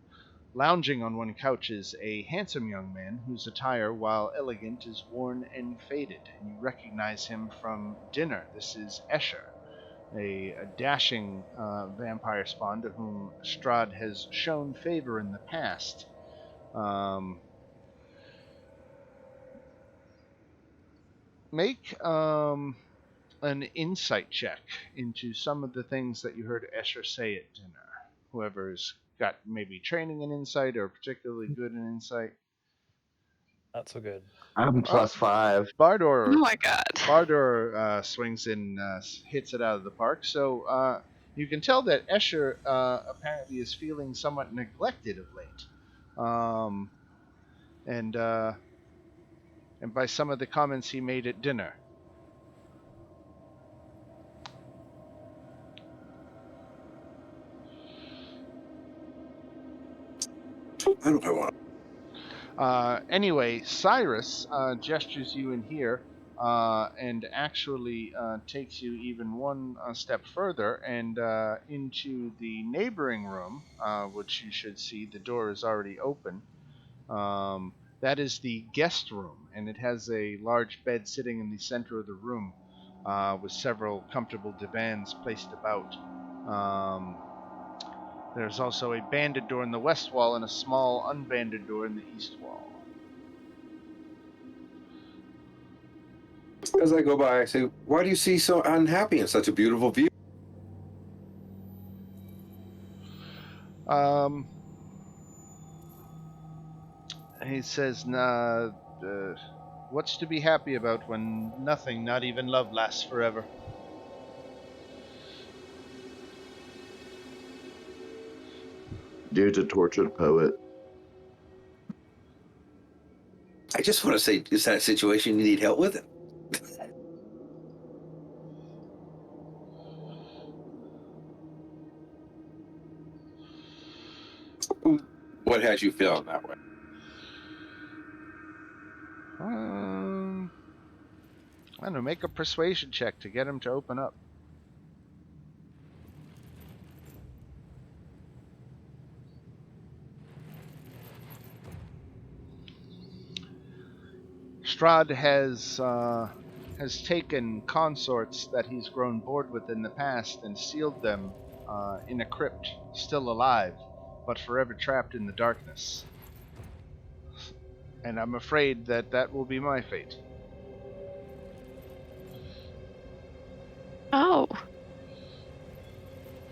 Speaker 1: Lounging on one couch is a handsome young man whose attire, while elegant, is worn and faded, and you recognize him from dinner. This is Escher, a dashing vampire spawn to whom Strahd has shown favor in the past. Make an insight check into some of the things that you heard Escher say at dinner. Whoever's got maybe training in insight or particularly good in insight.
Speaker 2: Not so good.
Speaker 3: I'm +5.
Speaker 6: Oh
Speaker 1: Bardor
Speaker 6: my god.
Speaker 1: Bardor swings in, hits it out of the park. So you can tell that Escher apparently is feeling somewhat neglected of late, and by some of the comments he made at dinner.
Speaker 4: I don't know.
Speaker 1: Anyway, Cyrus gestures you in here and actually takes you even one step further and into the neighboring room, which you should see. The door is already open. That is the guest room, and it has a large bed sitting in the center of the room with several comfortable divans placed about. There's also a banded door in the west wall and a small unbanded door in the east wall.
Speaker 4: As I go by, I say, "Why do you seem so unhappy in such a beautiful view?"
Speaker 1: He says, "Nah, what's to be happy about when nothing, not even love, lasts forever?"
Speaker 7: Dude's a tortured poet.
Speaker 4: I just want to say, is that a situation you need help with? What has you feeling that way?
Speaker 1: I don't know, make a persuasion check to get him to open up. Strahd has taken consorts that he's grown bored with in the past and sealed them in a crypt, still alive, but forever trapped in the darkness. And I'm afraid that that will be my fate.
Speaker 6: Oh.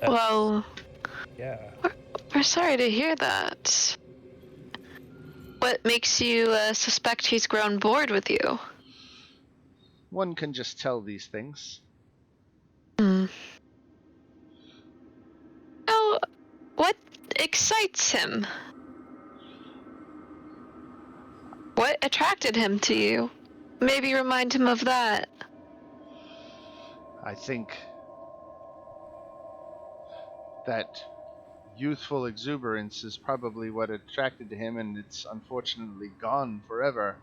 Speaker 2: That's-
Speaker 6: Well,
Speaker 2: Yeah.
Speaker 6: we're sorry to hear that. What makes you suspect he's grown bored with you?
Speaker 1: One can just tell these things.
Speaker 6: Hmm. Oh, what excites him? What attracted him to you? Maybe remind him of that.
Speaker 1: I think that youthful exuberance is probably what attracted to him, and it's unfortunately gone forever.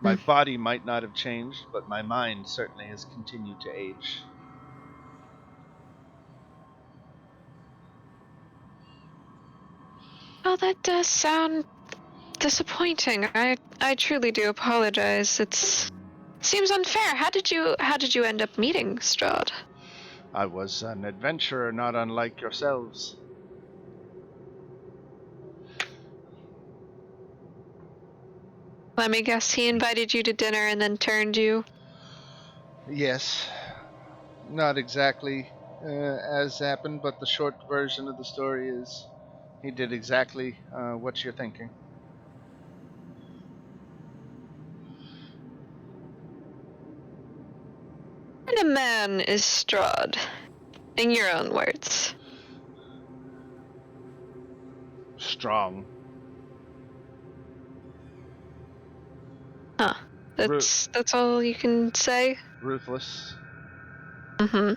Speaker 1: My body might not have changed, but my mind certainly has continued to age.
Speaker 6: Oh, that does sound disappointing. I truly do apologize. Seems unfair. How did you end up meeting Strahd?
Speaker 1: I was an adventurer not unlike yourselves.
Speaker 6: Let me guess, he invited you to dinner and then turned you.
Speaker 1: Yes, not exactly as happened, but the short version of the story is he did exactly what you're thinking.
Speaker 6: What kind of man is Strahd? In your own words.
Speaker 1: Strong.
Speaker 6: Huh. That's all you can say?
Speaker 1: Ruthless.
Speaker 6: Mm-hmm.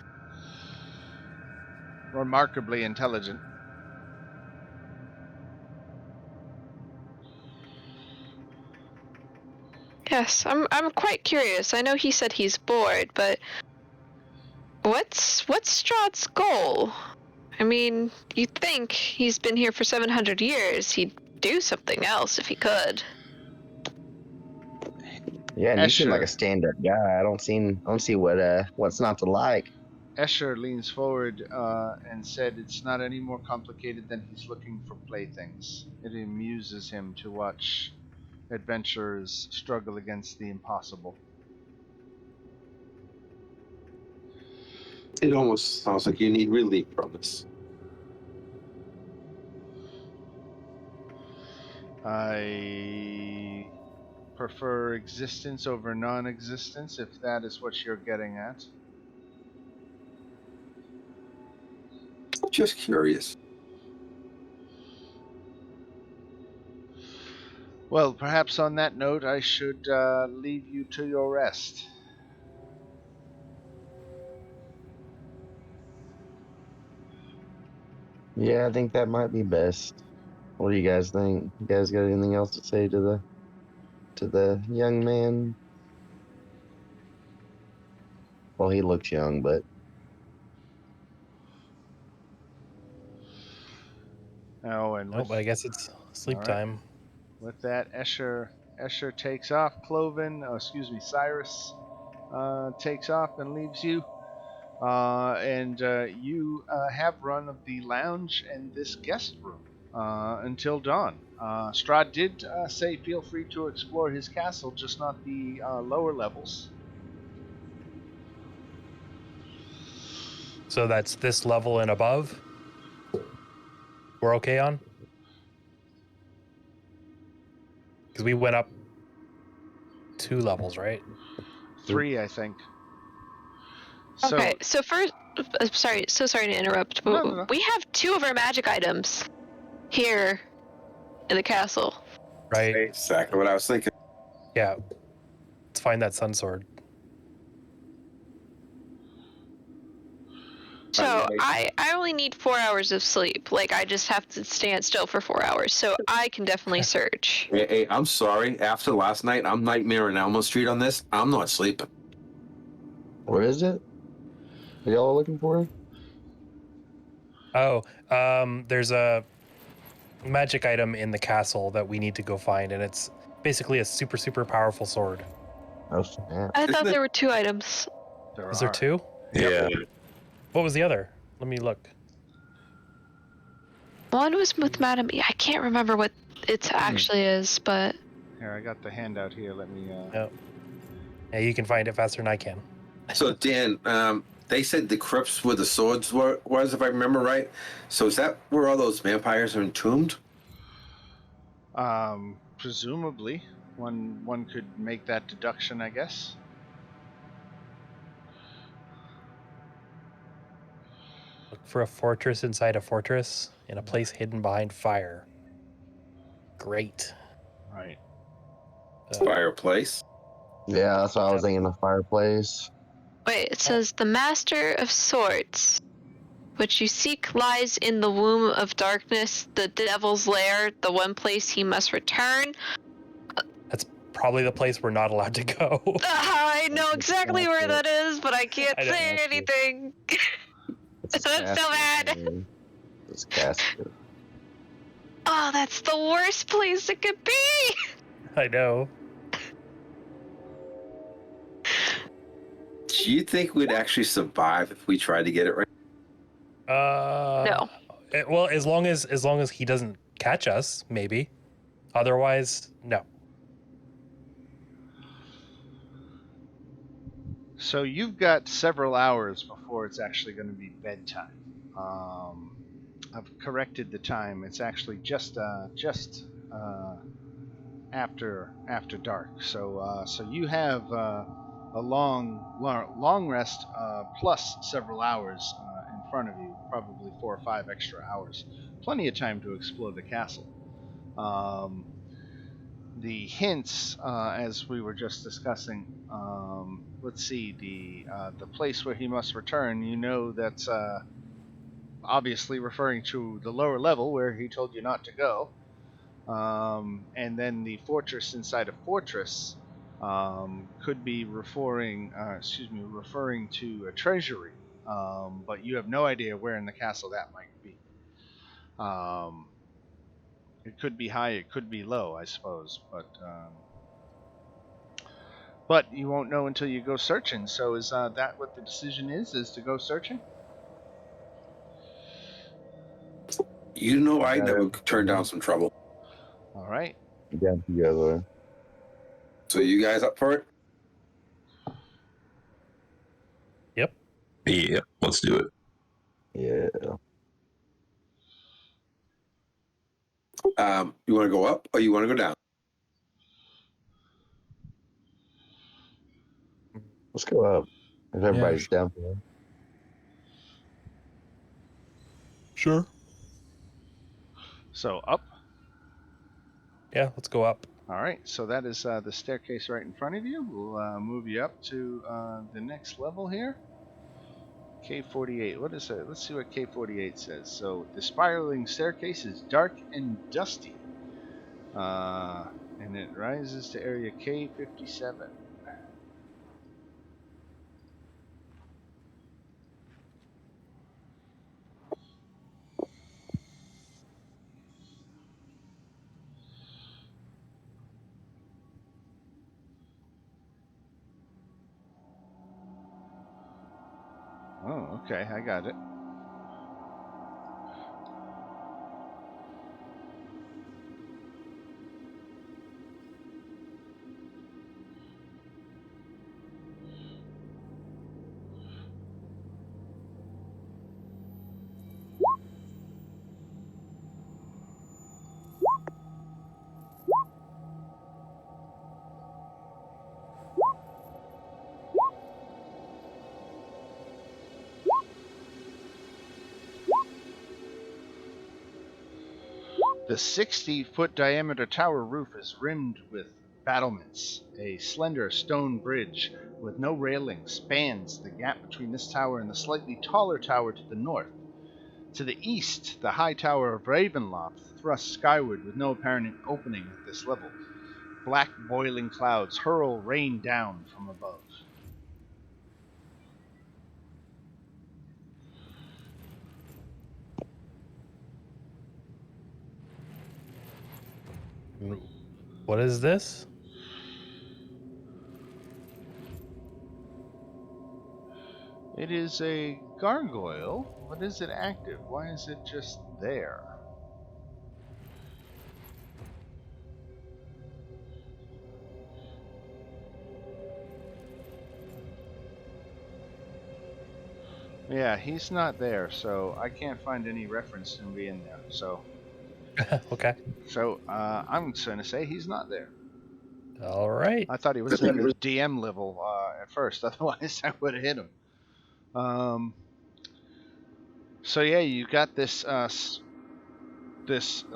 Speaker 1: Remarkably intelligent.
Speaker 6: Yes, I'm quite curious. I know he said he's bored, but what's Strahd's goal? I mean, you'd think he's been here for 700 years. He'd do something else if he could.
Speaker 3: Yeah, and you seem like
Speaker 1: Escher.
Speaker 3: a stand-up guy. I don't see what's not to like.
Speaker 1: Escher leans forward and said it's not any more complicated than he's looking for playthings. It amuses him to watch adventurers struggle against the impossible.
Speaker 4: It almost sounds like you need relief from this.
Speaker 1: I prefer existence over non-existence, if that is what you're getting at.
Speaker 4: Just curious.
Speaker 1: Well, perhaps on that note, I should leave you to your rest.
Speaker 3: Yeah, I think that might be best. What do you guys think? You guys got anything else to say to the young man? Well, he looks young, but
Speaker 1: Oh, and
Speaker 2: Nope, I guess it's sleep
Speaker 1: All right.
Speaker 2: time.
Speaker 1: with that, Escher takes off. Cyrus takes off and leaves you. And you have run of the lounge and this guest room until dawn. Strahd did say feel free to explore his castle, just not the lower levels.
Speaker 2: So that's this level and above. We're okay on? Because we went up 2 levels, right?
Speaker 1: 3, I think. So,
Speaker 6: Okay, so first, sorry to interrupt, but
Speaker 1: No.
Speaker 6: we have 2 of our magic items here in the castle.
Speaker 2: Right?
Speaker 4: Exactly what I was thinking.
Speaker 2: Yeah. Let's find that sun sword.
Speaker 6: So I only need 4 hours of sleep. Like, I just have to stand still for 4 hours, so I can definitely search.
Speaker 4: Hey, I'm sorry. After last night, I'm nightmaring Elmo Street on this. I'm not sleeping.
Speaker 3: where is it? Are y'all looking for it?
Speaker 2: Oh, there's a magic item in the castle that we need to go find, and it's basically a super, super powerful sword.
Speaker 3: Oh snap!
Speaker 6: I
Speaker 4: Isn't
Speaker 6: thought
Speaker 4: it-
Speaker 6: there were 2 items.
Speaker 2: Is there 2?
Speaker 5: Yeah.
Speaker 2: What was the other? Let me look.
Speaker 6: One was with Madame E. I can't remember what it actually is, but
Speaker 1: Here, I got the handout here. Let me.
Speaker 2: Yeah, you can find it faster than I can.
Speaker 4: So, Dan, they said the crypts where the swords was, if I remember right. So is that where all those vampires are entombed?
Speaker 1: Presumably, one could make that deduction, I guess.
Speaker 2: Look for a fortress inside a fortress in a place hidden behind fire. Great.
Speaker 1: Right.
Speaker 4: Fireplace.
Speaker 3: Yeah, that's what I was thinking. The fireplace.
Speaker 6: wait, it says the Master of Swords, which you seek lies in the womb of darkness, the devil's lair, the one place he must return.
Speaker 2: That's probably the place we're not allowed to go.
Speaker 6: I know exactly where that is, but I can't
Speaker 2: I know.
Speaker 6: say anything.
Speaker 3: It's
Speaker 6: That's so bad.
Speaker 3: It's casket.
Speaker 6: Oh, that's the worst place it could be.
Speaker 2: I know.
Speaker 4: Do you think we'd actually survive if we tried to get it right?
Speaker 6: No.
Speaker 2: Well, as long as he doesn't catch us, maybe. Otherwise, no.
Speaker 1: So you've got several hours before it's actually going to be bedtime. I've corrected the time. It's actually just after dark. So you have a long rest plus several hours in front of you, probably 4 or 5 extra hours. Plenty of time to explore the castle. The hints, as we were just discussing, let's see, the place where he must return. You know that's obviously referring to the lower level where he told you not to go. And then the fortress inside a fortress could be referring to a treasury, but you have no idea where in the castle that might be. It could be high, it could be low, I suppose, but you won't know until you go searching. So is that what the decision is to go searching?
Speaker 4: You know, I
Speaker 3: Got
Speaker 4: never
Speaker 3: it.
Speaker 4: turn down some trouble.
Speaker 1: All right.
Speaker 3: Yeah, together.
Speaker 4: So you guys up for it?
Speaker 2: Yep.
Speaker 5: Yeah, let's do it.
Speaker 3: Yeah.
Speaker 4: You want to go up or you want to go down?
Speaker 3: Let's go up. If everybody's down for it.
Speaker 2: Sure.
Speaker 1: So up.
Speaker 2: Yeah, let's go up.
Speaker 1: All right, so that is the staircase right in front of you. We'll move you up to the next level here. K48. What is it? Let's see what K48 says. So the spiraling staircase is dark and dusty, and it rises to area K57. Oh, okay, I got it. The 60-foot diameter tower roof is rimmed with battlements. A slender stone bridge with no railing spans the gap between this tower and the slightly taller tower to the north. To the east, the high tower of Ravenloft thrusts skyward with no apparent opening at this level. Black boiling clouds hurl rain down from above.
Speaker 2: What is this?
Speaker 1: It is a gargoyle, but is it active? Why is it just there? Yeah, he's not there, so I can't find any reference to him being there. So,
Speaker 2: Okay.
Speaker 1: I'm just gonna say he's not there.
Speaker 2: All right.
Speaker 1: I thought he was at the DM level at first, otherwise I would have hit him. So yeah, you got this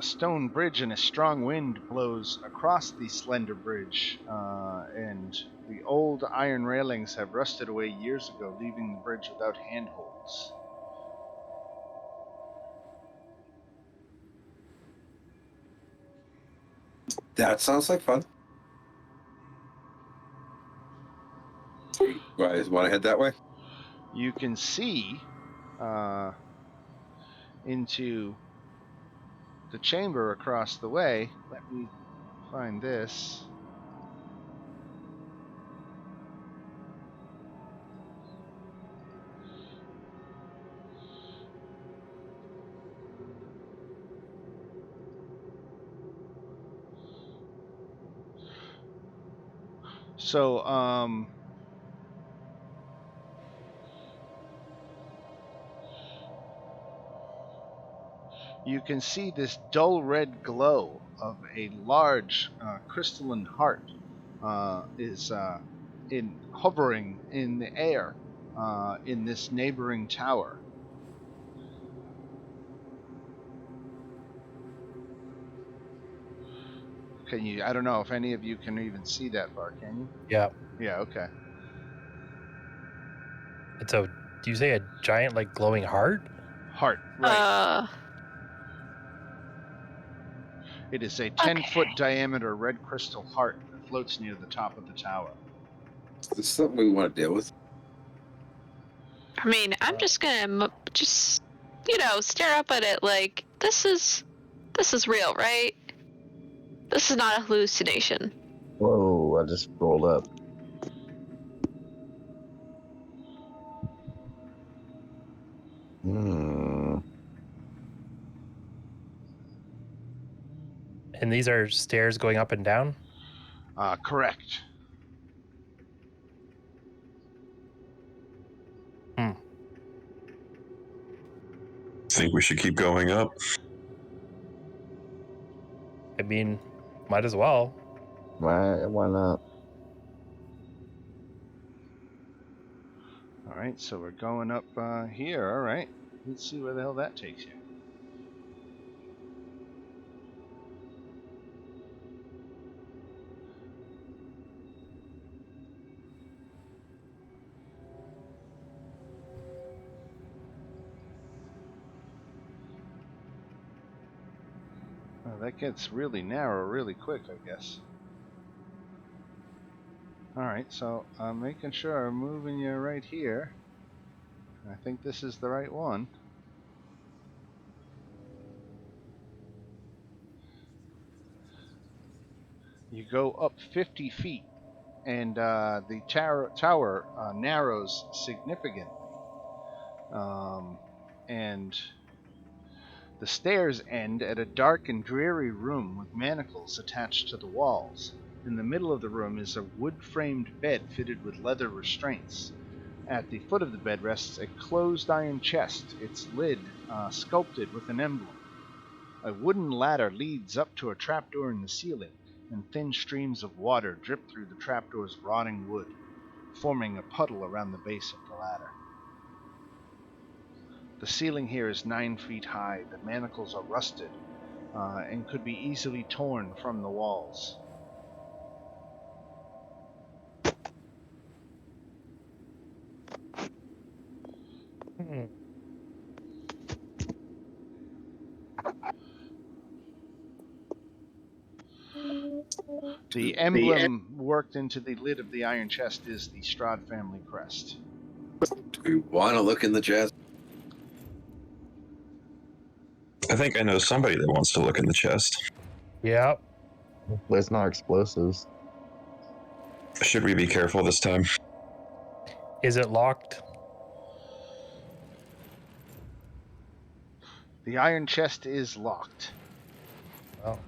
Speaker 1: stone bridge, and a strong wind blows across the slender bridge, and the old iron railings have rusted away years ago, leaving the bridge without handholds.
Speaker 4: That sounds like fun. Guys, want to head that way?
Speaker 1: You can see into the chamber across the way. Let me find this. So, you can see this dull red glow of a large crystalline heart is hovering in the air in this neighboring tower. Can you? I don't know if any of you can even see that far. Can you?
Speaker 2: Yeah.
Speaker 1: Yeah. Okay.
Speaker 2: It's a. Do you say a giant, like, glowing heart?
Speaker 1: Heart. Right.
Speaker 6: Uh,
Speaker 1: It is a 10-foot diameter red crystal heart that floats near the top of the tower.
Speaker 4: This is something we want to deal with.
Speaker 6: I mean, I'm just gonna just, stare up at it like this is real, right? This is not a hallucination.
Speaker 3: Whoa, I just rolled up.
Speaker 2: And these are stairs going up and down?
Speaker 1: Correct.
Speaker 5: Think we should keep going up.
Speaker 2: mean, might as well.
Speaker 3: Why not?
Speaker 1: All right, so we're going up here. All right, let's see where the hell that takes you. Oh, that gets really narrow really quick, I guess. Alright, so I'm making sure I'm moving you right here. I think this is the right one. You go up 50 feet, and the tower narrows significantly. And the stairs end at a dark and dreary room with manacles attached to the walls. In the middle of the room is a wood-framed bed fitted with leather restraints. At the foot of the bed rests a closed iron chest, its lid sculpted with an emblem. A wooden ladder leads up to a trapdoor in the ceiling, and thin streams of water drip through the trapdoor's rotting wood, forming a puddle around the base of the ladder. The ceiling here is 9 feet high. The manacles are rusted and could be easily torn from the walls. The emblem worked into the lid of the iron chest is the Strahd family crest.
Speaker 4: Do we want to look in the chest?
Speaker 5: I think I know somebody that wants to look in the chest.
Speaker 2: Yep.
Speaker 3: Hopefully it's not explosives.
Speaker 5: Should we be careful this time?
Speaker 2: Is it locked?
Speaker 1: The iron chest is locked.
Speaker 2: Well,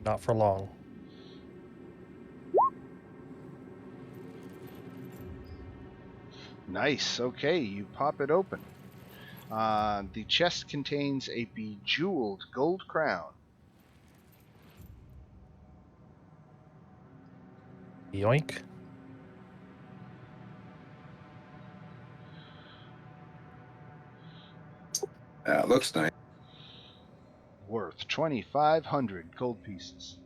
Speaker 2: not for long.
Speaker 1: Nice. Okay, you pop it open. The chest contains a bejeweled gold crown.
Speaker 2: Yoink.
Speaker 4: Looks nice.
Speaker 1: Worth 2,500 gold pieces.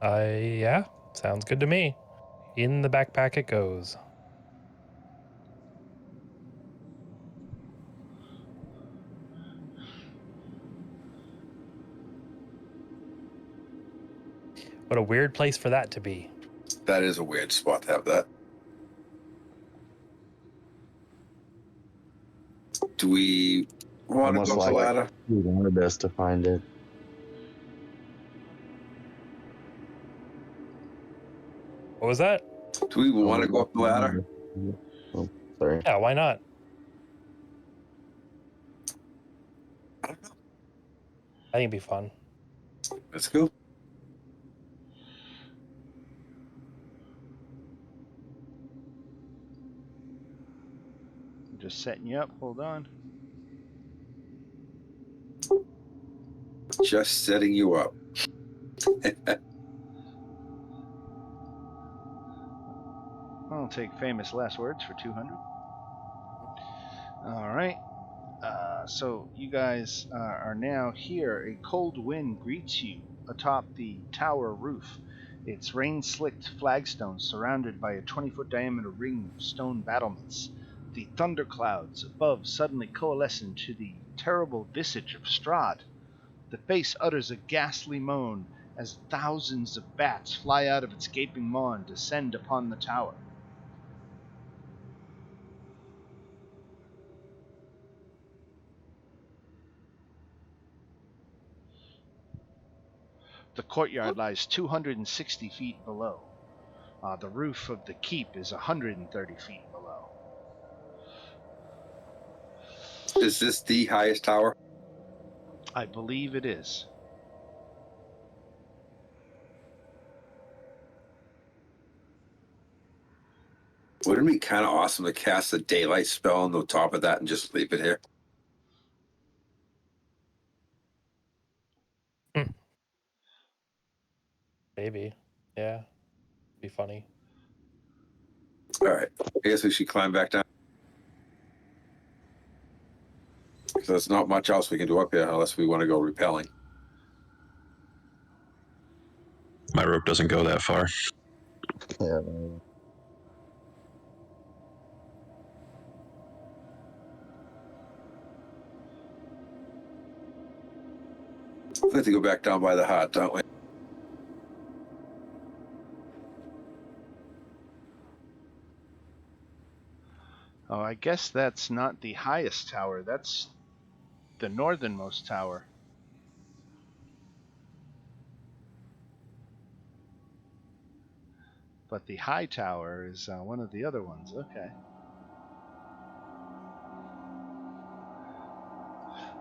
Speaker 2: Yeah, sounds good to me. In the backpack it goes. What a weird place for that to be.
Speaker 4: That is a weird spot to have that. Do we want to
Speaker 3: Almost
Speaker 4: go up the
Speaker 3: like
Speaker 4: ladder?
Speaker 3: we wanted us to find it.
Speaker 2: What was that?
Speaker 4: Do we want to go up the ladder?
Speaker 3: Oh, sorry.
Speaker 2: Yeah, why not?
Speaker 4: I don't know.
Speaker 2: I think it'd be fun.
Speaker 4: Let's go.
Speaker 1: I'm just setting you up. Hold on.
Speaker 4: Just setting you up.
Speaker 1: I'll take famous last words for 200. All right. So you guys are now here. A cold wind greets you atop the tower roof. Its rain-slicked flagstones surrounded by a 20-foot diameter ring of stone battlements. The thunderclouds above suddenly coalesce into the terrible visage of Strahd. The face utters a ghastly moan as thousands of bats fly out of its gaping maw and descend upon the tower. The courtyard lies 260 feet below. The roof of the keep is 130 feet below.
Speaker 4: Is this the highest tower?
Speaker 1: I believe it is.
Speaker 4: Wouldn't it be kind of awesome to cast a daylight spell on the top of that and just leave it here?
Speaker 2: Maybe. Yeah. Be funny.
Speaker 4: All right. I guess we should climb back down. Because there's not much else we can do up here unless we want to go repelling.
Speaker 5: My rope doesn't go that far.
Speaker 3: Yeah.
Speaker 4: We have to go back down by the hut, don't we?
Speaker 1: Oh, I guess that's not the highest tower. That's the northernmost tower. But the high tower is one of the other ones. Okay.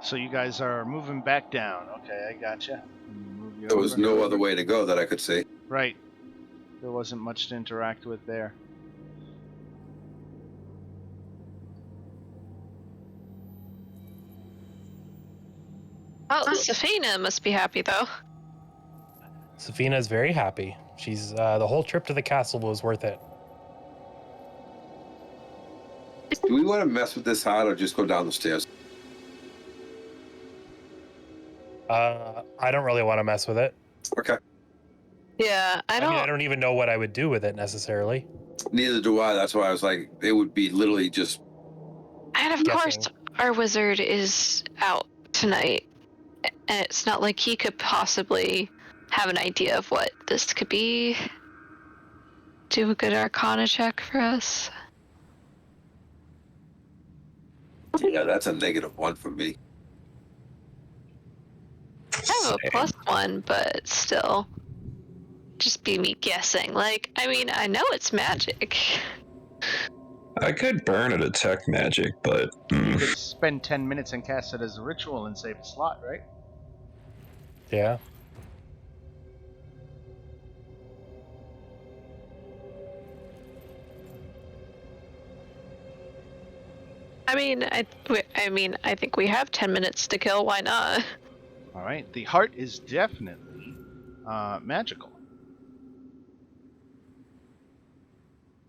Speaker 1: So you guys are moving back down. Okay, I gotcha. Move you
Speaker 4: There was
Speaker 1: over.
Speaker 4: no other way to go that I could see.
Speaker 1: Right. There wasn't much to interact with there.
Speaker 6: Oh, Safina must be happy though.
Speaker 2: Safina is very happy. She's the whole trip to the castle was worth it.
Speaker 4: Do we want to mess with this hut or just go down the stairs?
Speaker 2: I don't really want to mess with it.
Speaker 4: Okay.
Speaker 6: Yeah, I
Speaker 2: mean, I don't even know what I would do with it necessarily.
Speaker 4: Neither do I. That's why I was like, it would be literally just.
Speaker 6: And of
Speaker 2: Guessing.
Speaker 6: course, our wizard is out tonight. And it's not like he could possibly have an idea of what this could be. Do a good Arcana check for us.
Speaker 4: Yeah, that's a -1 for me.
Speaker 6: I have a +1, but still. Just be me guessing. Like, I mean, I know it's magic.
Speaker 5: I could burn a detect magic, but
Speaker 1: You could spend 10 minutes and cast it as a ritual and save a slot, right?
Speaker 2: Yeah.
Speaker 6: I think we have 10 minutes to kill. Why not?
Speaker 1: All right. The heart is definitely magical.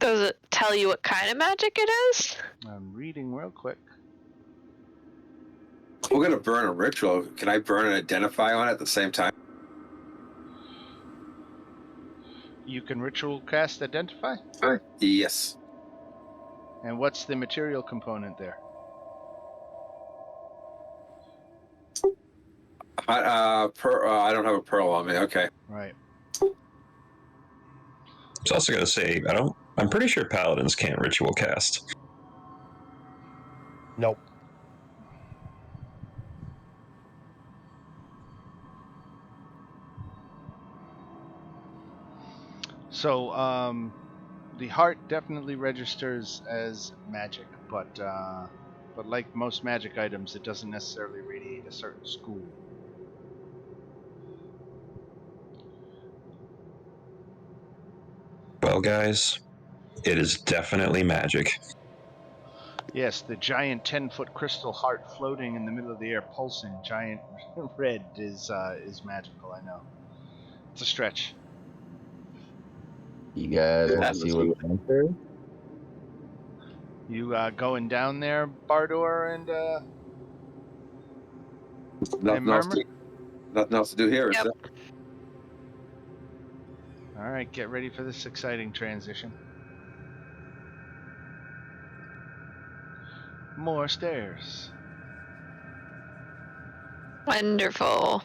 Speaker 6: Does it tell you what kind of magic it is?
Speaker 1: I'm reading real quick.
Speaker 4: We're going to burn a ritual. Can I burn and identify on it at the same time?
Speaker 1: You can ritual cast Identify?
Speaker 4: Yes.
Speaker 1: And what's the material component there?
Speaker 4: I don't have a pearl on me. Okay.
Speaker 1: Right.
Speaker 5: I was also going to say, I'm pretty sure paladins can't ritual cast.
Speaker 2: Nope.
Speaker 1: So, the heart definitely registers as magic, but like most magic items, it doesn't necessarily radiate a certain school.
Speaker 5: Well, guys, it is definitely magic.
Speaker 1: Yes, the giant 10-foot crystal heart floating in the middle of the air, pulsing, giant red is magical. I know. It's a stretch.
Speaker 3: You guys want to see what the answer is?
Speaker 1: You going down there, Bardor and Murmur?
Speaker 4: Nothing else to do here.
Speaker 6: Yep.
Speaker 4: Is there?
Speaker 1: All right, get ready for this exciting transition. More stairs.
Speaker 6: Wonderful.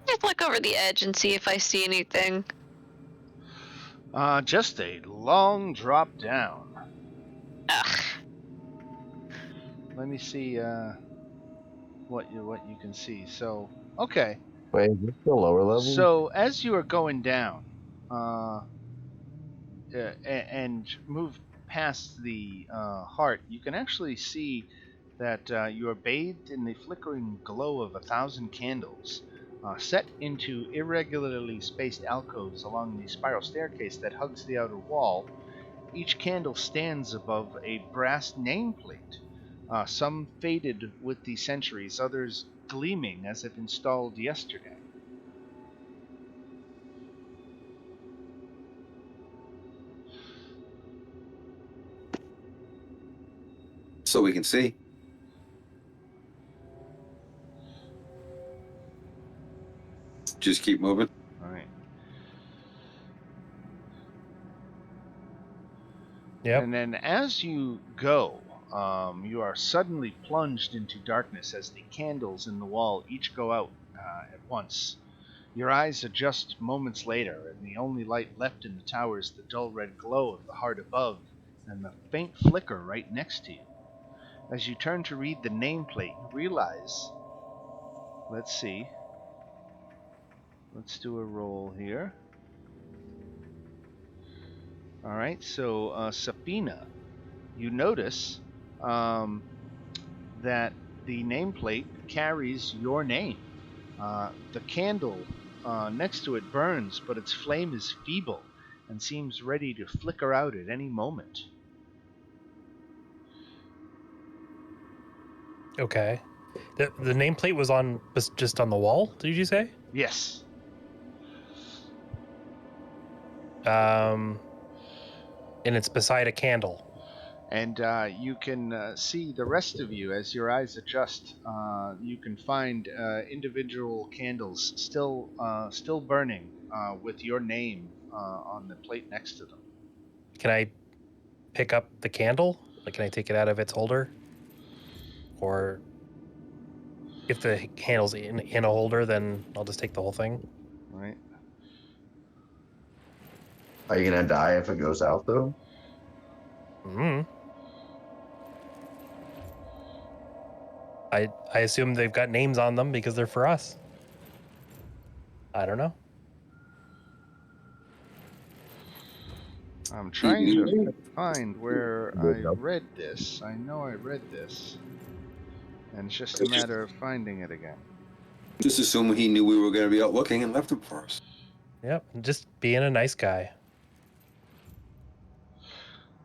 Speaker 6: Just look over the edge and see if I see anything.
Speaker 1: Just a long drop down.
Speaker 6: Ugh.
Speaker 1: Let me see what you can see. So, okay.
Speaker 3: Wait, is this the lower level?
Speaker 1: So as you are going down, and move past the heart, you can actually see that you are bathed in the flickering glow of 1,000 candles, set into irregularly spaced alcoves along the spiral staircase that hugs the outer wall. each candle stands above a brass nameplate, some faded with the centuries, others gleaming as if installed yesterday.
Speaker 4: So we can see. Just keep moving.
Speaker 1: All right.
Speaker 2: Yep.
Speaker 1: And then as you go, you are suddenly plunged into darkness as the candles in the wall each go out at once. Your eyes adjust moments later, and the only light left in the tower is the dull red glow of the heart above and the faint flicker right next to you. As you turn to read the nameplate, you realize, let's see, let's do a roll here. All right, so Safina, you notice that the nameplate carries your name. The candle next to it burns, but its flame is feeble and seems ready to flicker out at any moment.
Speaker 2: Okay. The nameplate was just on the wall, did you say?
Speaker 1: Yes.
Speaker 2: And it's beside a candle.
Speaker 1: And you can see the rest of you as your eyes adjust. You can find individual candles still burning with your name on the plate next to them.
Speaker 2: Can I pick up the candle? Like, can I take it out of its holder? Or if the candle's in a holder, then I'll just take the whole thing.
Speaker 1: All right.
Speaker 3: Are you gonna die if it goes out though?
Speaker 2: Hmm. I assume they've got names on them because they're for us. I don't know.
Speaker 1: I'm trying to find where I read this. I know I read this. And it's just a matter of finding it again.
Speaker 4: Just assume he knew we were going to be out looking and left him for us.
Speaker 2: Yep, just being a nice guy.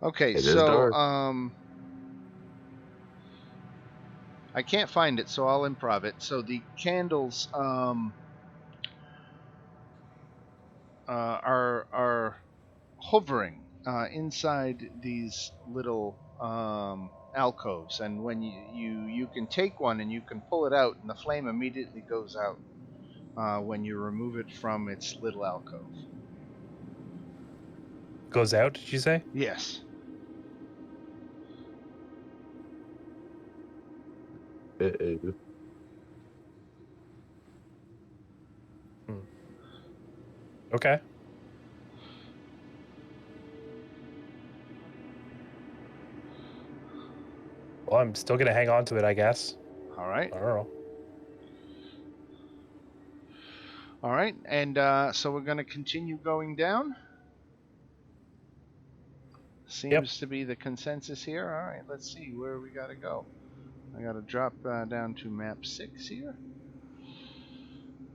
Speaker 1: Okay,
Speaker 3: It is
Speaker 1: so
Speaker 3: dark.
Speaker 1: I can't find it, so I'll improv it. So the candles are hovering inside these little alcoves, and when you can take one and you can pull it out, and the flame immediately goes out when you remove it from its little alcove.
Speaker 2: Goes out, did you say?
Speaker 1: Yes.
Speaker 2: Okay. Well, I'm still gonna hang on to it, I guess.
Speaker 1: All right.
Speaker 2: I don't know.
Speaker 1: All right, and so we're going to continue going down. Seems to be the consensus here. All right, let's see where we got to go. I got to drop down to map 6 here.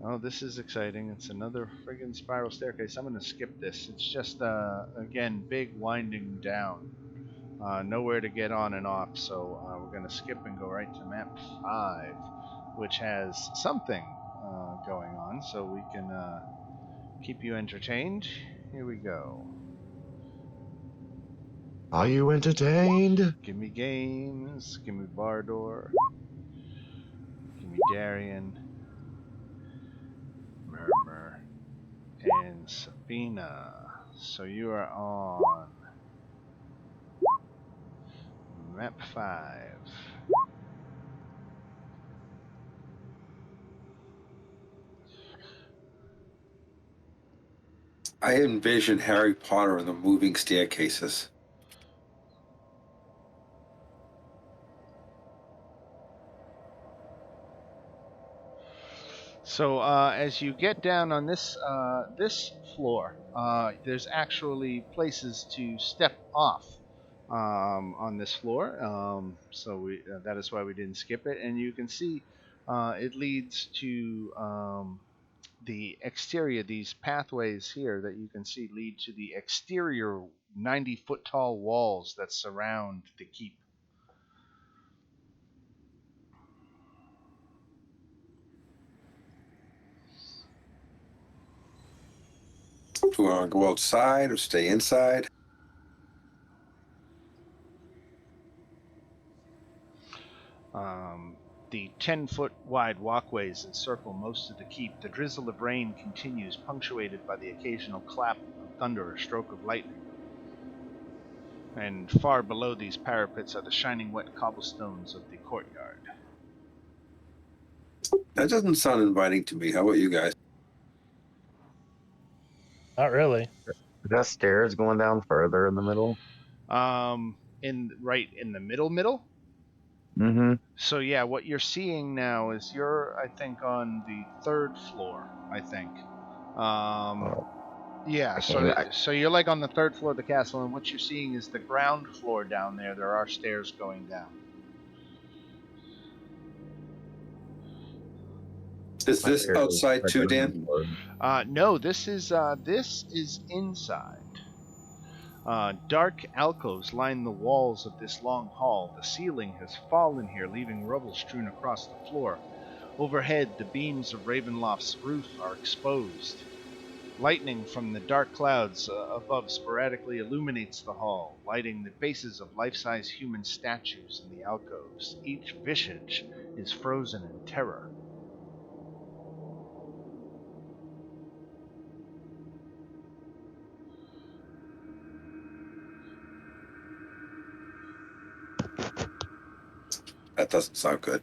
Speaker 1: Oh, this is exciting. It's another friggin' spiral staircase. I'm going to skip this. It's just, again, big winding down. Nowhere to get on and off, so we're going to skip and go right to map 5, which has something going on, so we can keep you entertained. Here we go.
Speaker 3: Are you entertained?
Speaker 1: Give me games. Give me Bardor. Give me Darien. Murmur. And Sabina. So you are on map 5.
Speaker 4: I envision Harry Potter and the moving staircases.
Speaker 1: So as you get down on this this floor, there's actually places to step off on this floor. So that is why we didn't skip it. And you can see it leads to the exterior, these pathways here that you can see lead to the exterior 90-foot tall walls that surround the keep.
Speaker 4: Do we want to go outside or stay inside?
Speaker 1: The 10-foot wide walkways encircle most of the keep. The drizzle of rain continues, punctuated by the occasional clap of thunder or stroke of lightning. And far below these parapets are the shining wet cobblestones of the courtyard.
Speaker 4: That doesn't sound inviting to me. How about you guys?
Speaker 2: Not really.
Speaker 3: Is that stairs going down further in the middle?
Speaker 1: Right in the middle.
Speaker 3: Mm-hmm.
Speaker 1: So yeah, what you're seeing now is you're, I think, on the 3rd floor. I think. Yeah. So you're like on the 3rd floor of the castle, and what you're seeing is the ground floor down there. There are stairs going down.
Speaker 4: Is this outside too, Dan?
Speaker 1: No, this is inside. Dark alcoves line the walls of this long hall. The ceiling has fallen here, leaving rubble strewn across the floor. Overhead, the beams of Ravenloft's roof are exposed. Lightning from the dark clouds above sporadically illuminates the hall, lighting the faces of life-size human statues in the alcoves. Each visage is frozen in terror.
Speaker 4: That doesn't sound good.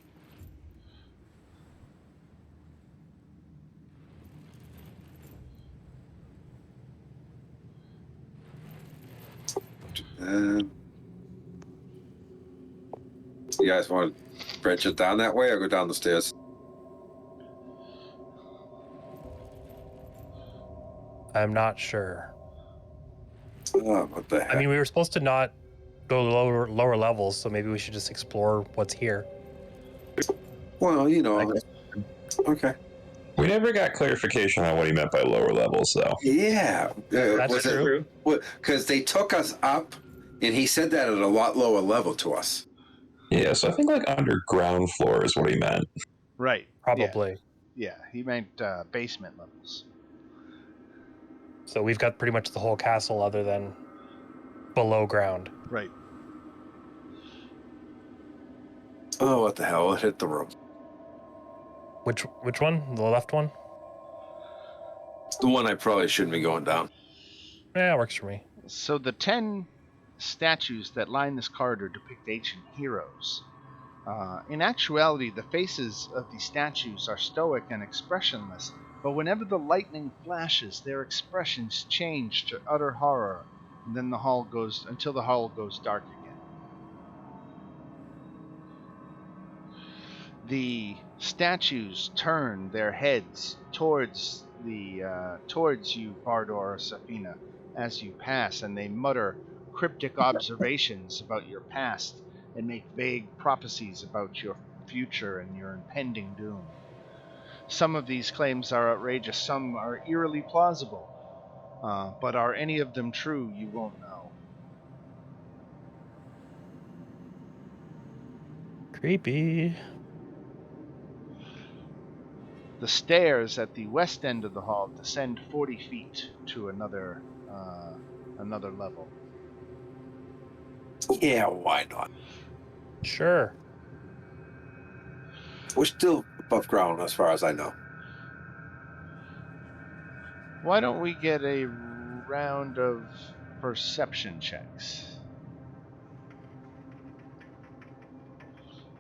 Speaker 4: You guys want to branch it down that way or go down the stairs?
Speaker 2: I'm not sure.
Speaker 4: Oh, what the heck?
Speaker 2: I mean, we were supposed to not go lower levels, so maybe we should just explore what's here.
Speaker 4: Well, you know. Okay.
Speaker 5: We never got clarification on what he meant by lower levels, though.
Speaker 4: Yeah.
Speaker 2: That's true.
Speaker 4: Because they took us up, and he said that at a lot lower level to us.
Speaker 5: Yeah, so I think like underground floor is what he meant.
Speaker 1: Right.
Speaker 2: Probably.
Speaker 1: Yeah, he meant basement levels.
Speaker 2: So we've got pretty much the whole castle other than below ground.
Speaker 1: Right.
Speaker 4: Oh, what the hell? It hit the room.
Speaker 2: Which one? The left one?
Speaker 4: It's the one I probably shouldn't be going down.
Speaker 2: Yeah, works for me.
Speaker 1: So the 10 statues that line this corridor depict ancient heroes. In actuality, the faces of these statues are stoic and expressionless, but whenever the lightning flashes, their expressions change to utter horror, and then until the hall goes dark again. The statues turn their heads towards you, Bardor Safina, as you pass, and they mutter cryptic observations about your past and make vague prophecies about your future and your impending doom. Some of these claims are outrageous, some are eerily plausible, but are any of them true, you won't know.
Speaker 2: Creepy.
Speaker 1: The stairs at the west end of the hall descend 40 feet to another level.
Speaker 4: Yeah, why not?
Speaker 2: Sure.
Speaker 4: We're still above ground as far as I know.
Speaker 1: Why don't we get a round of perception checks?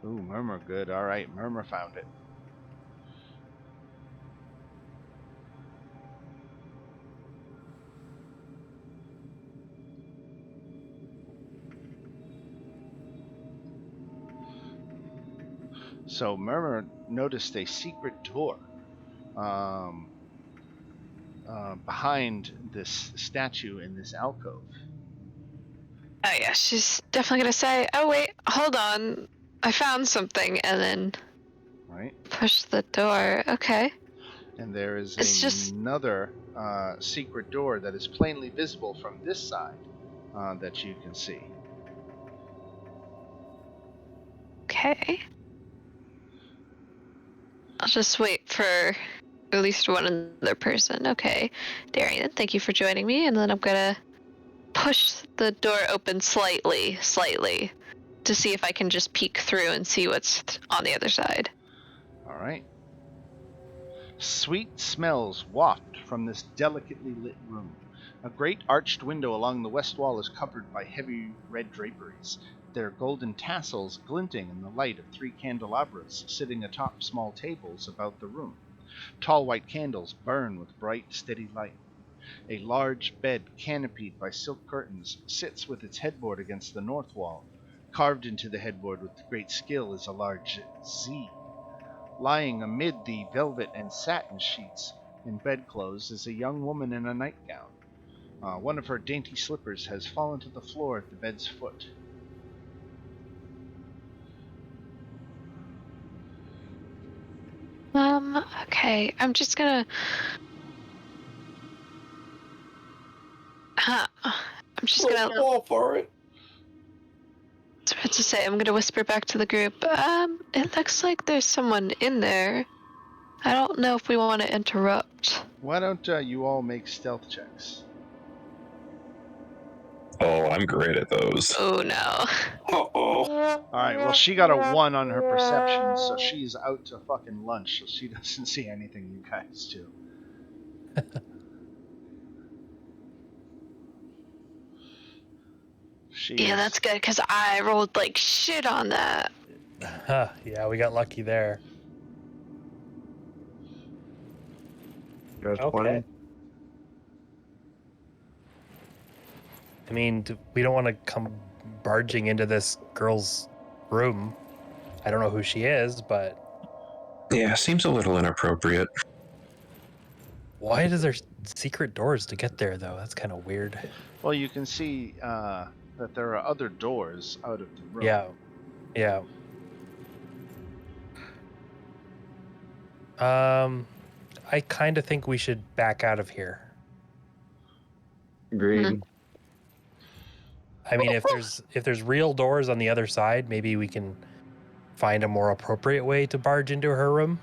Speaker 1: Ooh, Murmur, good. All right, Murmur found it. So Murmur noticed a secret door behind this statue in this alcove.
Speaker 6: Oh yeah, she's definitely gonna say, "Oh wait, hold on, I found something," and then
Speaker 1: Right.
Speaker 6: push the door. Okay.
Speaker 1: And there is
Speaker 6: It's just
Speaker 1: another secret door that is plainly visible from this side that you can see.
Speaker 6: okay. I'll just wait for at least one other person. Okay, Darian, thank you for joining me. And then I'm gonna push the door open slightly, to see if I can just peek through and see what's on the other side.
Speaker 1: All right. Sweet smells waft from this delicately lit room. A great arched window along the west wall is covered by heavy red draperies, their golden tassels glinting in the light of 3 candelabras sitting atop small tables about the room. Tall white candles burn with bright, steady light. A large bed, canopied by silk curtains, sits with its headboard against the north wall. Carved into the headboard with great skill is a large Z. Lying amid the velvet and satin sheets and bedclothes is a young woman in a nightgown. One of her dainty slippers has fallen to the floor at the bed's foot.
Speaker 6: Okay, I'm just gonna. I'm just gonna.
Speaker 4: Fall for it.
Speaker 6: I was about to say, I'm gonna whisper back to the group. It looks like there's someone in there. I don't know if we want to interrupt.
Speaker 1: Why don't you all make stealth checks?
Speaker 5: Oh, I'm great at those.
Speaker 6: Oh no.
Speaker 4: Uh-oh.
Speaker 1: Alright, well, she got a 1 on her perception, so she's out to fucking lunch, so she doesn't see anything you guys do.
Speaker 6: Yeah, that's good because I rolled like shit on that.
Speaker 2: Yeah, we got lucky there.
Speaker 3: There's
Speaker 2: Okay.
Speaker 3: 20.
Speaker 2: I mean, we don't want to come barging into this girl's room. I don't know who she is, but
Speaker 5: Yeah, seems a little inappropriate.
Speaker 2: why does there secret doors to get there, though? That's kind of weird.
Speaker 1: Well, you can see that there are other doors out of the room.
Speaker 2: Yeah. I kind of think we should back out of here.
Speaker 3: Agreed.
Speaker 2: I mean, if there's real doors on the other side, maybe we can find a more appropriate way to barge into her room.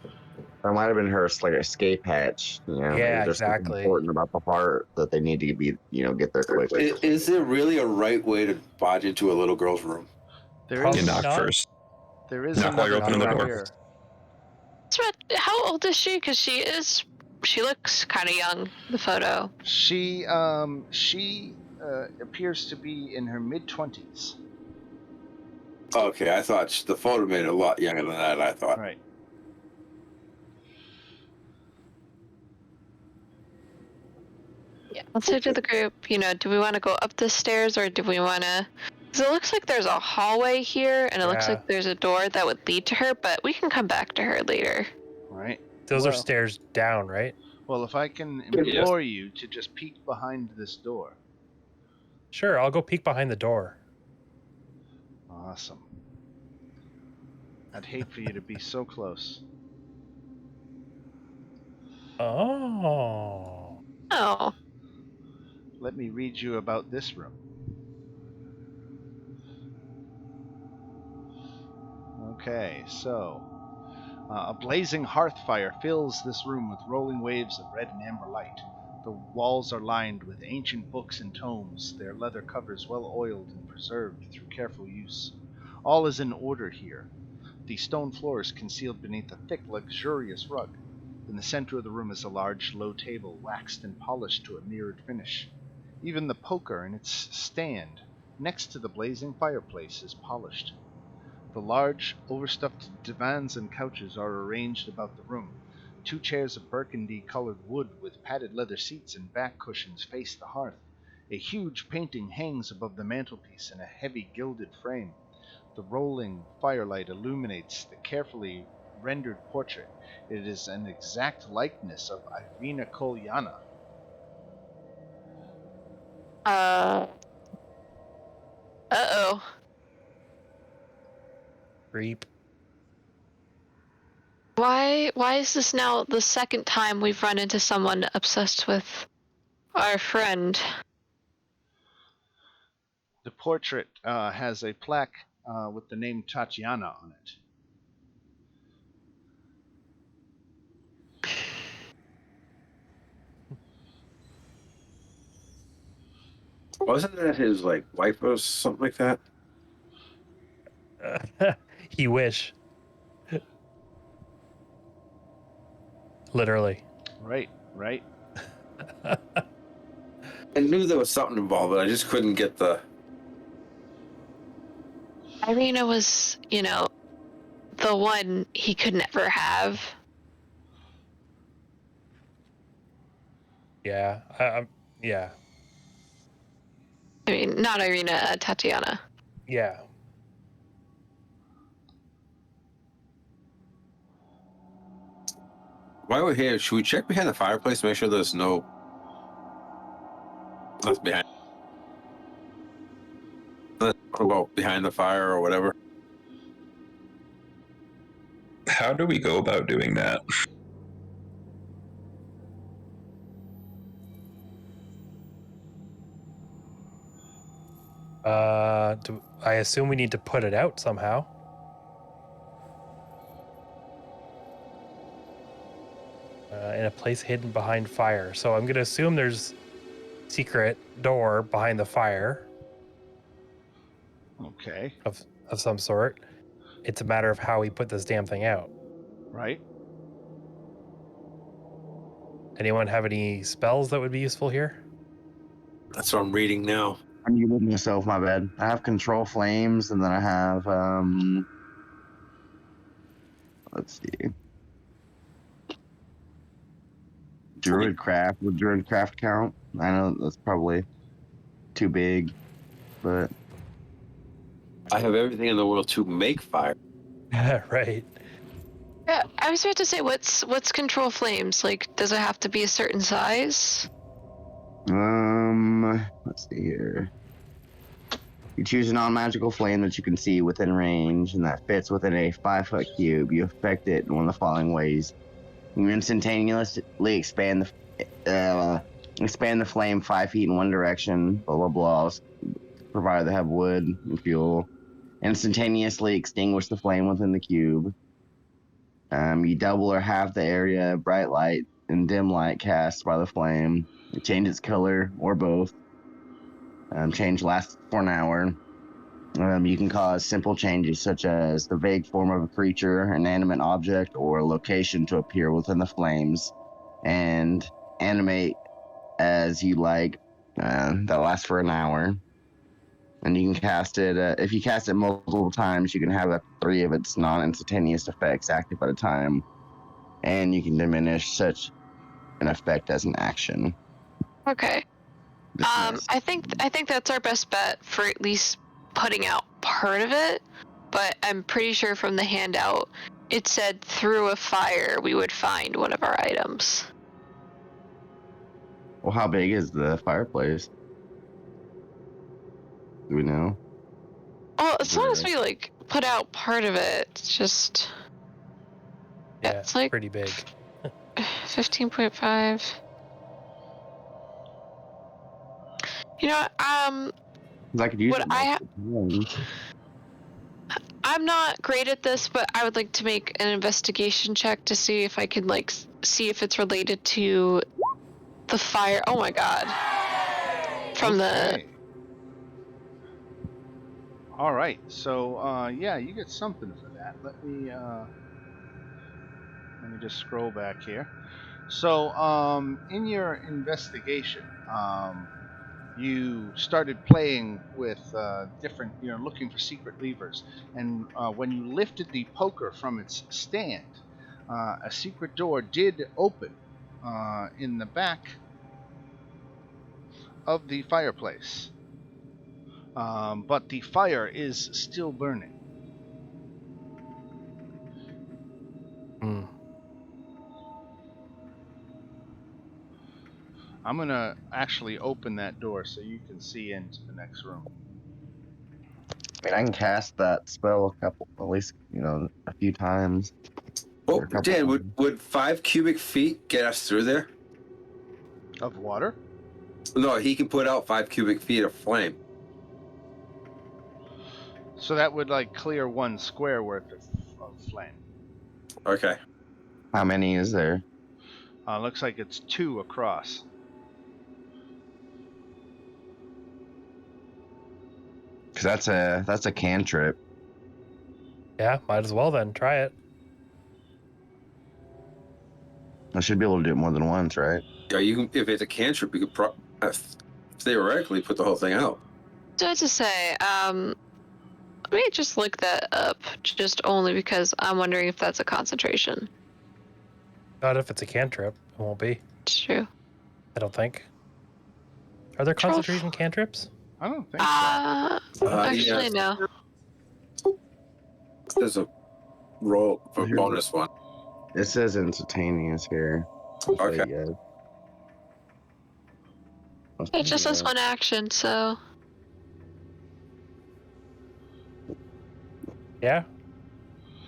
Speaker 3: That might have been her like escape hatch. You know,
Speaker 2: Yeah,
Speaker 3: there's something
Speaker 2: exactly.
Speaker 3: important about the part that they need to be, get there quick.
Speaker 4: Is there really a right way to barge into a little girl's room?
Speaker 1: There
Speaker 2: Probably
Speaker 5: You
Speaker 1: is,
Speaker 5: knock
Speaker 2: not.
Speaker 5: first.
Speaker 1: there is
Speaker 5: Knock while you're
Speaker 1: another
Speaker 5: opening the
Speaker 1: door
Speaker 5: door.
Speaker 1: here.
Speaker 6: How old is she? Because she looks kind of young. The photo.
Speaker 1: She appears to be in her mid-20s.
Speaker 4: Okay, I thought the photo made it a lot younger than that, I thought.
Speaker 1: Right.
Speaker 6: Yeah. Let's say to the group. Do we want to go up the stairs or do we want to? Because it looks like there's a hallway here, and it looks
Speaker 2: Yeah.
Speaker 6: like there's a door that would lead to her, but we can come back to her later.
Speaker 1: Right.
Speaker 2: Those are
Speaker 1: Well-
Speaker 2: stairs down, right?
Speaker 1: Well, if I can implore you to just peek behind this door.
Speaker 2: Sure, I'll go peek behind the door.
Speaker 1: Awesome. I'd hate for you to be so close.
Speaker 2: Oh.
Speaker 6: Oh.
Speaker 1: Let me read you about this room. Okay, so a blazing hearth fire fills this room with rolling waves of red and amber light. The walls are lined with ancient books and tomes, their leather covers well oiled and preserved through careful use. All is in order here. The stone floor is concealed beneath a thick, luxurious rug. In the center of the room is a large, low table, waxed and polished to a mirrored finish. Even the poker in its stand, next to the blazing fireplace, is polished. The large, overstuffed divans and couches are arranged about the room. 2 chairs of burgundy-colored wood with padded leather seats and back cushions face the hearth. A huge painting hangs above the mantelpiece in a heavy gilded frame. The rolling firelight illuminates the carefully rendered portrait. It is an exact likeness of Irina Kolyana.
Speaker 6: Uh-oh.
Speaker 2: Creep.
Speaker 6: Why is this now the second time we've run into someone obsessed with our friend?
Speaker 1: The portrait has a plaque with the name Tatiana on it.
Speaker 4: Wasn't that his like wife or something like that?
Speaker 2: He wish. Literally.
Speaker 1: Right, right.
Speaker 4: I knew there was something involved, but I just couldn't get the.
Speaker 6: Irina was, the one he could never have.
Speaker 2: Yeah. Yeah.
Speaker 6: I mean, not Irina, Tatiana.
Speaker 2: Yeah.
Speaker 4: While we're here, should we check behind the fireplace? Make sure there's nothing behind. About behind the fire or whatever.
Speaker 5: How do we go about doing that?
Speaker 2: I assume we need to put it out somehow. In a place hidden behind fire. So I'm gonna assume there's secret door behind the fire
Speaker 1: Okay,
Speaker 2: of some sort. It's a matter of how we put this damn thing out.
Speaker 1: right.
Speaker 2: Anyone have any spells that would be useful here?
Speaker 4: That's what I'm reading now.
Speaker 3: I'm muting myself, my bad. I have control flames, and then I have let's see. Druidcraft. Would Druidcraft count? I know that's probably too big, but
Speaker 4: I have everything in the world to make fire.
Speaker 2: Right.
Speaker 6: Yeah, I was about to say, what's control flames? Like, does it have to be a certain size?
Speaker 3: let's see here. You choose a non-magical flame that you can see within range and that fits within a 5-foot cube. You affect it in one of the following ways. You instantaneously expand the flame 5 feet in one direction, blah blah blah, provided they have wood and fuel. Instantaneously extinguish the flame within the cube. You double or half the area of bright light and dim light cast by the flame. You change its color or both. Change lasts for an hour. You can cause simple changes such as the vague form of a creature, an animate object, or a location to appear within the flames and animate as you like. That lasts for an hour. And you can cast it, if you cast it multiple times, you can have up to 3 of its non-instantaneous effects active at a time. And you can diminish such an effect as an action.
Speaker 6: Okay.
Speaker 3: Dismiss.
Speaker 6: I think that's our best bet for at least putting out part of it. But I'm pretty sure from the handout, it said through a fire we would find one of our items.
Speaker 3: Well, how big is the fireplace? Do we know?
Speaker 6: Well, as long as we put out part of it, it's just
Speaker 2: Yeah,
Speaker 6: it's like
Speaker 2: pretty big.
Speaker 6: 15.5. You know,
Speaker 3: I could use
Speaker 6: What
Speaker 3: it
Speaker 6: I
Speaker 3: multiple times.
Speaker 6: I'm not great at this, but I would like to make an investigation check to see if I can see if it's related to the fire. Oh my god. From
Speaker 1: Okay. All right. So yeah, you get something for that. Let me just scroll back here. So in your investigation, you started playing with different, looking for secret levers. And when you lifted the poker from its stand, a secret door did open in the back of the fireplace. But the fire is still burning.
Speaker 2: Hmm.
Speaker 1: I'm going to actually open that door so you can see into the next room.
Speaker 3: I mean, I can cast that spell at least, a few times.
Speaker 4: Oh,
Speaker 3: a couple
Speaker 4: Dan,
Speaker 3: times.
Speaker 4: would 5 cubic feet get us through there?
Speaker 1: Of water?
Speaker 4: No, he can put out 5 cubic feet of flame.
Speaker 1: So that would like clear 1 square worth of flame.
Speaker 4: Okay.
Speaker 3: How many is there?
Speaker 1: Looks like it's 2 across.
Speaker 3: Because that's a cantrip.
Speaker 2: Yeah, might as well then. Try it.
Speaker 3: I should be able to do it more than once, right?
Speaker 4: Yeah, you can. If it's a cantrip, you could theoretically put the whole thing out.
Speaker 6: So to say, let me just look that up, just only because I'm wondering if that's a concentration.
Speaker 2: Not if it's a cantrip. It won't be.
Speaker 6: It's true.
Speaker 2: I don't think. Are there concentration cantrips?
Speaker 1: I don't think so.
Speaker 6: Actually,
Speaker 4: Yeah.
Speaker 6: no.
Speaker 4: There's a roll for
Speaker 3: Here.
Speaker 4: bonus one.
Speaker 3: It says instantaneous here.
Speaker 4: Okay.
Speaker 3: Yeah.
Speaker 6: It just says 1 action, so
Speaker 2: Yeah.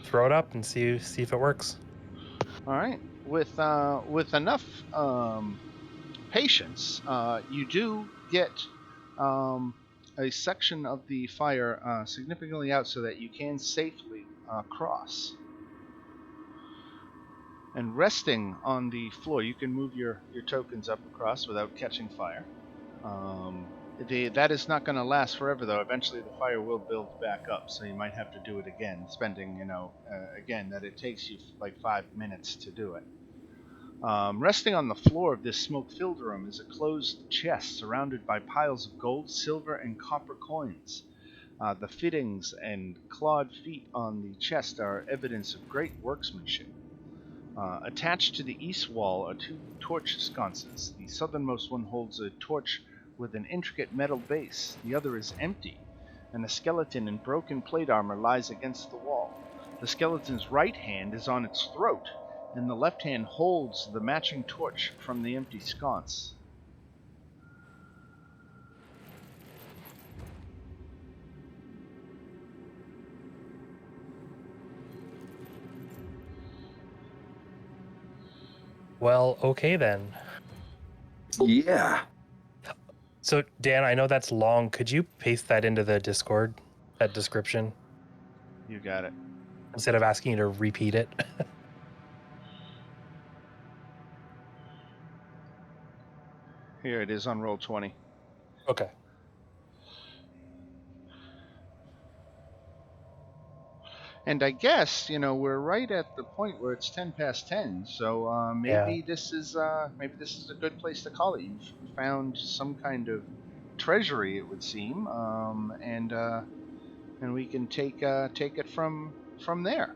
Speaker 2: Throw it up and see if it works.
Speaker 1: All right. With enough patience, you do get a section of the fire significantly out so that you can safely cross. And resting on the floor, you can move your tokens up across without catching fire. That is not going to last forever, though. Eventually, the fire will build back up, so you might have to do it again, spending, again, that it takes you like 5 minutes to do it. Resting on the floor of this smoke-filled room is a closed chest surrounded by piles of gold, silver, and copper coins. The fittings and clawed feet on the chest are evidence of great workmanship. Attached to the east wall are 2 torch sconces. The southernmost one holds a torch with an intricate metal base. The other is empty, and a skeleton in broken plate armor lies against the wall. The skeleton's right hand is on its throat, and the left hand holds the matching torch from the empty sconce.
Speaker 2: Well, okay then.
Speaker 4: Yeah.
Speaker 2: So, Dan, I know that's long. Could you paste that into the Discord, that description,
Speaker 1: You got it.
Speaker 2: instead of asking you to repeat it?
Speaker 1: Here it is on roll 20.
Speaker 2: Okay.
Speaker 1: And I guess, we're right at the point where it's 10 past 10, so maybe this is a good place to call it. You've found some kind of treasury, it would seem, and we can take it from there.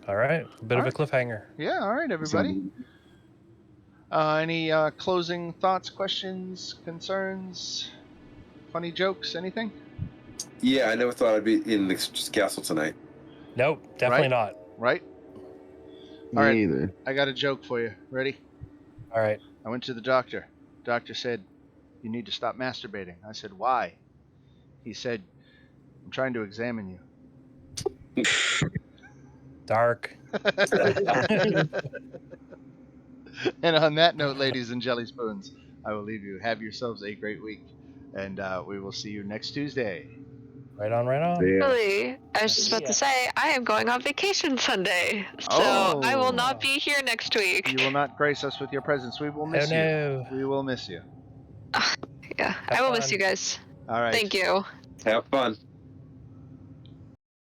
Speaker 2: All right. A bit of a cliffhanger.
Speaker 1: Yeah, all right, everybody. Any closing thoughts, questions, concerns, funny jokes, anything?
Speaker 4: Yeah, I never thought I'd be in the castle tonight.
Speaker 2: Nope, definitely not.
Speaker 1: Right?
Speaker 3: Me
Speaker 1: All right.
Speaker 3: either.
Speaker 1: I got a joke for you. Ready?
Speaker 2: All right.
Speaker 1: I went to the doctor. Doctor said, "You need to stop masturbating." I said, "Why?" He said, "I'm trying to examine you."
Speaker 2: Dark.
Speaker 1: And on that note, ladies and jelly spoons, I will leave you. Have yourselves a great week, and we will see you next Tuesday.
Speaker 2: Right on, right on.
Speaker 3: Yeah.
Speaker 6: Really, I was just about to say, I am going on vacation Sunday, so
Speaker 1: Oh.
Speaker 6: I will not be here next week.
Speaker 1: You will not grace us with your presence. We will miss
Speaker 2: Oh, no.
Speaker 1: you. We will miss you.
Speaker 6: Yeah, I will miss you guys.
Speaker 1: All right.
Speaker 6: Thank you.
Speaker 4: Have fun.